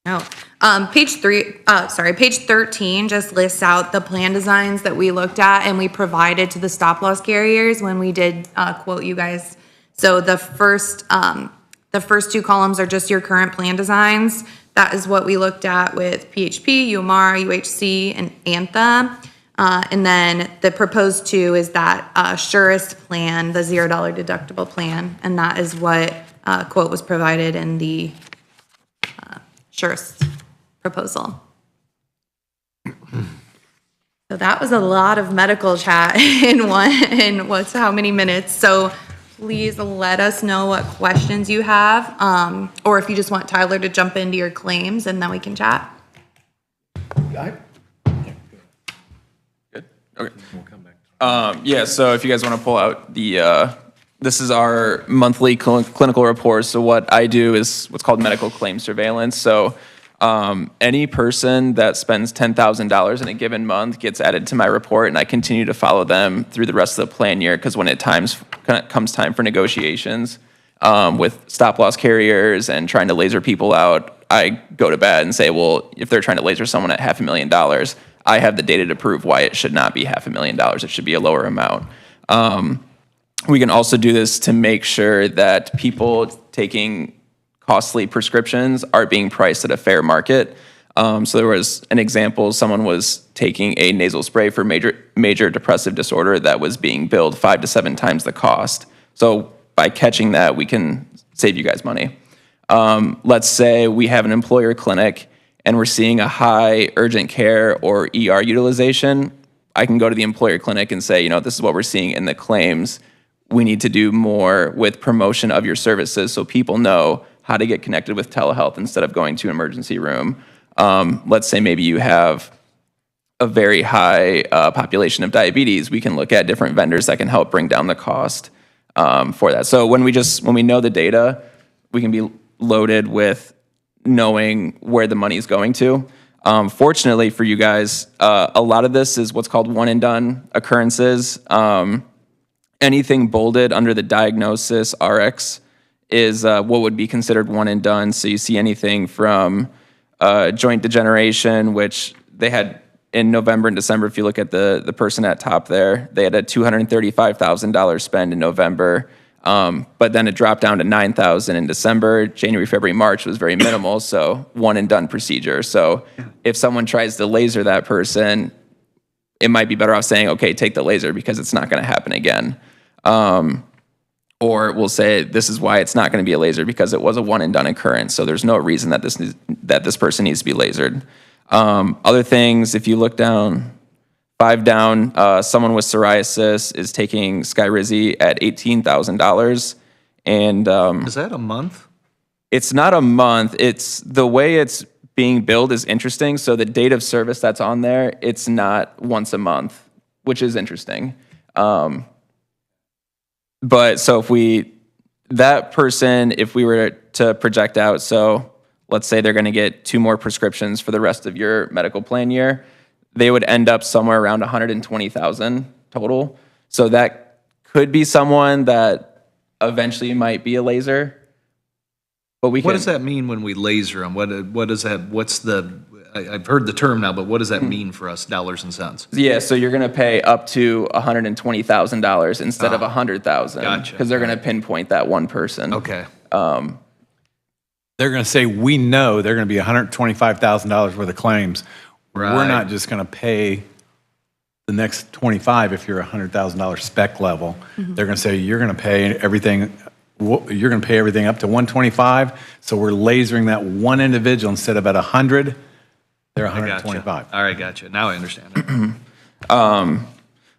No. Page 13 just lists out the plan designs that we looked at and we provided to the stop loss carriers when we did quote you guys. So the first 2 columns are just your current plan designs. That is what we looked at with PHP, UMR, UHC, and Anthem. And then the proposed 2 is that surest plan, the $0 deductible plan, and that is what quote was provided in the surest proposal. So that was a lot of medical chat in how many minutes. So please let us know what questions you have, or if you just want Tyler to jump into your claims and then we can chat. Good. Okay. Yeah. So if you guys want to pull out this is our monthly clinical report. So what I do is what's called medical claim surveillance. So any person that spends $10,000 in a given month gets added to my report, and I continue to follow them through the rest of the plan year, because when it comes time for negotiations with stop loss carriers and trying to laser people out, I go to bat and say, well, if they're trying to laser someone at $500,000, I have the data to prove why it should not be $500,000. It should be a lower amount. We can also do this to make sure that people taking costly prescriptions are being priced at a fair market. So there was an example, someone was taking a nasal spray for major depressive disorder that was being billed 5 to 7 times the cost. So by catching that, we can save you guys money. Let's say we have an employer clinic and we're seeing a high urgent care or ER utilization. I can go to the employer clinic and say, this is what we're seeing in the claims. We need to do more with promotion of your services so people know how to get connected with telehealth instead of going to an emergency room. Let's say maybe you have a very high population of diabetes. We can look at different vendors that can help bring down the cost for that. So when we know the data, we can be loaded with knowing where the money is going to. Fortunately for you guys, a lot of this is what's called one and done occurrences. Anything bolded under the diagnosis RX is what would be considered one and done. So you see anything from joint degeneration, which they had in November and December. If you look at the person at top there, they had a $235,000 spend in November, but then it dropped down to $9,000 in December. January, February, March was very minimal, so one and done procedure. So if someone tries to laser that person, it might be better off saying, okay, take the laser because it's not going to happen again. Or we'll say this is why it's not going to be a laser because it was a one and done occurrence. So there's no reason that this person needs to be lasered. Other things, if you look down, 5 down, someone with psoriasis is taking Skyrizi at $18,000. And is that a month? It's not a month. It's the way it's being billed is interesting. So the date of service that's on there, it's not once a month, which is interesting. But so that person, if we were to project out, so let's say they're going to get 2 more prescriptions for the rest of your medical plan year, they would end up somewhere around 120,000 total. So that could be someone that eventually might be a laser. But What does that mean when we laser them? What does that, I've heard the term now, but what does that mean for us, dollars and cents? Yeah, so you're going to pay up to $120,000 instead of $100,000. Gotcha. Because they're going to pinpoint that one person. Okay. They're going to say, we know they're going to be $125,000 worth of claims. Right. We're not just going to pay the next 25 if you're a $100,000 spec level. They're going to say, you're going to pay everything up to 125. So we're lasering that one individual instead of at 100, they're 125. All right, gotcha. Now I understand it.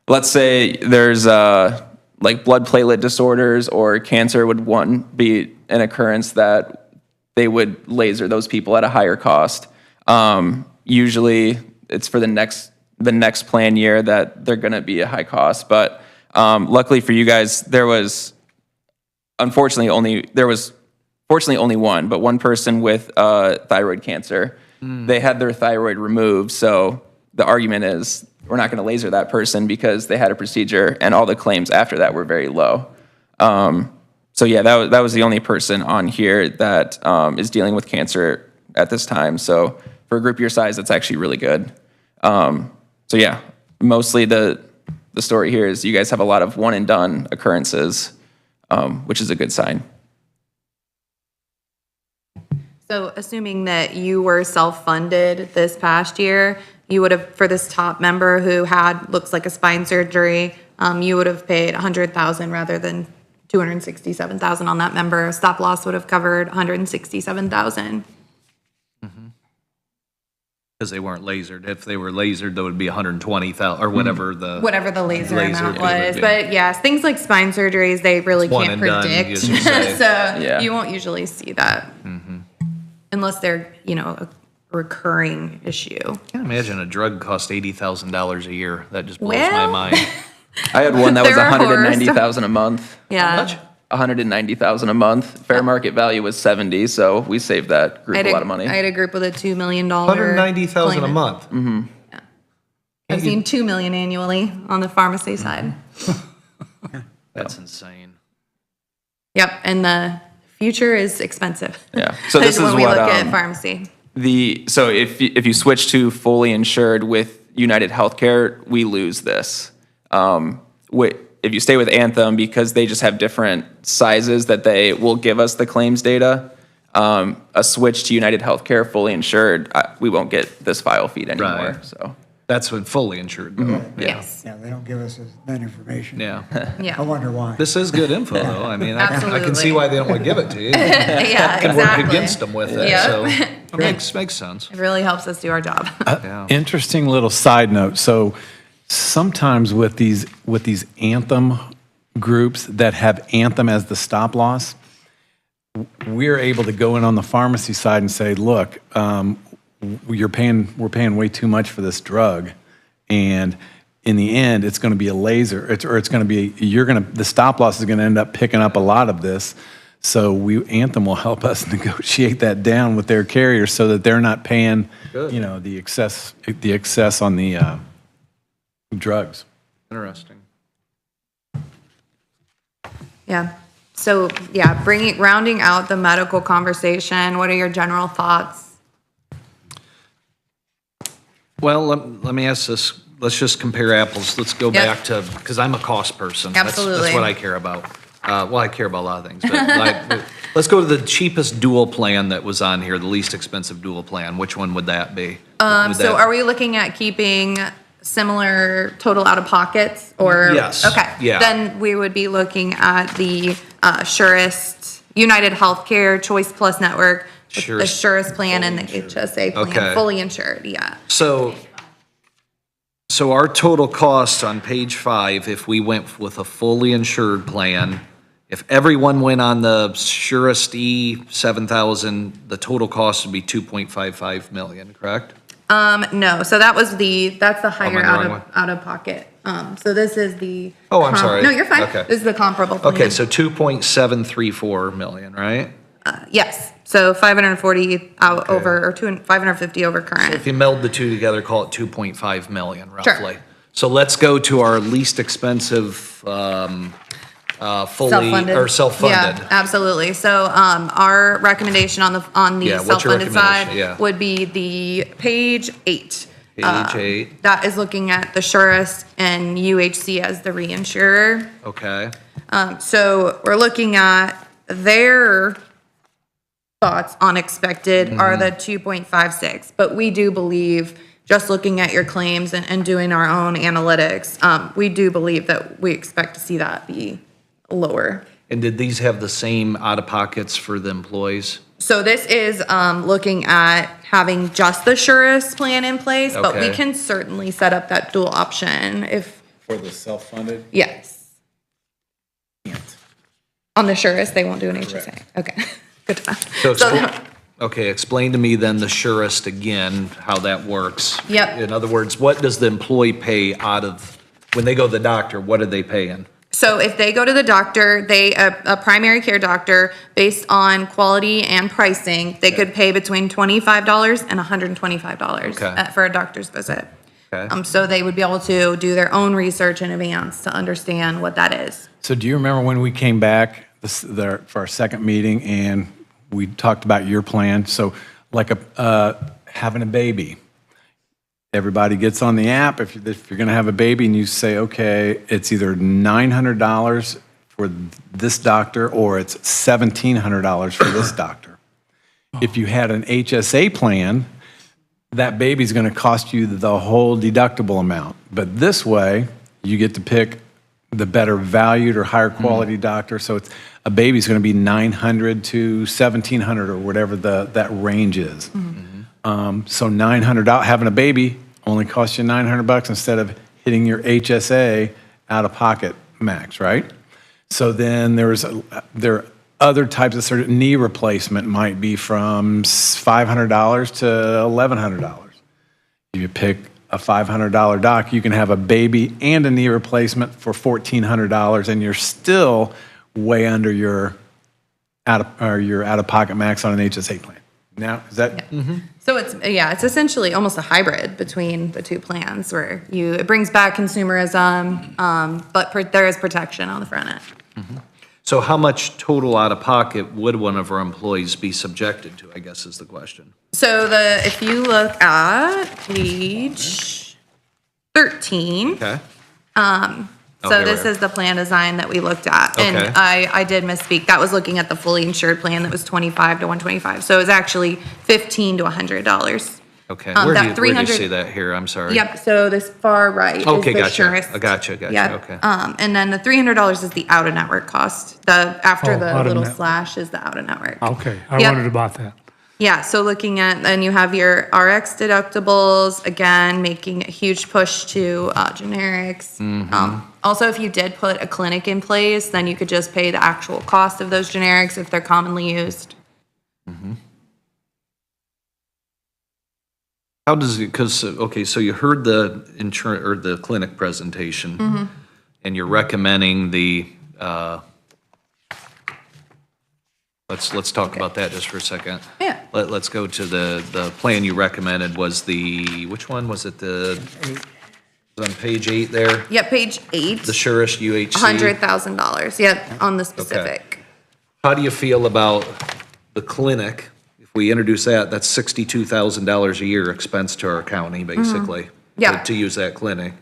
Let's say there's like blood platelet disorders or cancer would be an occurrence that they would laser those people at a higher cost. Usually it's for the next plan year that they're going to be a high cost. But luckily for you guys, there was fortunately only one person with thyroid cancer. They had their thyroid removed. So the argument is we're not going to laser that person because they had a procedure, and all the claims after that were very low. So yeah, that was the only person on here that is dealing with cancer at this time. So for a group your size, that's actually really good. So yeah, mostly the story here is you guys have a lot of one and done occurrences, which is a good sign. So assuming that you were self-funded this past year, you would have, for this top member who looks like a spine surgery, you would have paid $100,000 rather than $267,000 on that member. Stop loss would have covered $167,000. Because they weren't lasered. If they were lasered, that would be 120,000 or whatever the laser amount fee would was. be. But yes, things like spine surgeries, they really One can't and done, predict. as you say. So Yeah. you won't usually see that unless they're, a recurring issue. I can't imagine a drug cost $80,000 a year. That just blows my Well, mind. I had one that was There are horror $190,000 a month. Yeah. $190,000 a month. Fair market value was 70, so we saved that group a lot of money. I had a group with a $2 million. $190,000 a month. I've seen $2 million annually on the pharmacy side. That's insane. Yep, and the future is expensive. Yeah. So this is when we what, look at pharmacy. So if you switch to fully insured with United Healthcare, we lose this. If you stay with Anthem, because they just have different sizes that they will give us the claims data, a switch to United Healthcare fully insured, we won't get this file feed anymore. Right. So That's when fully insured, though. Yes. Yeah, they don't give us that information. Yeah. Yeah. I wonder why. This is good info, though. I mean, I can Absolutely. see why they don't want to give it to you. Yeah, Can work exactly. against them with it, Yep. so it makes sense. It really helps us do our job. Yeah. Interesting little side note. So sometimes with these Anthem groups that have Anthem as the stop loss, we're able to go in on the pharmacy side and say, look, we're paying way too much for this drug, and in the end, it's going to be a laser, the stop loss is going to end up picking up a lot of this. So Anthem will help us negotiate that down with their carrier so that they're not paying, the excess on the drugs. Interesting. Yeah. So, yeah, rounding out the medical conversation, what are your general thoughts? Well, let me ask this. Let's just compare apples. Let's go Yep. back to, because I'm a cost person. Absolutely. That's what I care about. Well, I care about a lot of things, but let's go to the cheapest dual plan that was on here, the least expensive dual plan. Which one would that be? So are we looking at keeping similar total out-of-pockets or? Yes. Okay. Yeah. Then we would be looking at the Surest, United Healthcare, Choice Plus Network, the Surest plan and the HSA plan, Okay. fully insured, yeah. So our total cost on page 5, if we went with a fully insured plan, if everyone went on the Surest E 7,000, the total cost would be 2.55 million, correct? No, so that's the higher on the wrong one. out of pocket. So this is the. Oh, I'm sorry. No, you're fine. Okay. This is the comparable plan. Okay, so 2.734 million, right? Yes, so 540 out over, or 550 over current. If you meld the two together, call it 2.5 million roughly. So let's go to our least expensive, fully, Self-funded. or self-funded. Yeah, absolutely. So, our recommendation on the Yeah, what's your self-funded side recommendation? Yeah. would be the page 8. Page 8, That is looking at the Surest and UHC as the reinsurer. okay. So we're looking at their thoughts on expected are the 2.56, but we do believe, just looking at your claims and doing our own analytics, we do believe that we expect to see that be lower. And did these have the same out-of-pockets for the employees? So this is looking at having just the Surest plan in place, but we Okay. can certainly set up that dual option if, For the self-funded? yes. On the Surest, they won't do an HSA. Okay, good to know. So So- okay, explain to me then the Surest again, how that works. Yep. In other words, what does the employee pay out of, when they go to the doctor, what are they paying? So if they go to the doctor, a primary care doctor, based on quality and pricing, they could pay between $25 and $125 Okay. for a doctor's visit. Okay. So they would be able to do their own research in advance to understand what that is. So do you remember when we came back for our second meeting and we talked about your plan? So like having a baby. Everybody gets on the app. If you're going to have a baby and you say, okay, it's either $900 for this doctor or it's $1,700 for this doctor. If you had an HSA plan, that baby's going to cost you the whole deductible amount. But this way, you get to pick the better valued or higher quality doctor. So it's, a baby's going to be $900 to $1,700 or whatever that range is. So $900, having a baby only costs you $900 instead of hitting your HSA out of pocket max, right? So then there are other types of surgery. Knee replacement might be from $500 to $1,100. If you pick a $500 doc, you can have a baby and a knee replacement for $1,400, and you're still way under your out-of-pocket max on an HSA plan. Now, is that? So it's essentially almost a hybrid between the two plans where it brings back consumerism, but there is protection on the front end. So how much total out-of-pocket would one of our employees be subjected to, I guess is the question. So if you look at page 13. Okay. So here this we are. is the plan design that we looked at. And Okay. I did misspeak. That was looking at the fully insured plan that was 25 to 125. So it was actually $15 to $100. Okay, That where do you 300 see that here? I'm sorry. Yep, so this far right Okay, is the gotcha. Surest. I gotcha, Yep. okay. And then the $300 is the out-of-network cost. After Oh, the little out-of-network. slash is the out-of-network. Okay, I Yep. wondered about that. Yeah, so looking at, then you have your RX deductibles, again, making a huge push to generics. Also, if you did put a clinic in place, then you could just pay the actual cost of those generics if they're commonly used. How does it, because, okay, so you heard the insurance, or the clinic presentation, and you're recommending the, let's talk about that just for a second. Yeah. Let's go to the plan you recommended was which one? Was it it was on page 8 there? Yep, page 8, The Surest UHC? $100,000, yep, on the specific. How do you feel about the clinic? If we introduce that, that's $62,000 a year expense to our county, basically. Yeah. To use that clinic.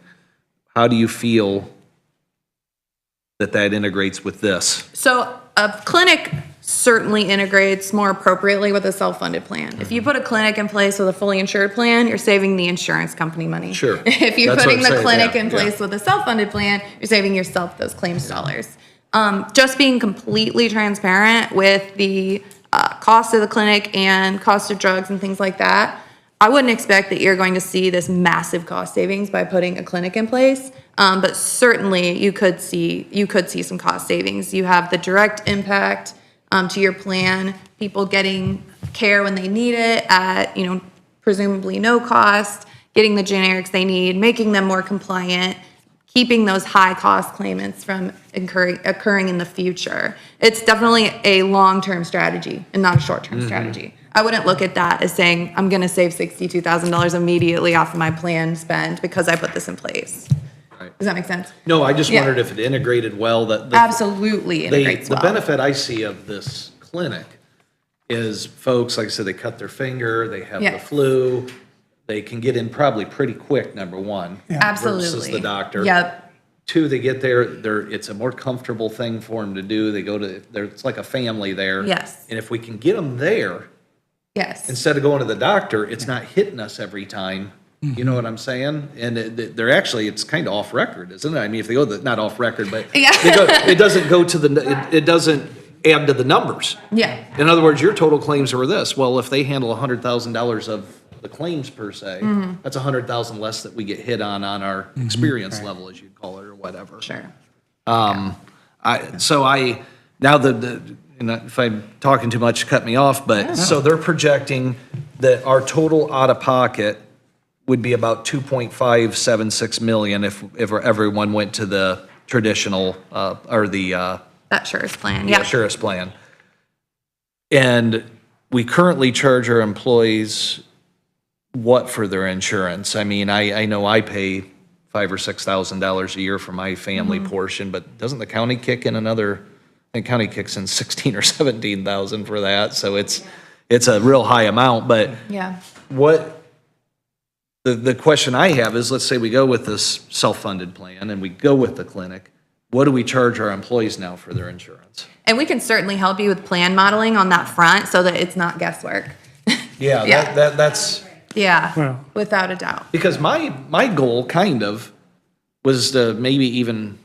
How do you feel that integrates with this? So a clinic certainly integrates more appropriately with a self-funded plan. If you put a clinic in place with a fully insured plan, you're saving the insurance company money. Sure. If you're That's what putting I'm the saying, clinic yeah, in place with a self-funded plan, you're saving yourself those claims dollars. Just being completely transparent with the cost of the clinic and cost of drugs and things like that, I wouldn't expect that you're going to see this massive cost savings by putting a clinic in place. But certainly you could see some cost savings. You have the direct impact to your plan, people getting care when they need it at, presumably no cost, getting the generics they need, making them more compliant, keeping those high cost claimants from occurring in the future. It's definitely a long-term strategy and not a short-term strategy. I wouldn't look at that as saying, I'm going to save $62,000 immediately off of my plan spend because I put this in place. Right. Does that make sense? No, I just Yeah. wondered if it integrated well. Absolutely integrates the well. benefit I see of this clinic is folks, like I said, they cut their finger, they have the Yes. flu, they can get in probably pretty quick, number one. Absolutely. Versus the doctor. Yep. Two, they get there, it's a more comfortable thing for them to do. They go to, it's like a family there. Yes. And if we can get them there, Yes. instead of going to the doctor, it's not hitting us every time. You know what I'm saying? And they're actually, it's kind of off record, isn't it? I mean, if they go, not off record, but Yeah. it doesn't go to it doesn't add to the numbers. Yeah. In other words, your total claims are this. Well, if they handle $100,000 of the claims per se, that's 100,000 less that we get hit on our experience level, as you'd call it, or whatever. Sure. Now and if I'm talking too much, cut me off, but so they're projecting that our total out of pocket would be about 2.576 million if everyone went to the traditional, or the, That Surest plan. yeah, Yeah. Surest plan. And we currently charge our employees what for their insurance? I mean, I know I pay $5,000 or $6,000 a year for my family portion, but doesn't the county kick in another? I think county kicks in 16 or 17,000 for that, so it's a real high amount. But Yeah. what the question I have is, let's say we go with this self-funded plan and we go with the clinic. What do we charge our employees now for their insurance? And we can certainly help you with plan modeling on that front so that it's not guesswork. Yeah, Yeah. that's Yeah. Well- Without a doubt. because my goal kind of was to maybe even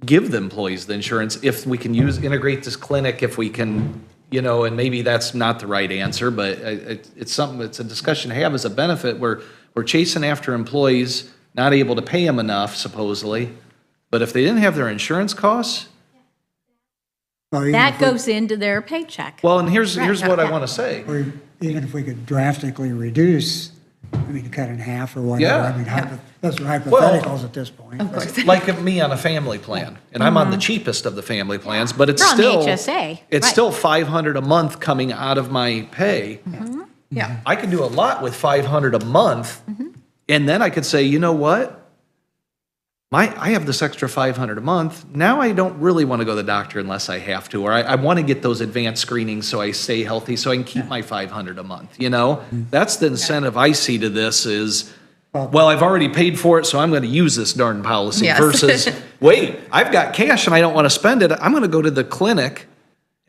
give the employees the insurance if we can integrate this clinic, if we can, and maybe that's not the right answer, but it's something, it's a discussion to have as a benefit where we're chasing after employees, not able to pay them enough supposedly, but if they didn't have their insurance costs, That goes into their paycheck. well, and here's what I want to say. Or even if we could drastically reduce, cut in half or whatever. Yeah. Those are hypotheticals at this point. Of course. Like me on a family plan, and I'm on the cheapest of the family plans, but it's You're on the still HSA, it's right. still $500 a month coming out of my pay. Yeah. I can do a lot with $500 a month, and then I could say, you know what? I have this extra $500 a month. Now I don't really want to go to the doctor unless I have to, or I want to get those advanced screenings so I stay healthy, so I can keep my $500 a month. That's the incentive I see to this is, well, I've already paid for it, so I'm going to use this darn policy. Yes. Versus, wait, I've got cash and I don't want to spend it. I'm going to go to the clinic,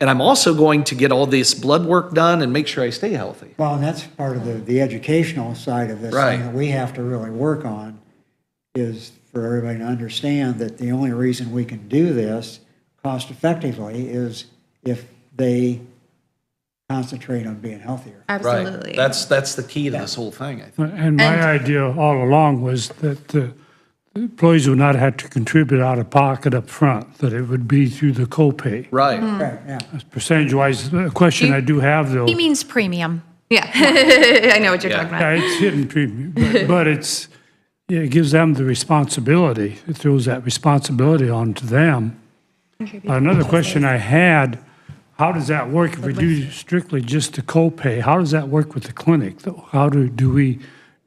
and I'm also going to get all this blood work done and make sure I stay healthy. Well, and that's part of the educational side of this Right. thing that we have to really work on is for everybody to understand that the only reason we can do this cost effectively is if they concentrate on being healthier. Absolutely. Right. That's the key to this whole thing, I think. And my idea all along was that the employees would not have to contribute out of pocket up front, that it would be through the copay. Right. Right, yeah. Percentage-wise, the question I do have though. He means premium. Yeah. I know what you're talking Yeah, about. it's hidden premium, but it gives them the responsibility. It throws that responsibility onto them. Another question I had, how does that work if we do strictly just the copay? How does that work with the clinic though? How do we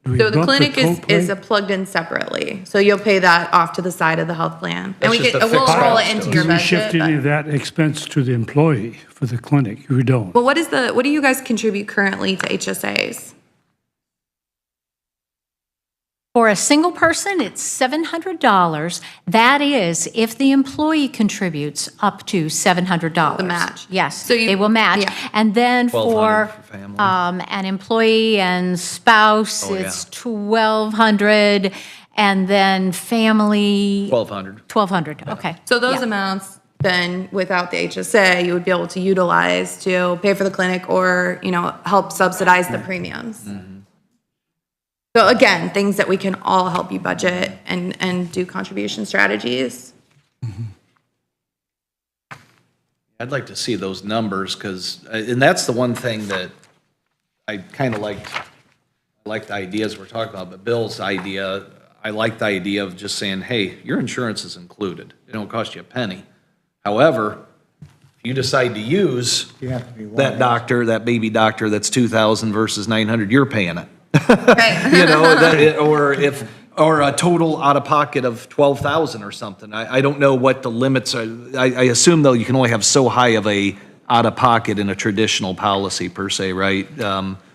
So the bump clinic is copay? plugged in separately. So you'll pay that off to the side of the health plan. And That's just a we'll fixed roll it cost, into though. your Do we shift budget. any of that expense to the employee for the clinic? We don't. Well, what do you guys contribute currently to HSAs? For a single person, it's $700. That is if the employee contributes up to $700. The match. Yes, So you- they will match. yeah. And then $1,200 for for family. an employee and spouse, Oh, yeah. it's $1,200. And then family, $1,200. $1,200, okay. So those Yeah. amounts, then without the HSA, you would be able to utilize to pay for the clinic or, help subsidize the premiums. So again, things that we can all help you budget and do contribution strategies. I'd like to see those numbers, because, and that's the one thing that I kind of liked the ideas we're talking about, but Bill's idea, I like the idea of just saying, hey, your insurance is included. It don't cost you a penny. However, if you decide to use You have to be that doctor, that baby doctor that's 2,000 versus 900, you're paying it. Right. You know, or a total out-of-pocket of 12,000 or something. I don't know what the limits are. I assume, though, you can only have so high of a out-of-pocket in a traditional policy per se, right?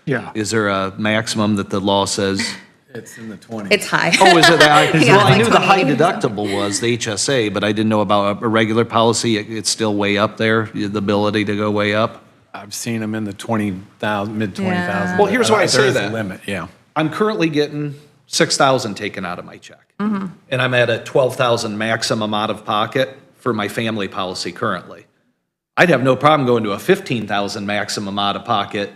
Yeah. Is there a maximum that the law says? It's in the 20s. It's high. Oh, is it that high? Yeah, Well, I like knew the high 28. deductible was the HSA, but I didn't know about a regular policy. It's still way up there, the ability to go way up. I've seen them in the 20,000, mid 20,000. Yeah. Well, here's why I say There is a that. limit, yeah. I'm currently getting 6,000 taken out of my check. And I'm at a 12,000 maximum out of pocket for my family policy currently. I'd have no problem going to a 15,000 maximum out of pocket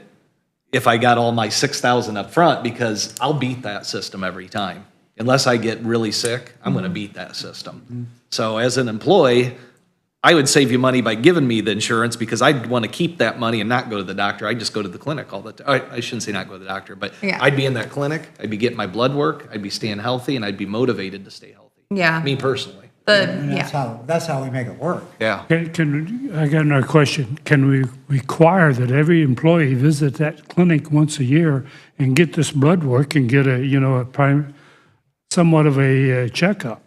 if I got all my 6,000 up front, because I'll beat that system every time. Unless I get really sick, I'm going to beat that system. So as an employee, I would save you money by giving me the insurance, because I'd want to keep that money and not go to the doctor. I'd just go to the clinic all the time. I shouldn't say not go to the doctor, but Yeah. I'd be in that clinic, I'd be getting my blood work, I'd be staying healthy, and I'd be motivated to stay healthy. Yeah. Me personally. And that's how we make it work. Yeah. I got another question. Can we require that every employee visit that clinic once a year and get this blood work and get somewhat of a checkup?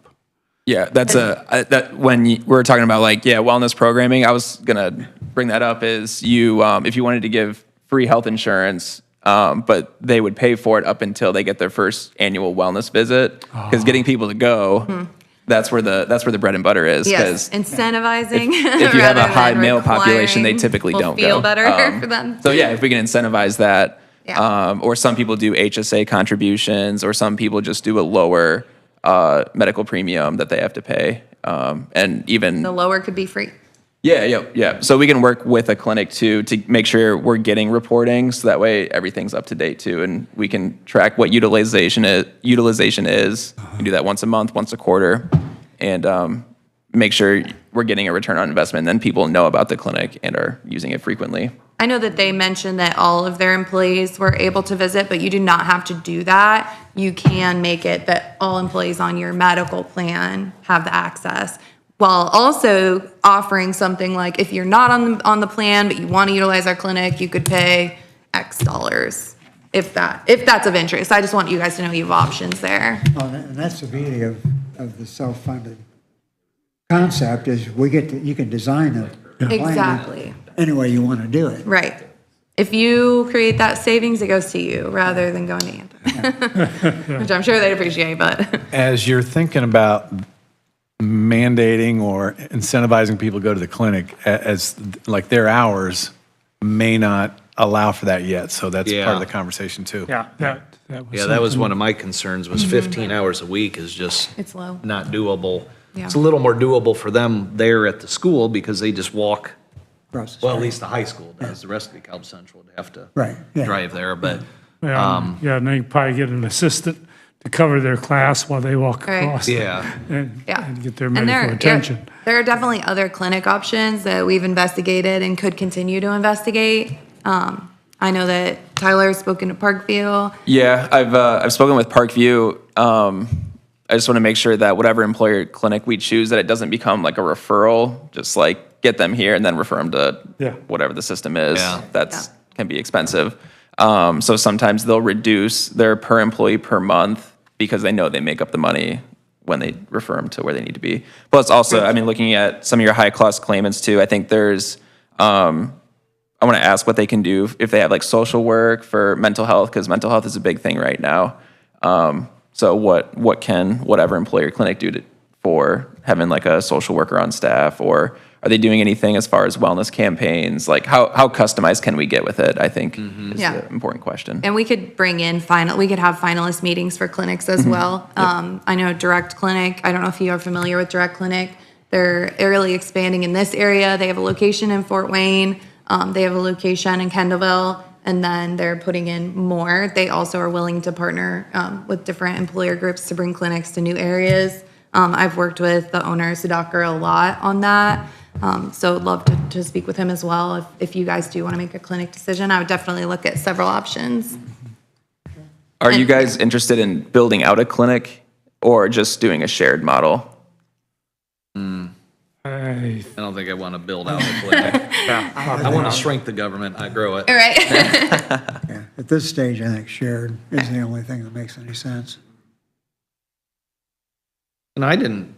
Yeah, that's that when we're talking about wellness programming, I was gonna bring that up is you if you wanted to give free health insurance, but they would pay for it up until they get their first annual wellness visit, because getting people to go, that's where the bread and butter is. Yes, incentivizing. If you have a rather high than male population, they requiring typically will don't feel go. better for them. So yeah, if we can incentivize that, Yeah. or some people do HSA contributions, or some people just do a lower medical premium that they have to pay, and even The lower could be free. yeah. So we can work with a clinic too to make sure we're getting reporting, so that way everything's up to date too, and we can track what utilization is. We can do that once a month, once a quarter, and make sure we're getting a return on investment. Then people know about the clinic and are using it frequently. I know that they mentioned that all of their employees were able to visit, but you do not have to do that. You can make it that all employees on your medical plan have the access, while also offering something like, if you're not on the plan, but you want to utilize our clinic, you could pay X dollars, if that's of interest. I just want you guys to know you have options there. And that's the beauty of the self-funded concept, is you can design a plan Exactly. any way you want to do it. Right. If you create that savings, it goes to you rather than going to Anthem, which I'm sure they'd appreciate, but. As you're thinking about mandating or incentivizing people to go to the clinic, as like their hours may not allow for that yet, so that's part Yeah. of the conversation too. Yeah, that was Yeah, that was something- one of my concerns, was 15 hours a week is just It's low. not doable. Yeah. It's a little more doable for them there at the school, because they just walk, Across the well, at street. least the high school does. The rest of DeKalb Central would have to Right, yeah. drive there, but Yeah, and they probably get an assistant to cover their class while they walk Right. across. yeah. And Yeah. and get their And medical attention. there are definitely other clinic options that we've investigated and could continue to investigate. I know that Tyler's spoken to Parkview. Yeah, I've spoken with Parkview. I just want to make sure that whatever employer clinic we choose, that it doesn't become like a referral, just like get them here and then refer them to Yeah. whatever the system is. Yeah. That's can be expensive. So sometimes they'll reduce their per employee per month because they know they make up the money when they refer them to where they need to be. Plus also, I mean, looking at some of your high cost claimants too, I think there's, I want to ask what they can do if they have like social work for mental health, because mental health is a big thing right now. So what can whatever employer clinic do for having like a social worker on staff, or are they doing anything as far as wellness campaigns? Like how customized can we get with it, I think is Yeah. the important question. And we could bring in we could have finalist meetings for clinics as well. I know Direct Clinic, I don't know if you are familiar with Direct Clinic. They're really expanding in this area. They have a location in Fort Wayne. They have a location in Kendallville. and then they're putting in more. They also are willing to partner with different employer groups to bring clinics to new areas. I've worked with the owner, Sudhakar, a lot on that. So I'd love to speak with him as well. If you guys do want to make a clinic decision, I would definitely look at several options. Are you guys interested in building out a clinic or just doing a shared model? I don't think I want to build out a clinic. I want to shrink the government, not grow it. All right. Yeah, at this stage, I think shared is the only thing that makes any sense. And I didn't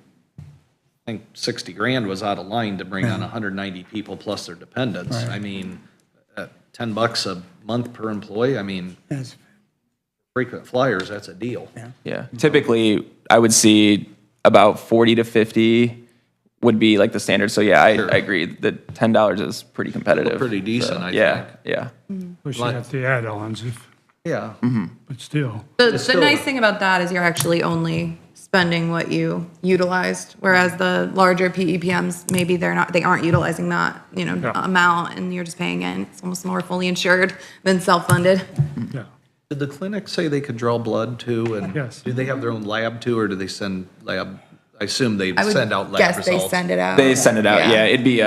think 60 grand was out of line to bring on 190 people plus their dependents. Right. I mean, at $10 a month per employee, I mean, Yes. frequent flyers, that's a deal. Yeah. Typically, I would see about 40 to 50 would be like the standard. So yeah, I agree that $10 is pretty competitive. Pretty decent, I Yeah, think. yeah. Push out the add-ons, Yeah. but still. The nice thing about that is you're actually only spending what you utilized, whereas the larger PEPMs, maybe they aren't utilizing that, amount, and you're just paying in. It's almost more fully insured than self-funded. Yeah. Did the clinic say they could draw blood too? And Yes. do they have their own lab too, or do they send lab? I assume they I would send out lab guess results. they send it out. They send it out. Yeah. Yeah, it'd be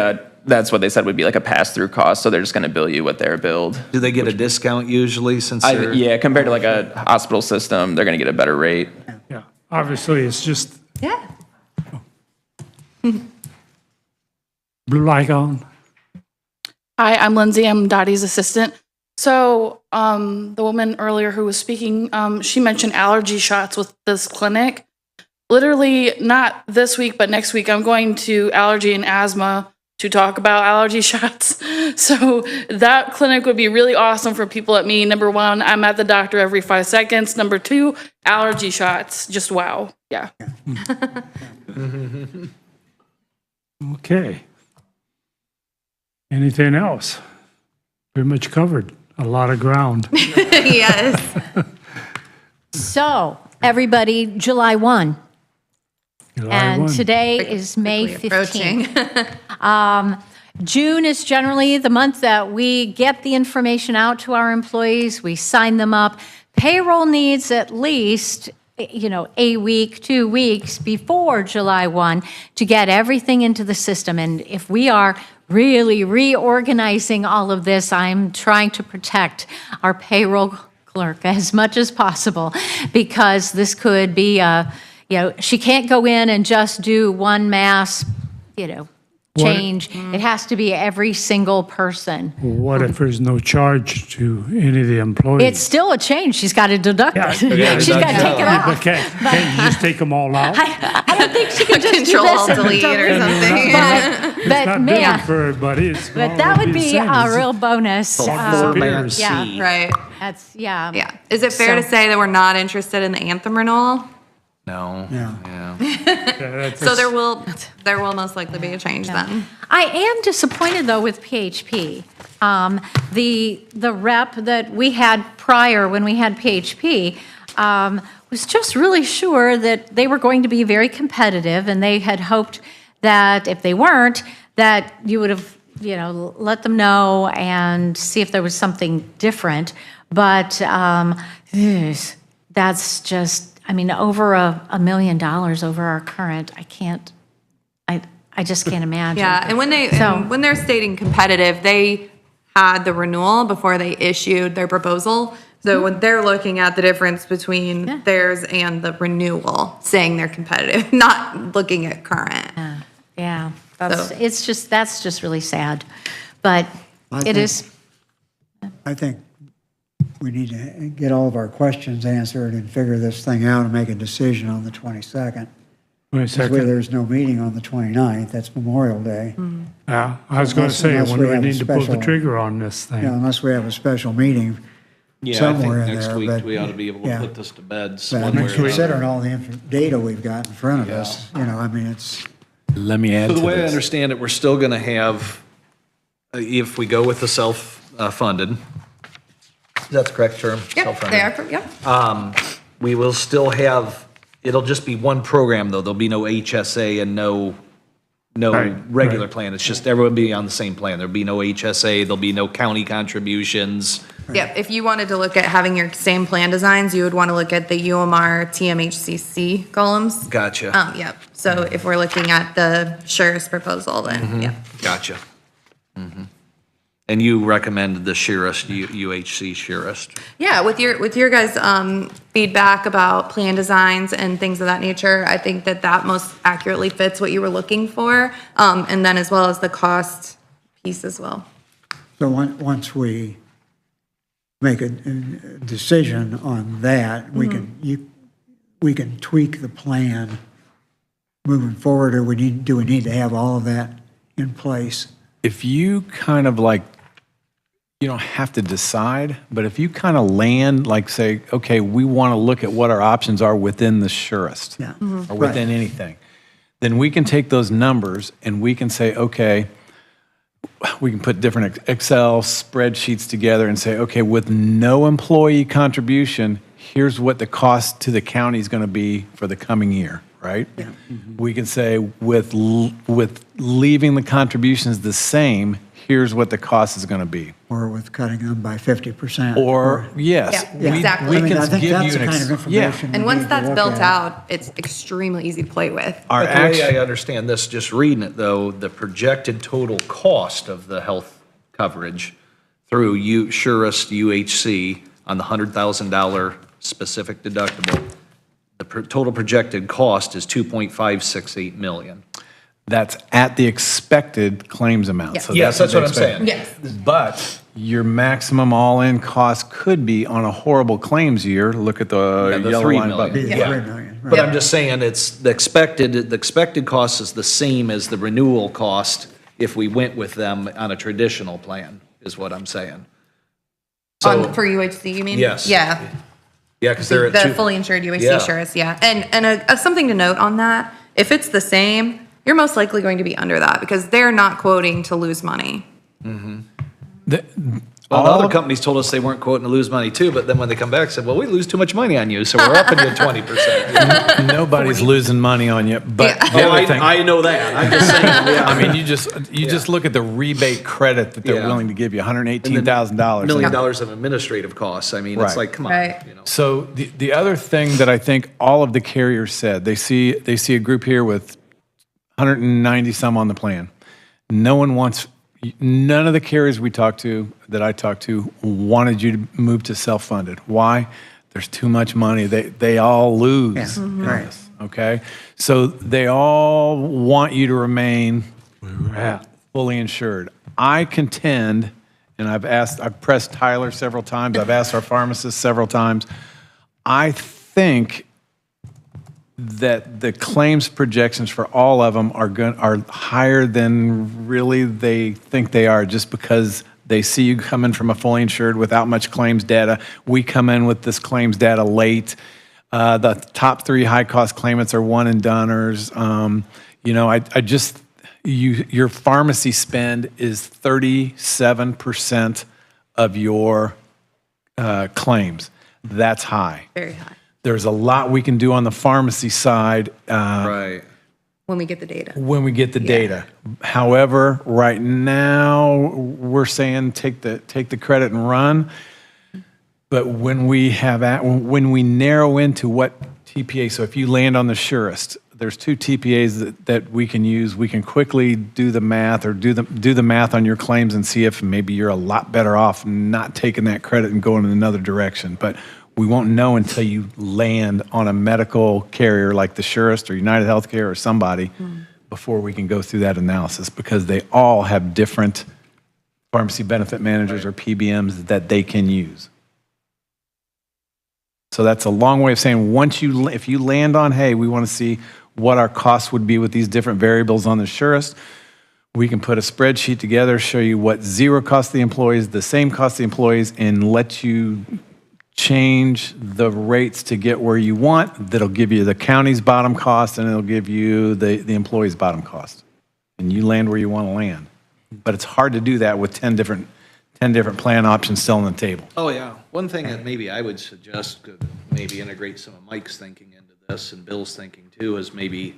that's what they said would be like a pass-through cost. So they're just going to bill you what they're billed. Do they get a discount usually since they're? Yeah, compared to like a hospital system, they're going to get a better rate. Yeah, obviously, it's just Yeah. blue light on. Hi, I'm Lindsay. I'm Dottie's assistant. So, the woman earlier who was speaking, she mentioned allergy shots with this clinic. Literally, not this week, but next week, I'm going to allergy and asthma to talk about allergy shots. So that clinic would be really awesome for people like me. Number one, I'm at the doctor every 5 seconds. Number two, allergy shots. Just wow. Yeah. Okay. Anything else? Pretty much covered a lot of ground. Yes. So, everybody, July 1. July And 1. today is May Quickly approaching. 15th. June is generally the month that we get the information out to our employees. We sign them up. Payroll needs at least, a week, 2 weeks before July 1 to get everything into the system. And if we are really reorganizing all of this, I'm trying to protect our payroll clerk as much as possible, because this could be she can't go in and just do one mass, change. It has to be every single person. What if there's no charge to any of the employees? It's still a change. She's got to deduct it. Yeah, She's got to take it off. But can't you just take them all out? I don't think she can just Control do this. Alt Delete or something. It's But not man, big for everybody. It's but all that would the be same. a real bonus. Four-man C. yeah. Right. That's, yeah. Yeah. Is it fair to say that we're not interested in the Anthem renewal? No. Yeah. Yeah. So there will most likely be a change then. I am disappointed, though, with PHP. The rep that we had prior, when we had PHP, was just really sure that they were going to be very competitive, and they had hoped that if they weren't, that you would have, let them know and see if there was something different. But that's just, over $1 million over our current. I just can't imagine. Yeah, and when they're stating competitive, they had the renewal before they issued their proposal. So when they're looking at the difference between theirs and the renewal, saying they're competitive, not looking at current. Yeah, that's just really sad, but it is. I think we need to get all of our questions answered and figure this thing out and make a decision on the 22nd. This way there's no meeting on the 29th, that's Memorial Day. Yeah, I was going to say, when do we need to pull the trigger on this thing? Unless we have a special meeting somewhere in there. Next week, but- we ought to be able to yeah. put this to bed. But I one mean, way or another. considering all the data we've got in front of us, it's. Let me add So to the way I this. understand it, we're still going to have, if we go with the self-funded, that's the correct term? Yep, Self-funded. they are, yep. We will still have, it'll just be one program, though. There'll be no HSA and no regular plan. It's just everyone be on the same plan. There'll be no HSA, there'll be no county contributions. Yep, if you wanted to look at having your same plan designs, you would want to look at the UMR TMHCC columns. Gotcha. Yep, so if we're looking at the Sheriff's proposal, then, yep. Gotcha. And you recommended the Sheriff's, UHC Sheriff's? Yeah, with your guys' feedback about plan designs and things of that nature, I think that most accurately fits what you were looking for, and then as well as the cost piece as well. So once we make a decision on that, we can tweak the plan moving forward, or do we need to have all of that in place? If you kind of like, you don't have to decide, but if you kind of land, like say, okay, we want to look at what our options are within the surest, Yeah. or within anything, then we can take those numbers and we can say, okay, we can put different Excel spreadsheets together and say, okay, with no employee contribution, here's what the cost to the county is going to be for the coming year, right? Yeah. We can say with leaving the contributions the same, here's what the cost is going to be. Or with cutting them by 50%. Or, yes. Yeah, exactly. We can I think give that's you the an kind of information. And we once need to that's look built at. out, it's extremely easy to play with. Our But the way action, I understand this, just reading it though, the projected total cost of the health coverage through Surest UHC on the $100,000 specific deductible, the total projected cost is 2.568 million. that's at the expected claims amount. Yes. So Yes, that's what I'm expected. saying. Yes. But your maximum all-in cost could be on a horrible claims year, look at the the yellow 3 line million. above. Be Yeah. 3 million, But right. I'm just saying, it's the expected cost is the same as the renewal cost if we went with them on a traditional plan, is what I'm saying. So, For UHC, you mean? Yes. Yeah. yeah, because they're at The two. fully insured UHC Yeah. Sheriff's, yeah. And something to note on that, if it's the same, you're most likely going to be under that because they're not quoting to lose money. Well, the other companies told us they weren't quoting to lose money too, but then when they come back, said, well, we lose too much money on you, so we're upping you 20%. Nobody's losing money on you, but the Oh, other thing, I know that. I'm just saying, yeah. I mean, you just look at the rebate credit that they're Yeah. willing to give you, $118,000. $1 million of administrative costs. I mean, it's Right. like, come on, Right. you know. So the other thing that I think all of the carriers said, they see a group here with 190 some on the plan. None of the carriers that I talked to wanted you to move to self-funded. Why? There's too much money. They all lose. Yeah, in right. this, okay? So they all want you to remain fully insured. I contend, and I've pressed Tyler several times, I've asked our pharmacist several times, I think that the claims projections for all of them are higher than really they think they are, just because they see you coming from a fully insured without much claims data. We come in with this claims data late. The top 3 high-cost claimants are one and doners. Your pharmacy spend is 37% of your claims. That's high. Very high. There's a lot we can do on the pharmacy side Right. When we get the data. when we get the data. However, right now, we're saying take the credit and run. But when we narrow into what TPA, so if you land on the Surest, there's 2 TPAs that we can use. We can quickly do the math or do the math on your claims and see if maybe you're a lot better off not taking that credit and going in another direction. But we won't know until you land on a medical carrier like the Surest or United Healthcare or somebody before we can go through that analysis, because they all have different pharmacy benefit managers or PBMs that they can use. So that's a long way of saying if you land on, hey, we want to see what our costs would be with these different variables on the Surest, we can put a spreadsheet together, show you what zero cost the employees, the same cost the employees, and let you change the rates to get where you want. That'll give you the county's bottom cost, and it'll give you the employee's bottom cost. And you land where you want to land. But it's hard to do that with 10 different plan options still on the table. Oh, yeah. One thing that maybe I would suggest could maybe integrate some of Mike's thinking into this and Bill's thinking too is maybe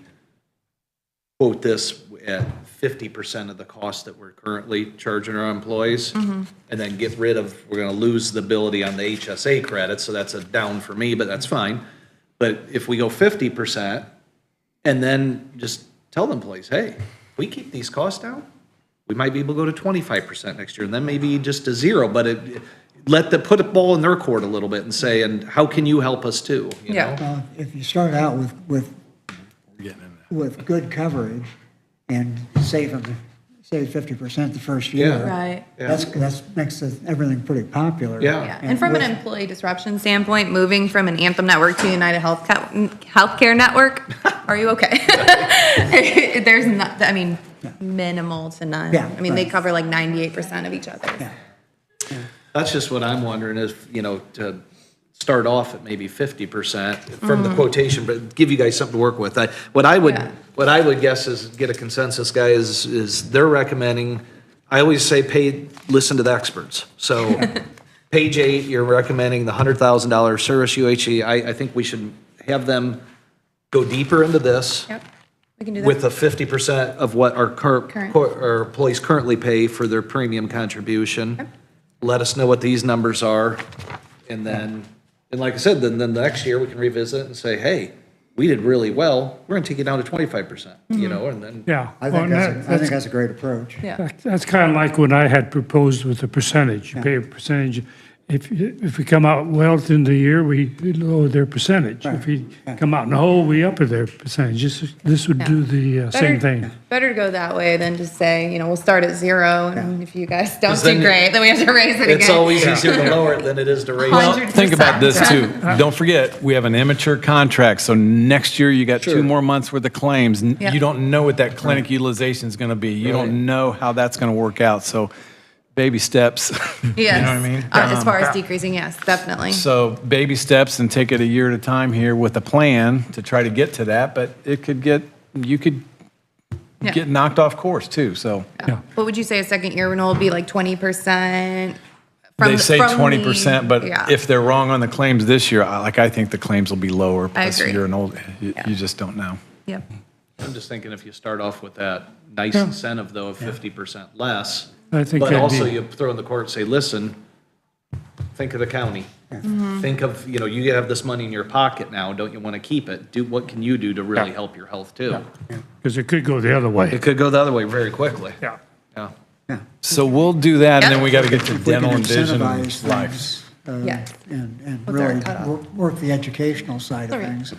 quote this at 50% of the cost that we're currently charging our employees. And then get rid of, we're gonna lose the ability on the HSA credit, so that's a down for me, but that's fine. But if we go 50%, and then just tell the employees, hey, if we keep these costs down, we might be able to go to 25% next year, and then maybe just to zero, but put a ball in their court a little bit and say, and how can you help us too, you know? Well, if you start out with good coverage and save 50% the first year. Yeah. Right. That's makes everything pretty popular. Yeah, and from an employee disruption standpoint, moving from an Anthem network to United Healthcare Network, are you okay? There's not, I mean, minimal to none. Yeah, I mean, they right. cover like 98% of each other. That's just what I'm wondering is, to start off at maybe 50% from the quotation, but give you guys something to work with. What I would guess is get a consensus, guys, is they're recommending, I always say listen to the experts. So page 8, you're recommending the $100,000 service UHE. I think we should have them go deeper into this. Yep, we can do that. With the 50% of what our employees currently pay for their premium contribution. Yep. Let us know what these numbers are, and then, and like I said, then the next year we can revisit and say, hey, we did really well, we're gonna take it down to 25%, and then. Yeah. I Well, think that's a great approach. That's kind of like what I had proposed with the percentage. You pay a percentage. If we come out well in the year, we lower their percentage. If we come out in the hole, we up their percentage. This would do the same thing. Better to go that way than to say, we'll start at 0, and if you guys don't 'Cause do then great, then we have to raise it again. It's always easier to lower it than it is to raise Well, it. think about this too. Don't forget, we have an immature contract, so next year you got 2 more months worth of claims. Yeah. You don't know what that clinic utilization is going to be. You don't know how that's going to work out. So baby steps. Yes. You know what I mean? As far as decreasing, yes, definitely. So baby steps and take it a year at a time here with a plan to try to get to that, but you could get knocked off course too, so. What would you say a second year renewal would be, like 20%? They say 20%, but yeah. if they're wrong on the claims this year, I think the claims will be lower. I Plus agree. you're an old, you just don't know. Yep. I'm just thinking if you start off with that nice incentive though of 50% less, I think but that'd also be- you throw in the court and say, listen, think of the county. Think of, you have this money in your pocket now, don't you want to keep it? What can you do to really help your health too? Because it could go the other way. It could go the other way very quickly. Yeah. Yeah. So we'll do that, and then we got to get to If we can dental and vision incentivize and life. things, Yes. and What's our really cutoff? work the educational side of Okay. things,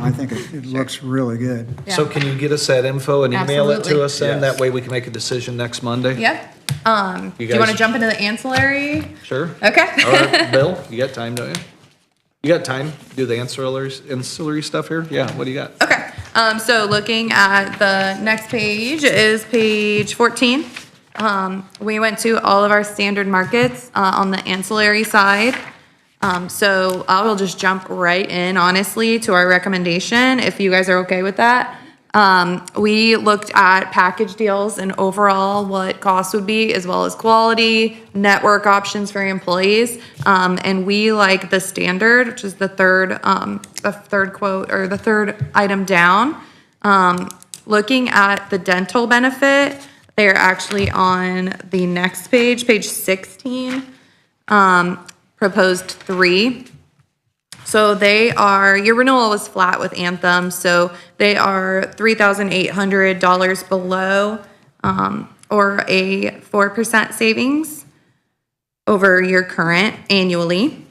I think it looks really good. So can you get us that info and email it to Absolutely. us then? That way we can make a decision next Monday? Yep. Do you guys- want to jump into the ancillary? Sure. Okay. All right, Bill, you got time, don't you? You got time to do the ancillary stuff here? Yeah, what do you got? Okay. So looking at the next page is page 14. We went to all of our standard markets on the ancillary side. So I will just jump right in, honestly, to our recommendation, if you guys are okay with that. We looked at package deals and overall what costs would be, as well as quality, network options for employees. And we like the standard, which is the third quote, or the third item down. Looking at the dental benefit, they're actually on the next page, page 16, proposed 3. So they are, your renewal was flat with Anthem, so they are $3,800 below, or a 4% savings over your current annually.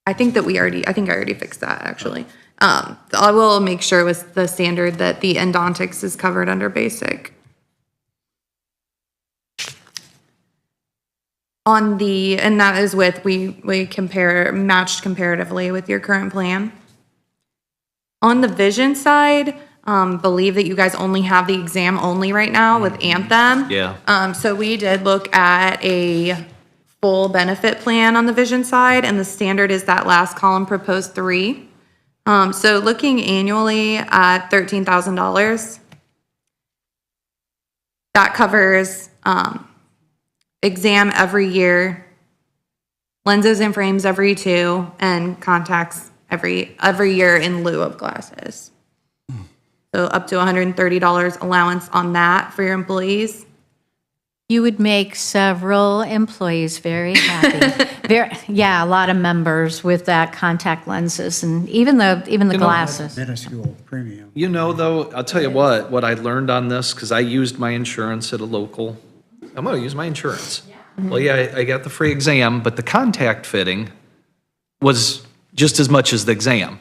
I think I already fixed that, actually. I will make sure with the standard that the endodontics is covered under basic. And that is with, we matched comparatively with your current plan. On the vision side, believe that you guys only have the exam only right now with Anthem. Yeah. So we did look at a full benefit plan on the vision side, and the standard is that last column, proposed 3. So looking annually at $13,000, that covers exam every year, lenses and frames every 2, and contacts every year in lieu of glasses. So up to $130 allowance on that for your employees. You would make several employees very happy. Yeah, a lot of members with that contact lenses and even the glasses. Minuscule premium. You know, though, I'll tell you what I learned on this, because I used my insurance at a local, I'm gonna use my insurance. Well, yeah, I got the free exam, but the contact fitting was just as much as the exam.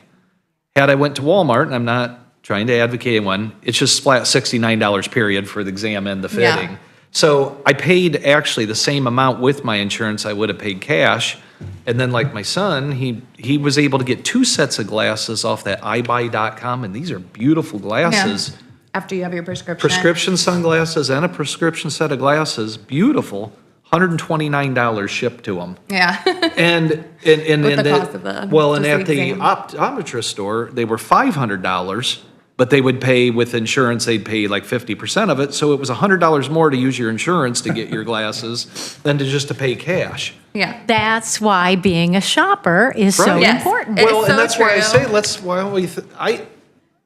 Had I went to Walmart, and I'm not trying to advocate one, it's just flat $69 period for the exam and the fitting. Yeah. So I paid actually the same amount with my insurance I would have paid cash. And then like my son, he was able to get 2 sets of glasses off that iBuy.com, and these are beautiful glasses. After you have your prescription. Prescription sunglasses and a prescription set of glasses, beautiful, $129 shipped to them. Yeah. And With the cost of the- well, and just at the the exam. optometrist store, they were $500, but they would pay with insurance, they'd pay like 50% of it. So it was $100 more to use your insurance to get your glasses than to pay cash. Yeah. That's why being a shopper is so Right. Yes. important. It is Well, so and that's why I true. say, why don't we,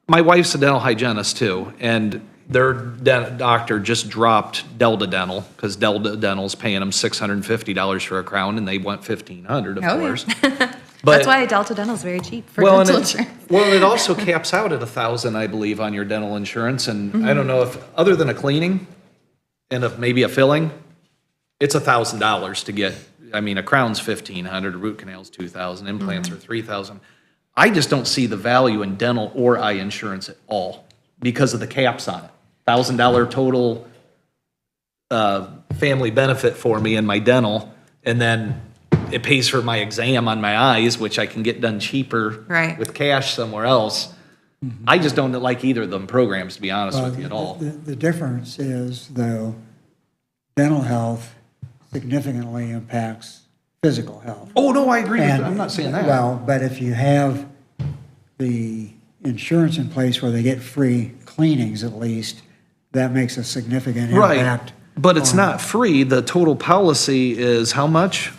my wife's a dental hygienist too, and their doctor just dropped Delta Dental, because Delta Dental's paying them $650 for a crown, and they want $1,500, of Oh, yeah. course. That's why Delta Dental is very cheap for Well, and dental it, insurance. well, it also caps out at $1,000, I believe, on your dental insurance, and I don't know if, other than a cleaning and maybe a filling, it's $1,000 to get. I mean, a crown's $1,500, a root canal's $2,000, implants are $3,000. I just don't see the value in dental or eye insurance at all because of the caps on it. $1,000 total family benefit for me in my dental, and then it pays for my exam on my eyes, which I can get done cheaper Right. with cash somewhere else. I just don't like either of them programs, to be honest with you, at all. The difference is, though, dental health significantly impacts physical health. Oh, no, I agree with And- you. I'm not saying that. Well, but if you have the insurance in place where they get free cleanings at least, that makes a significant Right, impact. but it's on- not free. The total policy is how much?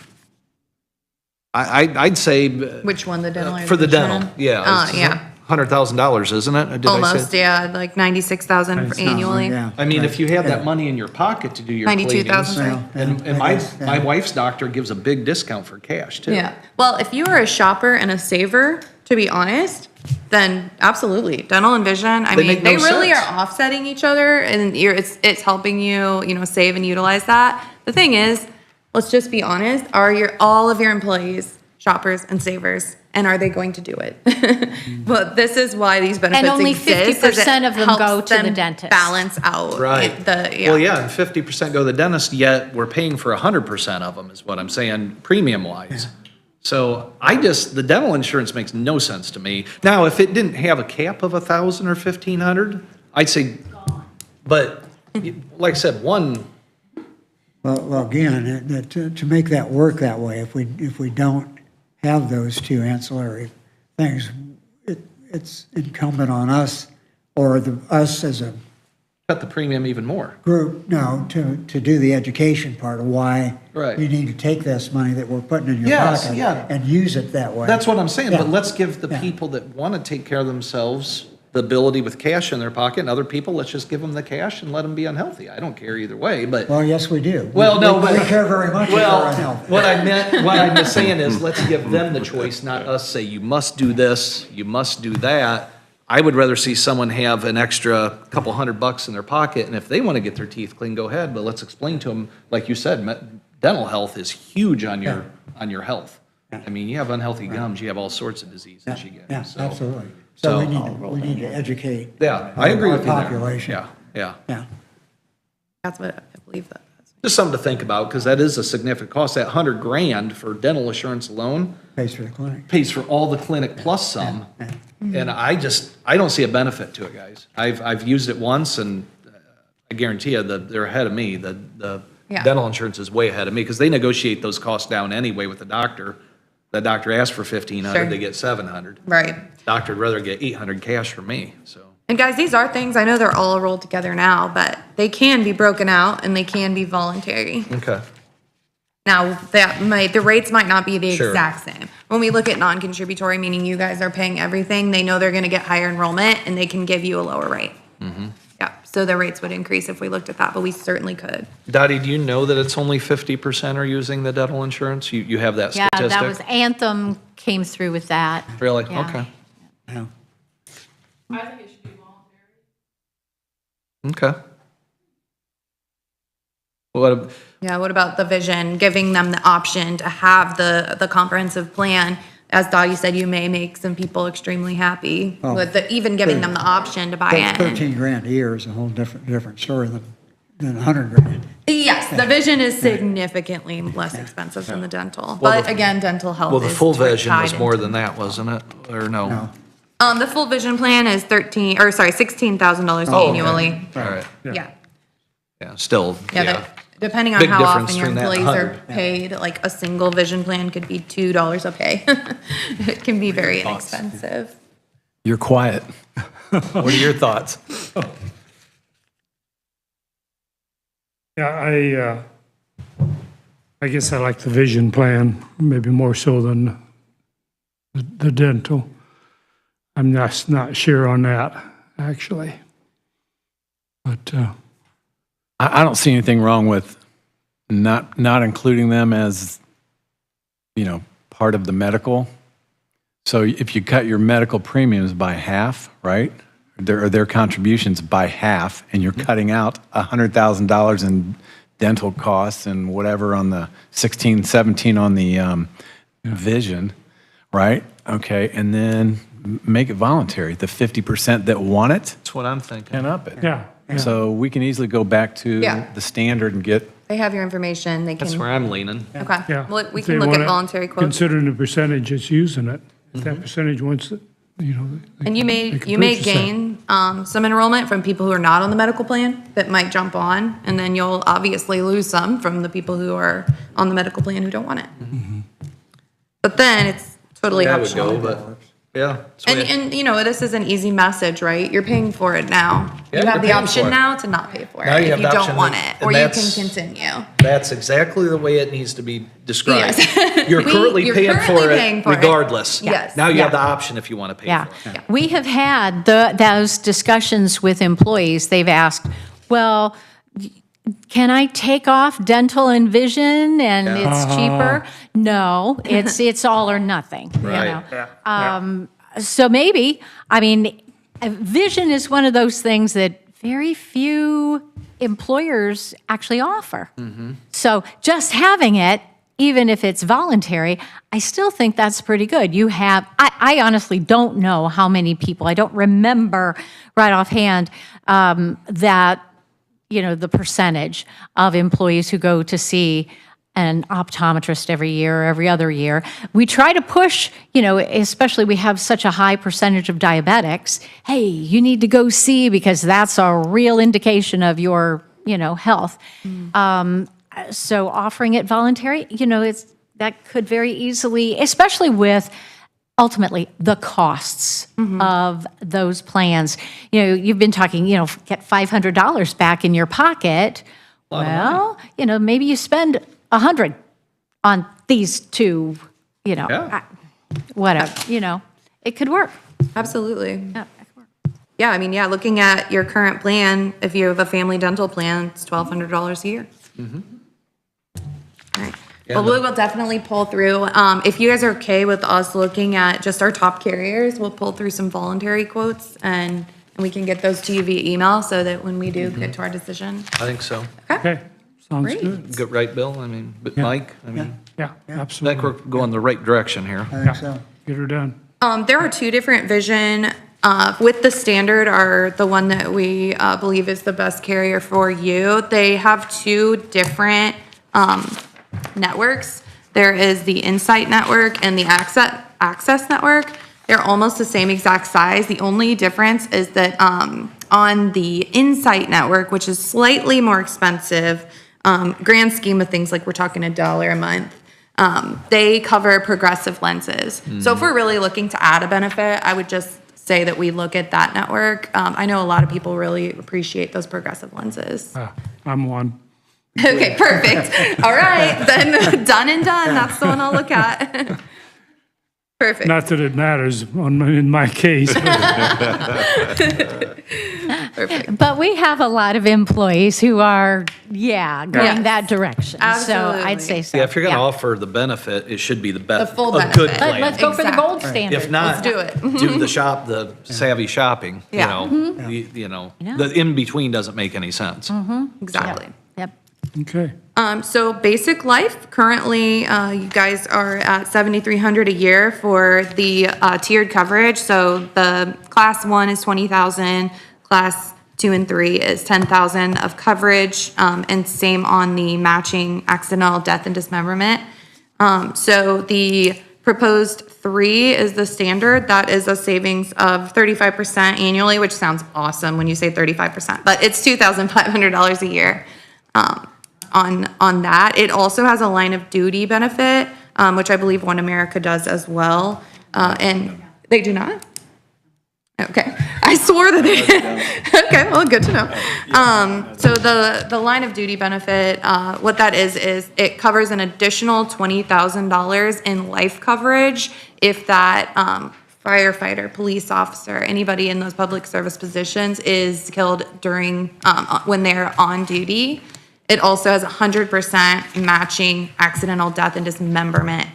I'd say. Which one, the dental? or For the dental, vision? yeah. Oh, yeah. $100,000, isn't it? Did I say- Almost, yeah, like 96,000 annually. Yeah. I mean, if you had that Yeah. money in your pocket to do your 92,000, cleanings. sorry. And my wife's doctor gives a big discount for cash, too. Yeah. Well, if you are a shopper and a saver, to be honest, then absolutely. Dental and vision, I They mean, make no they really sense. are offsetting each other and it's helping you, save and utilize that. The thing is, let's just be honest, are all of your employees shoppers and savers? And are they going to do it? But this is why these benefits only exist. 50% of them helps go to the them dentist. Balance out. Right. Yeah. Well, yeah, and 50% go to the dentist, yet we're paying for 100% of them, is what I'm saying, premium-wise. So the dental insurance makes no sense to me. Now, if it didn't have a cap of 1,000 or 1,500, I'd say, but like I said, one. Well, again, to make that work that way, if we don't have those two ancillary things, it's incumbent on us, or us as a Cut the premium even more. group, to do the education part of why Right. you need to take this money that we're putting in your Yes, pocket yeah. and use it that way. That's what I'm saying, Yeah. but let's give the Yeah. people that want to take care of themselves the ability with cash in their pocket, and other people, let's just give them the cash and let them be unhealthy. I don't care either way, but. Well, yes, we do. Well, no, but. We care very much if Well, they're unhealthy. what I'm saying is, let's give them the choice, not us say, you must do this, you must do that. I would rather see someone have an extra couple $100 in their pocket, and if they want to get their teeth clean, go ahead, but let's explain to them, like you said, dental health is huge on your health. I mean, you have unhealthy gums, you have all sorts of diseases you get. Yeah, so- absolutely. So So- we need to educate. Yeah, I agree our with you there. population. Yeah. Yeah. That's what I believe that. Just something to think about, because that is a significant cost. That $100,000 for dental insurance alone Pays for the clinic. pays for all the clinic plus some. And I don't see a benefit to it, guys. I've used it once, and I guarantee you that they're ahead of me. The Yeah. dental insurance is way ahead of me, because they negotiate those costs down anyway with the doctor. The doctor asked for $1,500, Sure. they get $700. Right. Doctor would rather get $800 cash from me, so. And guys, these are things, I know they're all rolled together now, but they can be broken out and they can be voluntary. Okay. Now, the rates might not be the Sure. exact same. When we look at non-contributory, meaning you guys are paying everything, they know they're gonna get higher enrollment and they can give you a lower rate. Yeah, so the rates would increase if we looked at that, but we certainly could. Dottie, do you know that it's only 50% are using the dental insurance? You have that Yeah, statistic? that was Anthem came through with that. Really? Yeah. Okay. Yeah. I think it should be voluntary. Okay. What, Yeah, what about the vision, giving them the option to have the comprehensive plan? As Dottie said, you may make some people extremely happy Oh. with even giving them the option to buy That's in. 13 grand a year is a whole different story than 100 grand. Yes, the vision is significantly less expensive than the dental, but again, dental health well, the is full vision was tied more into- than that, wasn't it? Or no? No. The full vision plan is $16,000 Oh, okay. annually. All right. Yeah, Yeah, still, yeah, yeah. that- depending on Big how difference often your between that and employees are 100. paid, like a single vision plan could be $2 a pay. It can be very inexpensive. You're quiet. What are your thoughts? Yeah, I guess I like the vision plan, maybe more so than the dental. I'm just not sure on that, actually. But, I don't see anything wrong with not including them as, part of the medical. So if you cut your medical premiums by half, right? Their contributions by half, and you're cutting out $100,000 in dental costs and whatever on the 16, 17 on the vision, right? Okay, and then make it voluntary. The 50% that want it That's what I'm thinking. can up it. yeah. So we can easily go back to Yeah. the standard and get, They have your information, they That's can, where I'm leaning. okay, Yeah. well, we If can they look at wanna- voluntary quotes. Considering the percentage that's using it, if that percentage wants it, they And you may can purchase that. gain some enrollment from people who are not on the medical plan that might jump on, and then you'll obviously lose some from the people who are on the medical plan who don't want it. But then it's totally Yeah, I would go, optional. but, yeah. that's the way I- And this is an easy message, right? You're paying for it now. Yeah, You you're have the paying for option it. now to not pay for Now it you if have you the don't option, want and it, or you can that's- continue. That's exactly the way it needs to be described. Yes. You're currently You're paying currently for paying it for it. regardless. Yes. Now you have the Yeah. option if you want to pay Yeah. for it. We have had those discussions with employees. They've asked, well, can I take off dental and vision and it's cheaper? No, it's all or nothing, you Right. know? So maybe, vision is one of those things that very few employers actually offer. So just having it, even if it's voluntary, I still think that's pretty good. I honestly don't know how many people, I don't remember right offhand, that, the percentage of employees who go to see an optometrist every year or every other year. We try to push, especially we have such a high percentage of diabetics. Hey, you need to go see because that's a real indication of your, health. So offering it voluntary, that could very easily, especially with ultimately the costs of those plans. You've been talking, get $500 back in your pocket. Well, maybe you spend $100 on these two, whatever, it could work. Absolutely. Yeah. Yeah, looking at your current plan, if you have a family dental plan, it's $1,200 a year. All right. Well, we will definitely pull through. If you guys are okay with us looking at just our top carriers, we'll pull through some voluntary quotes and we can get those to you via email so that when we do get to our decision. I think so. Okay, sounds Great. good. Good, right, Bill? But Mike, Yeah, I absolutely. think we're going the right direction here. I think so. Get her done. There are two different vision. With the standard are the one that we believe is the best carrier for you. They have two different networks. There is the Insight Network and the Access Network. They're almost the same exact size. The only difference is that on the Insight Network, which is slightly more expensive, grand scheme of things, like we're talking $1 a month, they cover progressive lenses. So if we're really looking to add a benefit, I would just say that we look at that network. I know a lot of people really appreciate those progressive lenses. I'm one. Okay, perfect. All right, then done and done. That's the one I'll look at. Perfect. Not that it matters in my case. Perfect. But we have a lot of employees who are, going Yes. that direction. So I'd say so. Yeah, if you're going to offer the benefit, it should be the best. The full a good benefit. plan. Let's go for the gold Exactly. standard. If not, Let's do it. do the savvy shopping, you Yeah. know, the in-between doesn't make any sense. Exactly. Yep. Okay. So basic life, currently, you guys are at $7,300 a year for the tiered coverage. So the class 1 is $20,000, class 2 and 3 is $10,000 of coverage, and same on the matching accidental death and dismemberment. So the proposed 3 is the standard. That is a savings of 35% annually, which sounds awesome when you say 35%, but it's $2,500 a year. On that. It also has a line of duty benefit, which I believe One America does as well. And they do not? Okay. I swore that they did. Okay, well, good to know. So the line of duty benefit, what that is it covers an additional $20,000 in life coverage if that firefighter, police officer, anybody in those public service positions is killed during when they're on duty. It also has 100% matching accidental death and dismemberment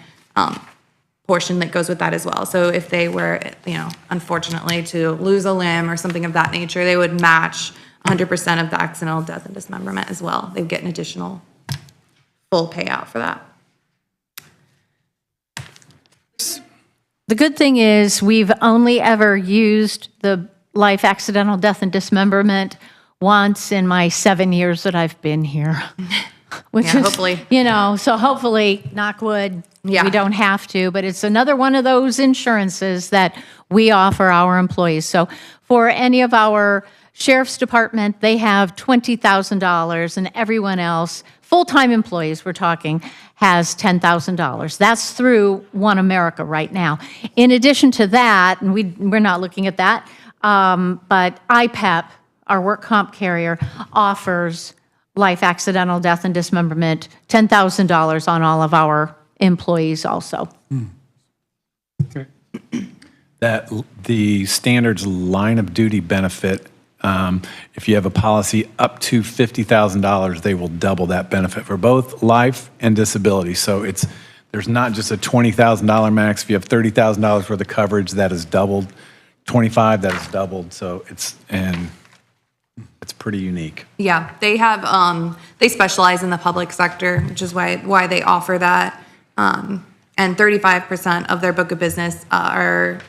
portion that goes with that as well. So if they were, unfortunately to lose a limb or something of that nature, they would match 100% of the accidental death and dismemberment as well. They'd get an additional full payout for that. The good thing is we've only ever used the life accidental death and dismemberment once in my 7 years that I've been here. Which is, hopefully. So hopefully, knock wood, Yeah. we don't have to, but it's another one of those insurances that we offer our employees. So for any of our sheriff's department, they have $20,000, and everyone else, full-time employees we're talking, has $10,000. That's through One America right now. In addition to that, and we're not looking at that, but IPEP, our work comp carrier, offers life accidental death and dismemberment, $10,000 on all of our employees also. Okay. That the standards line of duty benefit, if you have a policy up to $50,000, they will double that benefit for both life and disability. So there's not just a $20,000 max. If you have $30,000 worth of coverage, that is doubled. 25, that is doubled. So it's pretty unique. Yeah, they have, they specialize in the public sector, which is why they offer that. And 35% of their book of business are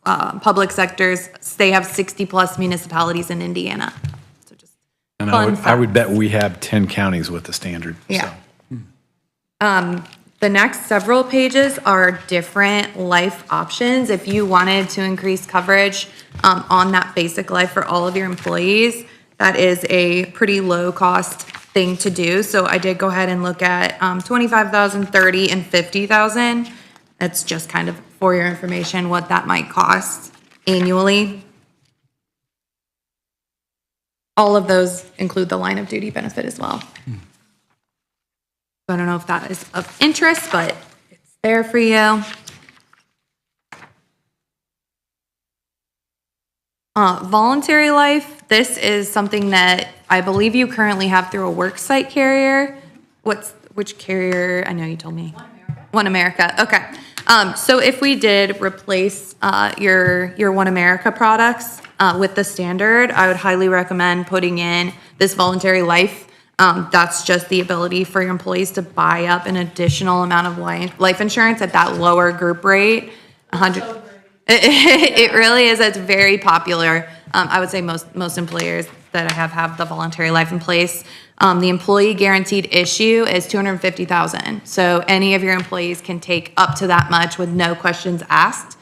public sectors. They have 60-plus municipalities in Indiana. So just And fun I would facts. bet we have 10 counties with the standard. Yeah. So. The next several pages are different life options. If you wanted to increase coverage on that basic life for all of your employees, that is a pretty low cost thing to do. So I did go ahead and look at 25,000, 30, and 50,000. That's just kind of for your information what that might cost annually. All of those include the line of duty benefit as well. So I don't know if that is of interest, but it's there for you. Voluntary life, this is something that I believe you currently have through a worksite carrier. Which carrier? I know you told me. One America. Okay. So if we did replace your One America products with the standard, I would highly recommend putting in this voluntary life. That's just the ability for your employees to buy up an additional amount of life insurance at that lower group rate. 100. It really is. It's very popular. I would say most employers that I have the voluntary life in place. The employee guaranteed issue is $250,000. So any of your employees can take up to that much with no questions asked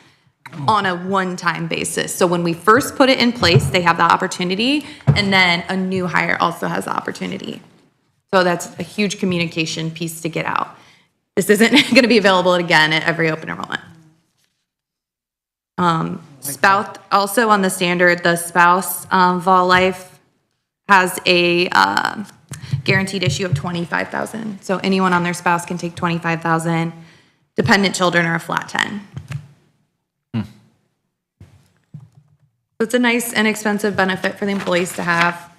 on a one-time basis. So when we first put it in place, they have that opportunity, and then a new hire also has the opportunity. So that's a huge communication piece to get out. This isn't going to be available again at every open enrollment. Spouse, also on the standard, the spouse vol life has a guaranteed issue of 25,000. So anyone on their spouse can take 25,000. Dependent children are a flat 10. So it's a nice, inexpensive benefit for the employees to have.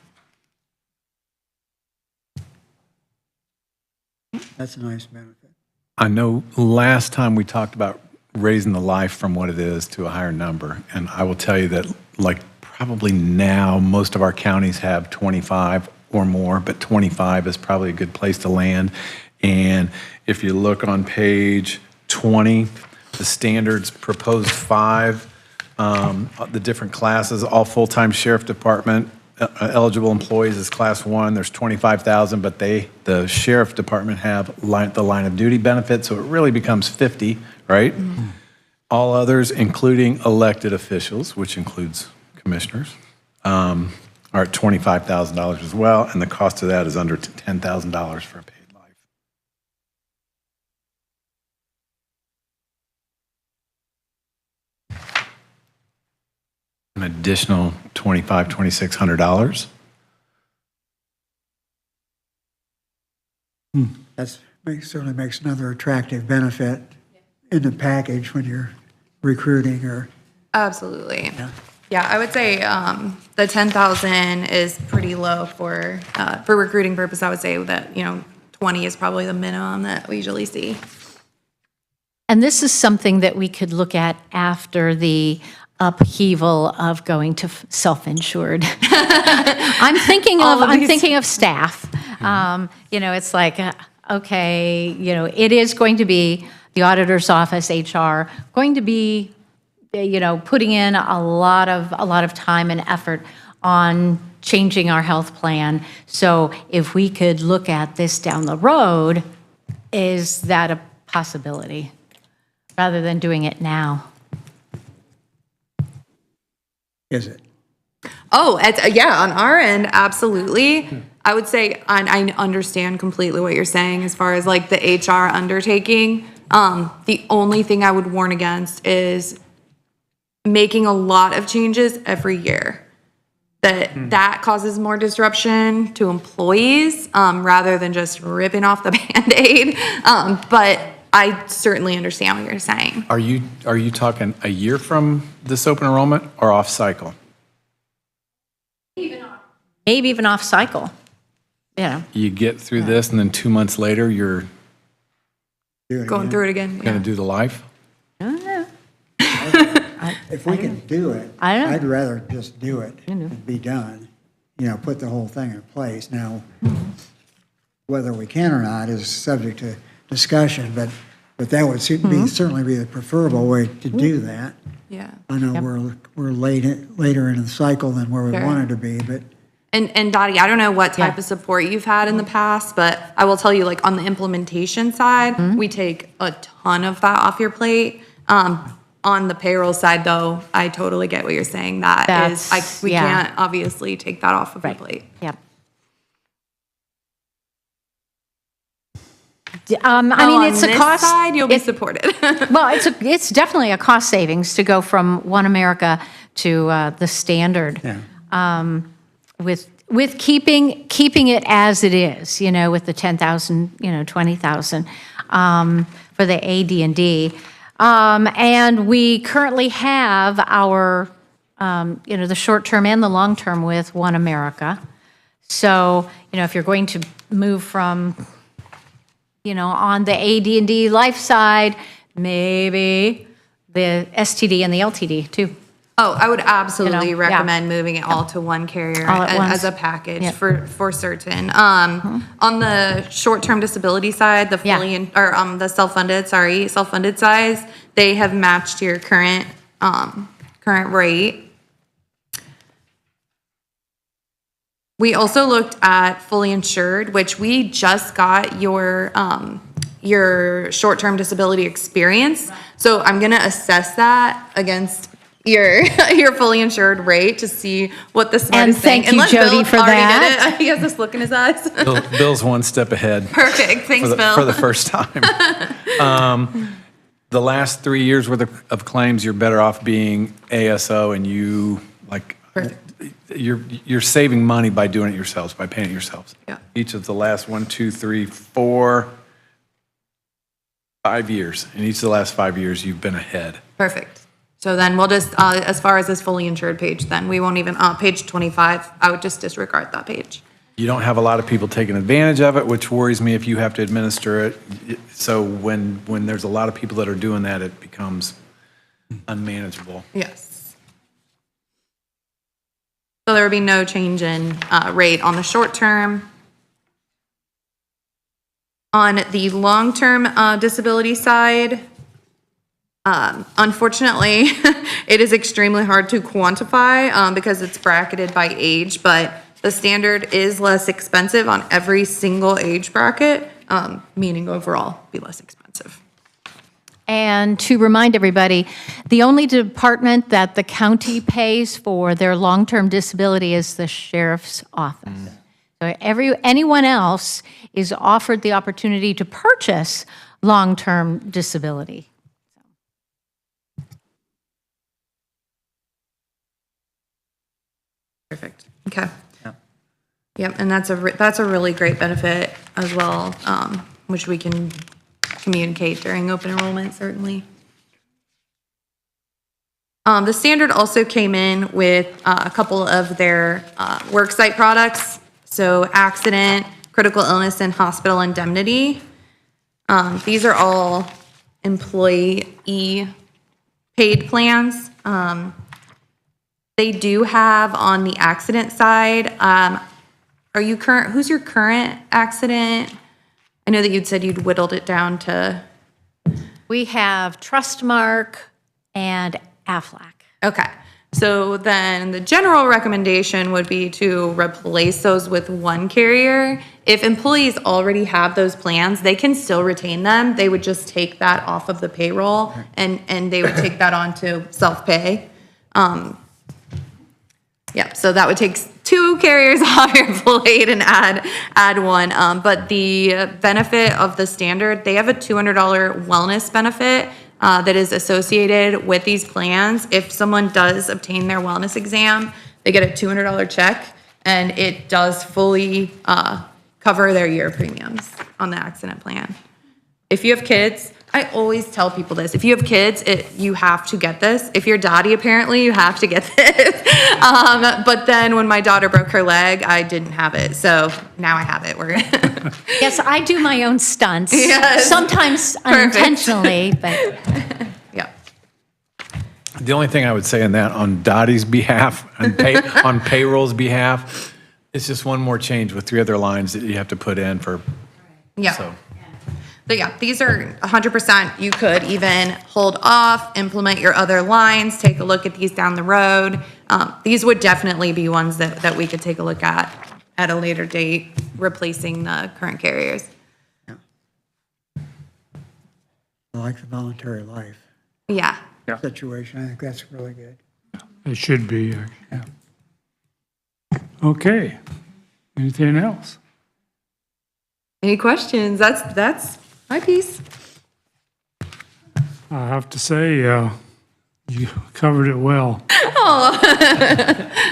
That's a nice benefit. I know last time we talked about raising the life from what it is to a higher number. And I will tell you that, like, probably now most of our counties have 25 or more, but 25 is probably a good place to land. And if you look on page 20, the standards proposed 5, the different classes, all full-time sheriff department eligible employees is class 1. There's 25,000, but the sheriff department have the line of duty benefit, so it really becomes 50, right? Mm-hmm. All others, including elected officials, which includes commissioners, are at $25,000 as well, and the cost of that is under $10,000 for a paid life. An additional $2,600. That certainly makes another attractive benefit in the package when you're recruiting or. Absolutely. Yeah, I would say the 10,000 is pretty low for recruiting purpose. I would say that 20 is probably the minimum that we usually see. And this is something that we could look at after the upheaval of going to self-insured. I'm thinking of staff. It's like, okay, it is going to be the auditor's office, HR, going to be, putting in a lot of time and effort on changing our health plan. So if we could look at this down the road, is that a possibility rather than doing it now? Is it? Oh, on our end, absolutely. I would say I understand completely what you're saying as far as like the HR undertaking. The only thing I would warn against is making a lot of changes every year. That causes more disruption to employees rather than just ripping off the Band-Aid. But I certainly understand what you're saying. Are you talking a year from this open enrollment or off cycle? Maybe even off cycle. You get through this and then 2 months later you're Going through it again. going to do the life? I don't know. If we can do it, I'd rather just do it and be done. Put the whole thing in place. Now, whether we can or not is subject to discussion, but that would certainly be the preferable way to do that. Yeah. I know we're later in the cycle than where we wanted to be, but. And Dottie, I don't know what type of support you've had in the past, but I will tell you, like on the implementation side, we take a ton of that off your plate. On the payroll side, though, I totally get what you're saying. We can't obviously take that off of your plate. Yep. It's a cost. Side, you'll be supported. Well, it's definitely a cost savings to go from One America to the standard. Yeah. With keeping it as it is, with the 10,000, 20,000 for the AD&D. And we currently have our, the short-term and the long-term with One America. So, if you're going to move from, on the AD&D life side, maybe the STD and the LTD too. Oh, I would absolutely recommend moving it all to one carrier as a package for certain. On the short-term disability side, the self-funded size, they have matched your current rate. We also looked at fully insured, which we just got your short-term disability experience. So I'm gonna assess that against your fully insured rate to see what the smart is saying. And thank you, Jody, for that. Did it. He has this look in his eyes. Bill's one step ahead. Perfect. Thanks, Bill. For the first time. The last 3 years worth of claims, you're better off being ASO, and you you're saving money by doing it yourselves, by paying it yourselves. Yeah. Each of the last 1, 2, 3, 4, 5 years, in each of the last 5 years, you've been ahead. Perfect. So then we'll just, as far as this fully insured page, then we won't even, page 25, I would just disregard that page. You don't have a lot of people taking advantage of it, which worries me if you have to administer it. So when there's a lot of people that are doing that, it becomes unmanageable. Yes. So there would be no change in rate on the short term. On the long-term disability side, unfortunately, it is extremely hard to quantify because it's bracketed by age, but the standard is less expensive on every single age bracket, meaning overall be less expensive. And to remind everybody, the only department that the county pays for their long-term disability is the sheriff's office. So anyone else is offered the opportunity to purchase long-term disability. Perfect. Okay. Yep, and that's a really great benefit as well, which we can communicate during open enrollment, certainly. The standard also came in with a couple of their worksite products, so accident, critical illness, and hospital indemnity. These are all employee paid plans. They do have on the accident side, who's your current accident? I know that you'd said you'd whittled it down to. We have Trustmark and Aflac. Okay. So then the general recommendation would be to replace those with one carrier. If employees already have those plans, they can still retain them. They would just take that off of the payroll and they would take that on to self-pay. Yeah, so that would take 2 carriers off your plate and add one. But the benefit of the standard, they have a $200 wellness benefit that is associated with these plans. If someone does obtain their wellness exam, they get a $200 check, and it does fully cover their year premiums on the accident plan. If you have kids, I always tell people this. If you have kids, you have to get this. If you're Dottie, apparently, you have to get this. But then when my daughter broke her leg, I didn't have it. So now I have it. Yes, I do my own stunts. Yes. Sometimes unintentionally, but. Yeah. The only thing I would say on that, on Dottie's behalf, on payroll's behalf, it's just one more change with 3 other lines that you have to put in for. Yeah. So. But yeah, these are 100%. You could even hold off, implement your other lines, take a look at these down the road. These would definitely be ones that we could take a look at a later date, replacing the current carriers. Yeah. I like the voluntary life Yeah. situation. I think that's really good. It should be, yeah. Okay. Anything else? Any questions? That's my piece. I have to say, you covered it well. Oh,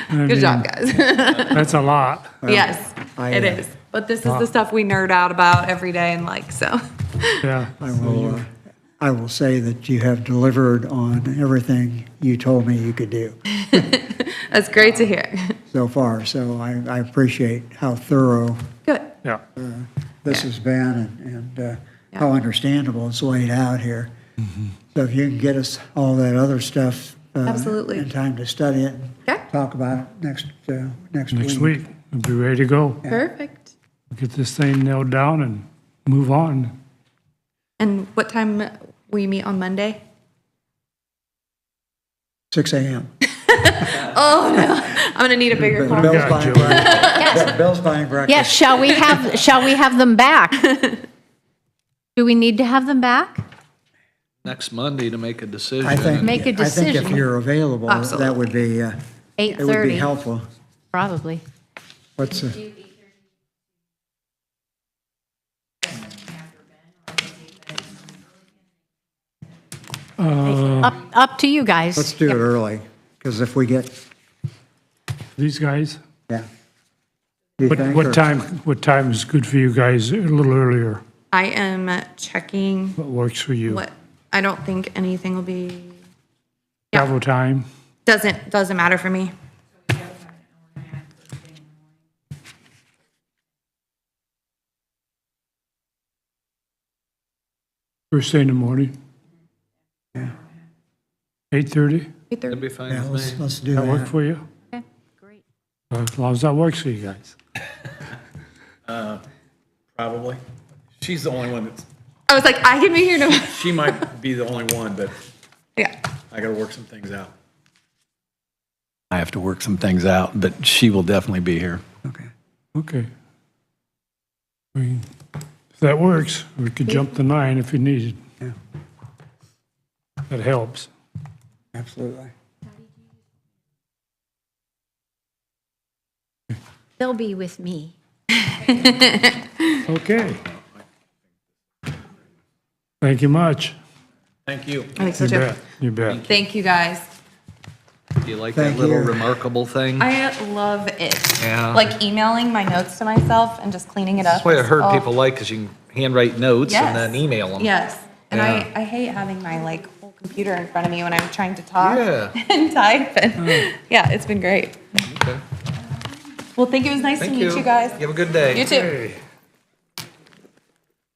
Good good job, guys. That's a lot. Yes, it is. But this is the stuff we nerd out about every day and so. Yeah. I will say that you have delivered on everything you told me you could do That's great to hear. so far. So I appreciate how thorough Good. Yeah. this has been and how understandable it's laid out here. So if you can get us all that other stuff Absolutely. in time to study it and talk about it next week. We'll be ready to go. Perfect. Get this thing nailed down and move on. And what time will you meet on Monday? 6 a.m. Oh no, I'm gonna need a bigger car. Bill's buying breakfast. Bill's buying breakfast. Yes, shall we have them back? Do we need to have them back? Next Monday to make a decision. I think, Make a I think if decision. you're available, that would be, it would be 8:30, helpful. probably. What's Up to you guys. Let's do it early, because if we get These guys? Yeah. You think, or- What time is good for you guys? A little earlier? I am checking What works for you? what, I don't think anything will be, Travel time? doesn't matter for me. First thing in the morning? Yeah. 8:30? That'd be fine Yeah, with me. let's do That work that. for you? Okay, great. As long as that works for you guys. Probably. She's the only one that's, I was like, I can be here no. she might be the only one, but Yeah. I gotta work some things out. I have to work some things out, but she will definitely be here. Okay. Okay. I mean, if that works, we could jump to 9 if you needed. Yeah. That helps. Absolutely. They'll be with me. Okay. Thank you much. Thank you. I think so You too. bet, you bet. Thank you guys. Do you like Thank that little you. remarkable thing? I love it. Yeah. Like emailing my notes to myself and just cleaning it up. That's what I heard Oh, people like, because you can handwrite notes and Yes. then email them. Yes. And Yeah. I hate having my like whole computer in front of me when I'm trying to talk Yeah. and type. And yeah, it's been great. Okay. Well, thank you. It was nice Thank to meet you guys. You have a good day. You too.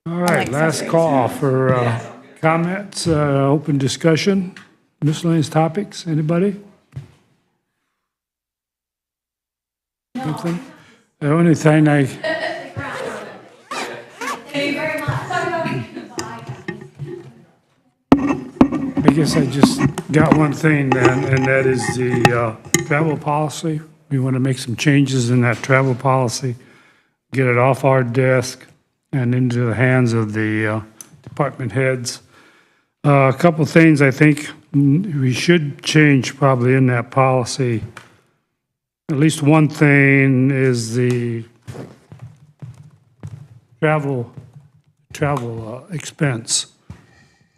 All right, last call for comments, open discussion, miscellaneous topics. Anybody? Nothing? The only thing I guess I just got one thing then, and that is the travel policy. We want to make some changes in that travel policy, get it off our desk and into the hands of the department heads. A couple things I think we should change probably in that policy. At least one thing is the travel expense.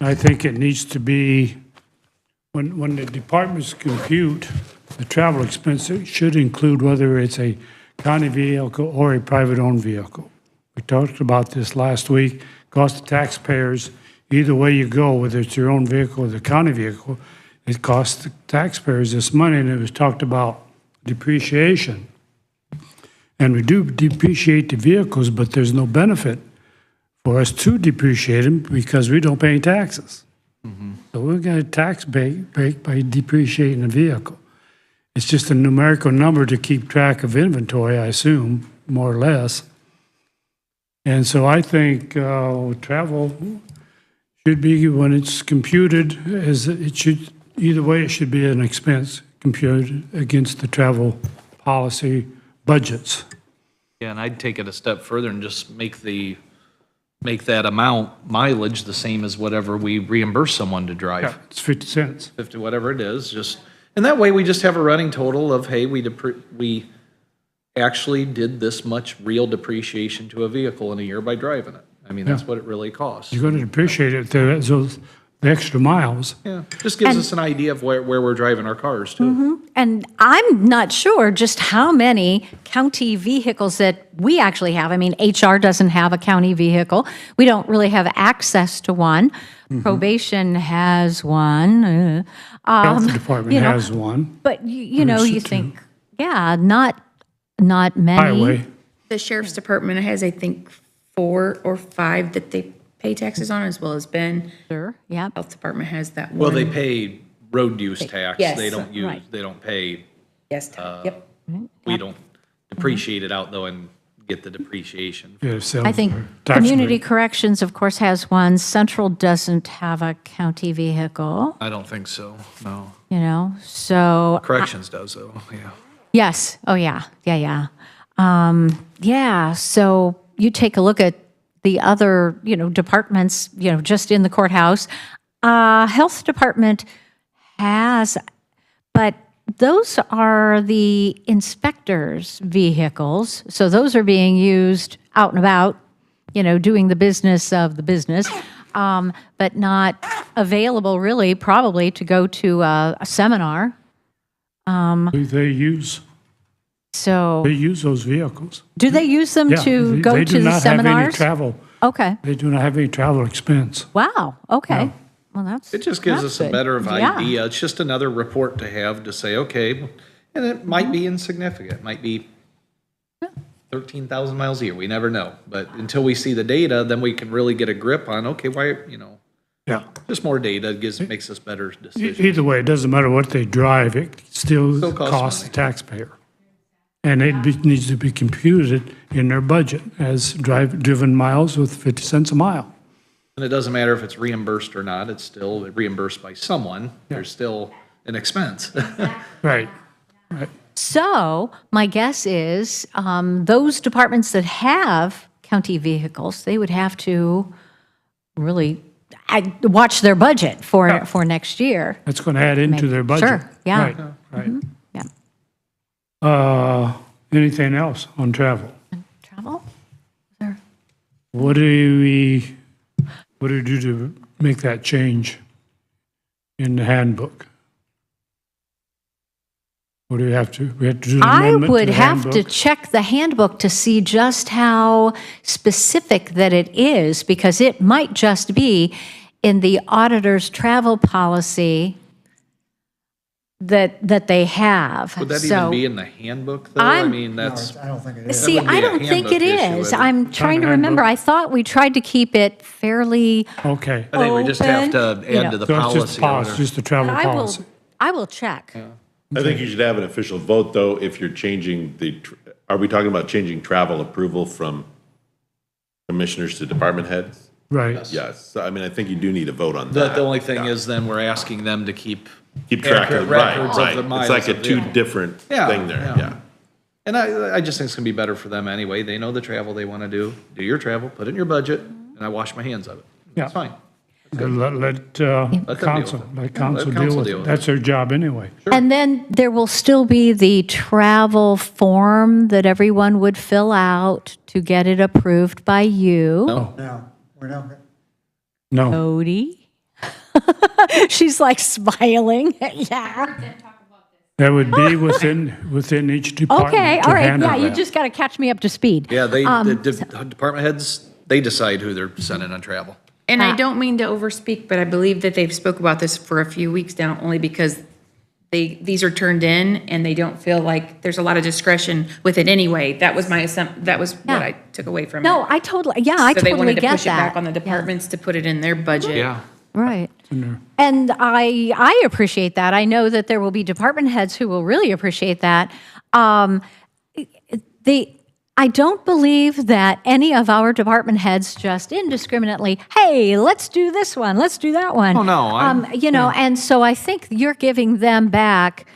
I think it needs to be, when the departments compute the travel expense, it should include whether it's a county vehicle or a private-owned vehicle. We talked about this last week. Cost of taxpayers, either way you go, whether it's your own vehicle or the county vehicle, it costs the taxpayers this money, and it was talked about depreciation. And we do depreciate the vehicles, but there's no benefit for us to depreciate them because we don't pay any taxes. So we're going to tax break by depreciating the vehicle. It's just a numerical number to keep track of inventory, I assume, more or less. And so I think travel should be, when it's computed, as it should, either way, it should be an expense computed against the travel policy budgets. Yeah, and I'd take it a step further and just make that amount mileage the same as whatever we reimburse someone to drive. Yeah, it's 50 cents. 50, whatever it is, just, and that way we just have a running total of, hey, we actually did this much real depreciation to a vehicle in a year by driving it. I mean, that's Yeah. what it really costs. You're going to depreciate it, the extra miles. Yeah, just gives us an idea of where we're driving our cars too. And I'm not sure just how many county vehicles that we actually have. I mean, HR doesn't have a county vehicle. We don't really have access to one. Probation has one. Health department you know, has one. But you know, you There's think, yeah, not many. Highway. The sheriff's department has, I think, 4 or 5 that they pay taxes on, as well as Ben. Sure, yeah. Health department has that one. Well, they pay road use tax. Yes, They don't use, right. they don't pay, Yes, yep. we don't depreciate it out though and get the depreciation. Yeah, sales I think or tax Community rate. Corrections, of course, has one. Central doesn't have a county vehicle, I don't think so, no. you know, so. Corrections does though, yeah. Yes, oh, yeah, yeah. Yeah, so you take a look at the other, departments, just in the courthouse. Health Department has, but those are the inspectors' vehicles. So those are being used out and about, doing the business of the business, but not available really probably to go to a seminar. They use, So, They use those vehicles. do they use them Yeah, to they- go they to do the not have any seminars? travel. Okay. They do not have any travel expense. Wow, okay. Well, that's. It just gives that's us a good. better Yeah. idea. It's just another report to have to say, okay, and it might be insignificant, might be 13,000 miles a year. We never know. But until we see the data, then we can really get a grip on, okay, why, Yeah. just more data makes us better decisions. Either way, it doesn't matter what they drive, it still Still costs costs the money. taxpayer. And needs to be computed in their budget as driven miles with 50 cents a mile. And it doesn't matter if it's reimbursed or not, it's still reimbursed by someone. There's still an expense. Right, right. So my guess is those departments that have county vehicles, they would have to really watch their budget for next year. That's going to add into their budget. Sure, yeah. Right, right. Yeah. Anything else on travel? Travel? What do we do to make that change in the handbook? What do we have to do an I amendment to would the have to handbook? check the handbook to see just how specific that it is, because it might just be in the auditor's travel policy that they have. Would that So- even be in the handbook, though? I I'm- mean, that's. I don't think it is. See, wouldn't be I a don't think it handbook issue, is. would it? I'm trying to a remember. handbook? I thought we tried to keep it fairly Okay. I think we just have to open, you add know. to the So it's policy. just or policy, whatever. just the travel I will, policy. I will check. I think you should have an official vote, though, if you're changing are we talking about changing travel approval from commissioners to department heads? Right. Yes, so, I mean, I think you do need a vote on The that. only thing is then we're asking them to keep. Keep track accurate of, right, records of right. the miles It's like a of the- different Yeah, thing there, yeah. yeah. And I just think it's gonna be better for them anyway. They know the travel they wanna do. Do your travel, put it in your budget, and I wash my hands of it. Yeah. It's fine. Let deal council, with it. let Yeah, council let deal council with deal it. with That's their job anyway. And then there will still be the travel form that everyone would fill out to get it approved by you. No, we're not. No. Cody. She's like smiling. Yeah. That would be within each department. Okay, to all right. handle Yeah, you that. just got to catch me up to speed. Yeah, the department heads, they decide who they're sending on travel. And I don't mean to overspeak, but I believe that they've spoke about this for a few weeks now, only because these are turned in and they don't feel like there's a lot of discretion with it anyway. That was my assumption, that was what Yeah. I took away from it. No, I totally, yeah, I So they totally wanted to get push it back that. on the departments to put it in their budget. Yeah. Right. And I appreciate that. I know that there will be department heads who will really appreciate that. I don't believe that any of our department heads just indiscriminately, hey, let's do this one, let's do that one. Oh, no, and so I think you're giving them back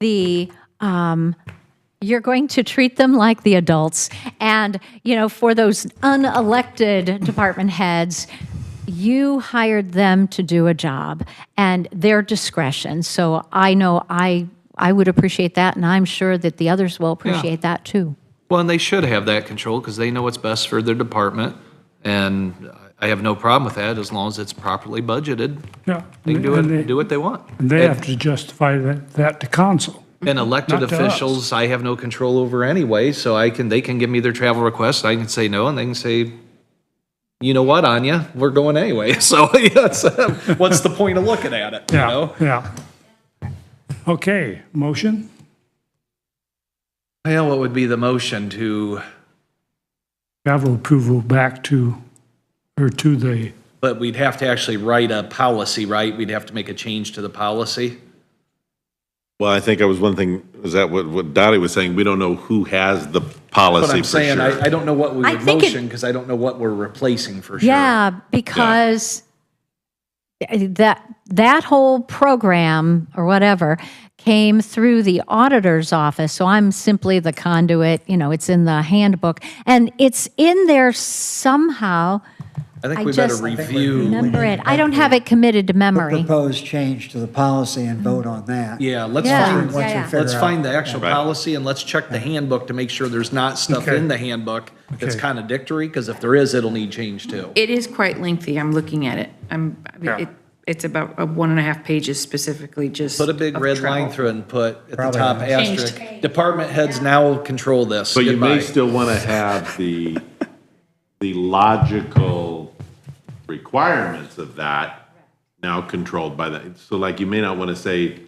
the, you're going to treat them like the adults. And, for those unelected department heads, you hired them to do a job and their discretion. So I know I would appreciate that, and I'm sure that the others will appreciate that too. Well, and they should have that control because they know what's best for their department. And I have no problem with that as long as it's properly budgeted. Yeah. They can do what they want. And they have to justify that to council. And elected Not to us. officials, I have no control over anyway, so they can give me their travel request, I can say no, and they can say, you know what, Anya, we're going anyway. So yes, what's the point of looking at it, you know? Yeah. Okay, motion? Well, what would be the motion to, Travel approval back to the, but we'd have to actually write a policy, right? We'd have to make a change to the policy? Well, I think I was one thing, is that what Dottie was saying? We don't know who has the policy But I'm for saying, sure. I don't know what we I would think it- motion, because I don't know what we're replacing for sure. Yeah, because that whole program or whatever came through the auditor's office. So I'm simply the conduit, it's in the handbook and it's in there somehow. I think I we better just review. remember it. I don't have it committed to memory. Proposed change to the policy and vote on that. Yeah, let's Yeah. find, Once we yeah. figure let's out- find the actual Right. policy and let's check the handbook to make sure there's not stuff Okay. in the handbook that's Okay. contradictory, because if there is, it'll need change too. It is quite lengthy. I'm looking at it. Yeah. it's about 1.5 pages specifically just. Put a big of red travel. line through it and put at the Probably top not. asterisk, department heads now control this. But you may Goodbye. still want to have the logical requirements of that now controlled by that. So like you may not want to say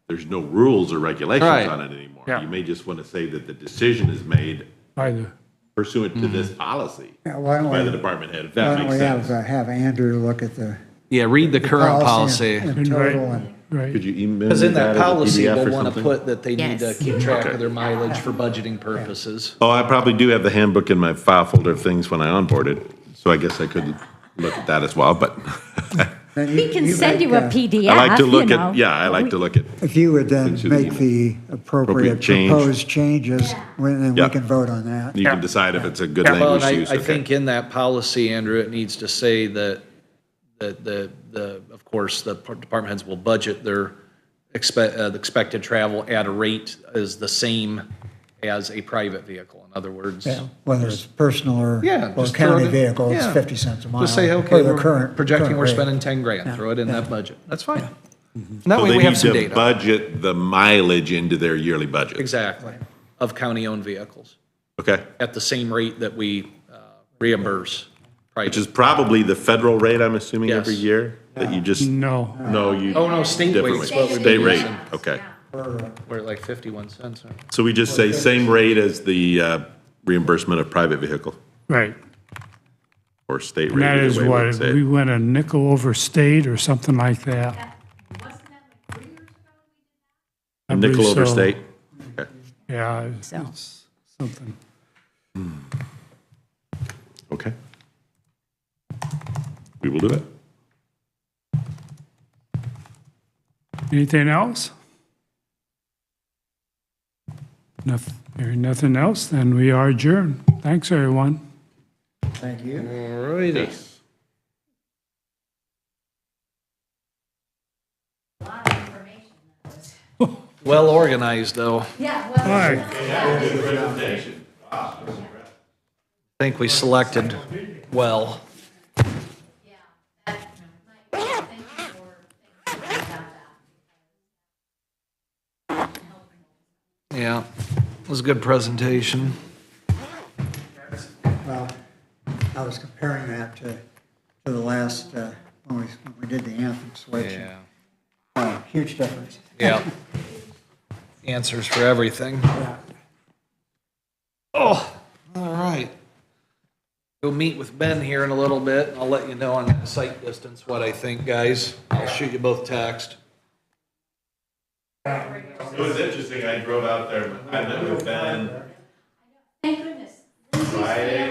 there's no rules or regulations Right. on it anymore. Yeah. You may just want to say that the decision is made By the, pursuant to this policy Yeah, why don't by the we, department head, if why that don't makes we sense. have Andrew look at the Yeah, read the current policy. in total and right. Could you email Because in me that as a policy, PDF we'll or want to something? put that they need to Yes. keep track Okay. of their mileage for budgeting purposes. Oh, I probably do have the handbook in my file folder of things when I onboarded, so I guess I could look at that as well, but then We can send you a PDF, I like to you look know. at, yeah, I like to look at, if you would then Into the make email. the appropriate Appropriate change. proposed changes, then we Yeah. can vote on that. you can decide if it's a good Well, and language I, use. I okay. think in that policy, Andrew, it needs to say that of course, the department heads will budget their the expected travel at a rate is the same as a private vehicle. In other words, Yeah, whether it's personal or Yeah, or just throw county it in- vehicle, it's yeah. 50 cents a mile. just say, or okay, the we're current- projecting current we're rate. spending 10 grand, Yeah. throw it in Yeah. that budget. That's fine. And So that way they we have need some to data. budget the mileage into their yearly budget. Exactly, of county-owned vehicles Okay, at the same rate that we reimburse private. which is probably the federal rate, I'm assuming, every Yes. year? That you just, No, no, you. Oh, no, state different rate's rate. what we've State been rate, using. okay. We're at like 51 cents. So we just say same rate as the reimbursement of private vehicle right. or state And rate? that either is way what, would say it. we went a nickel over state or something like that. A nickel believe over so. state? Okay. Yeah, it's something. Okay. We will do it. Anything else? Hearing nothing else, then we are adjourned. Thanks, everyone. Thank you. All righty. Well organized, though. Yeah, All right. I think we selected well. Yeah, it was a good presentation. Well, I was comparing that to the last, when we did the anthem switch. Huge difference. Yeah. Answers for everything. Yeah. Oh, all right. Go meet with Ben here in a little bit, and I'll let you know on that site distance what I think, guys. I'll shoot you both text. It was interesting, I drove out there, I met with Ben Thank goodness. Friday,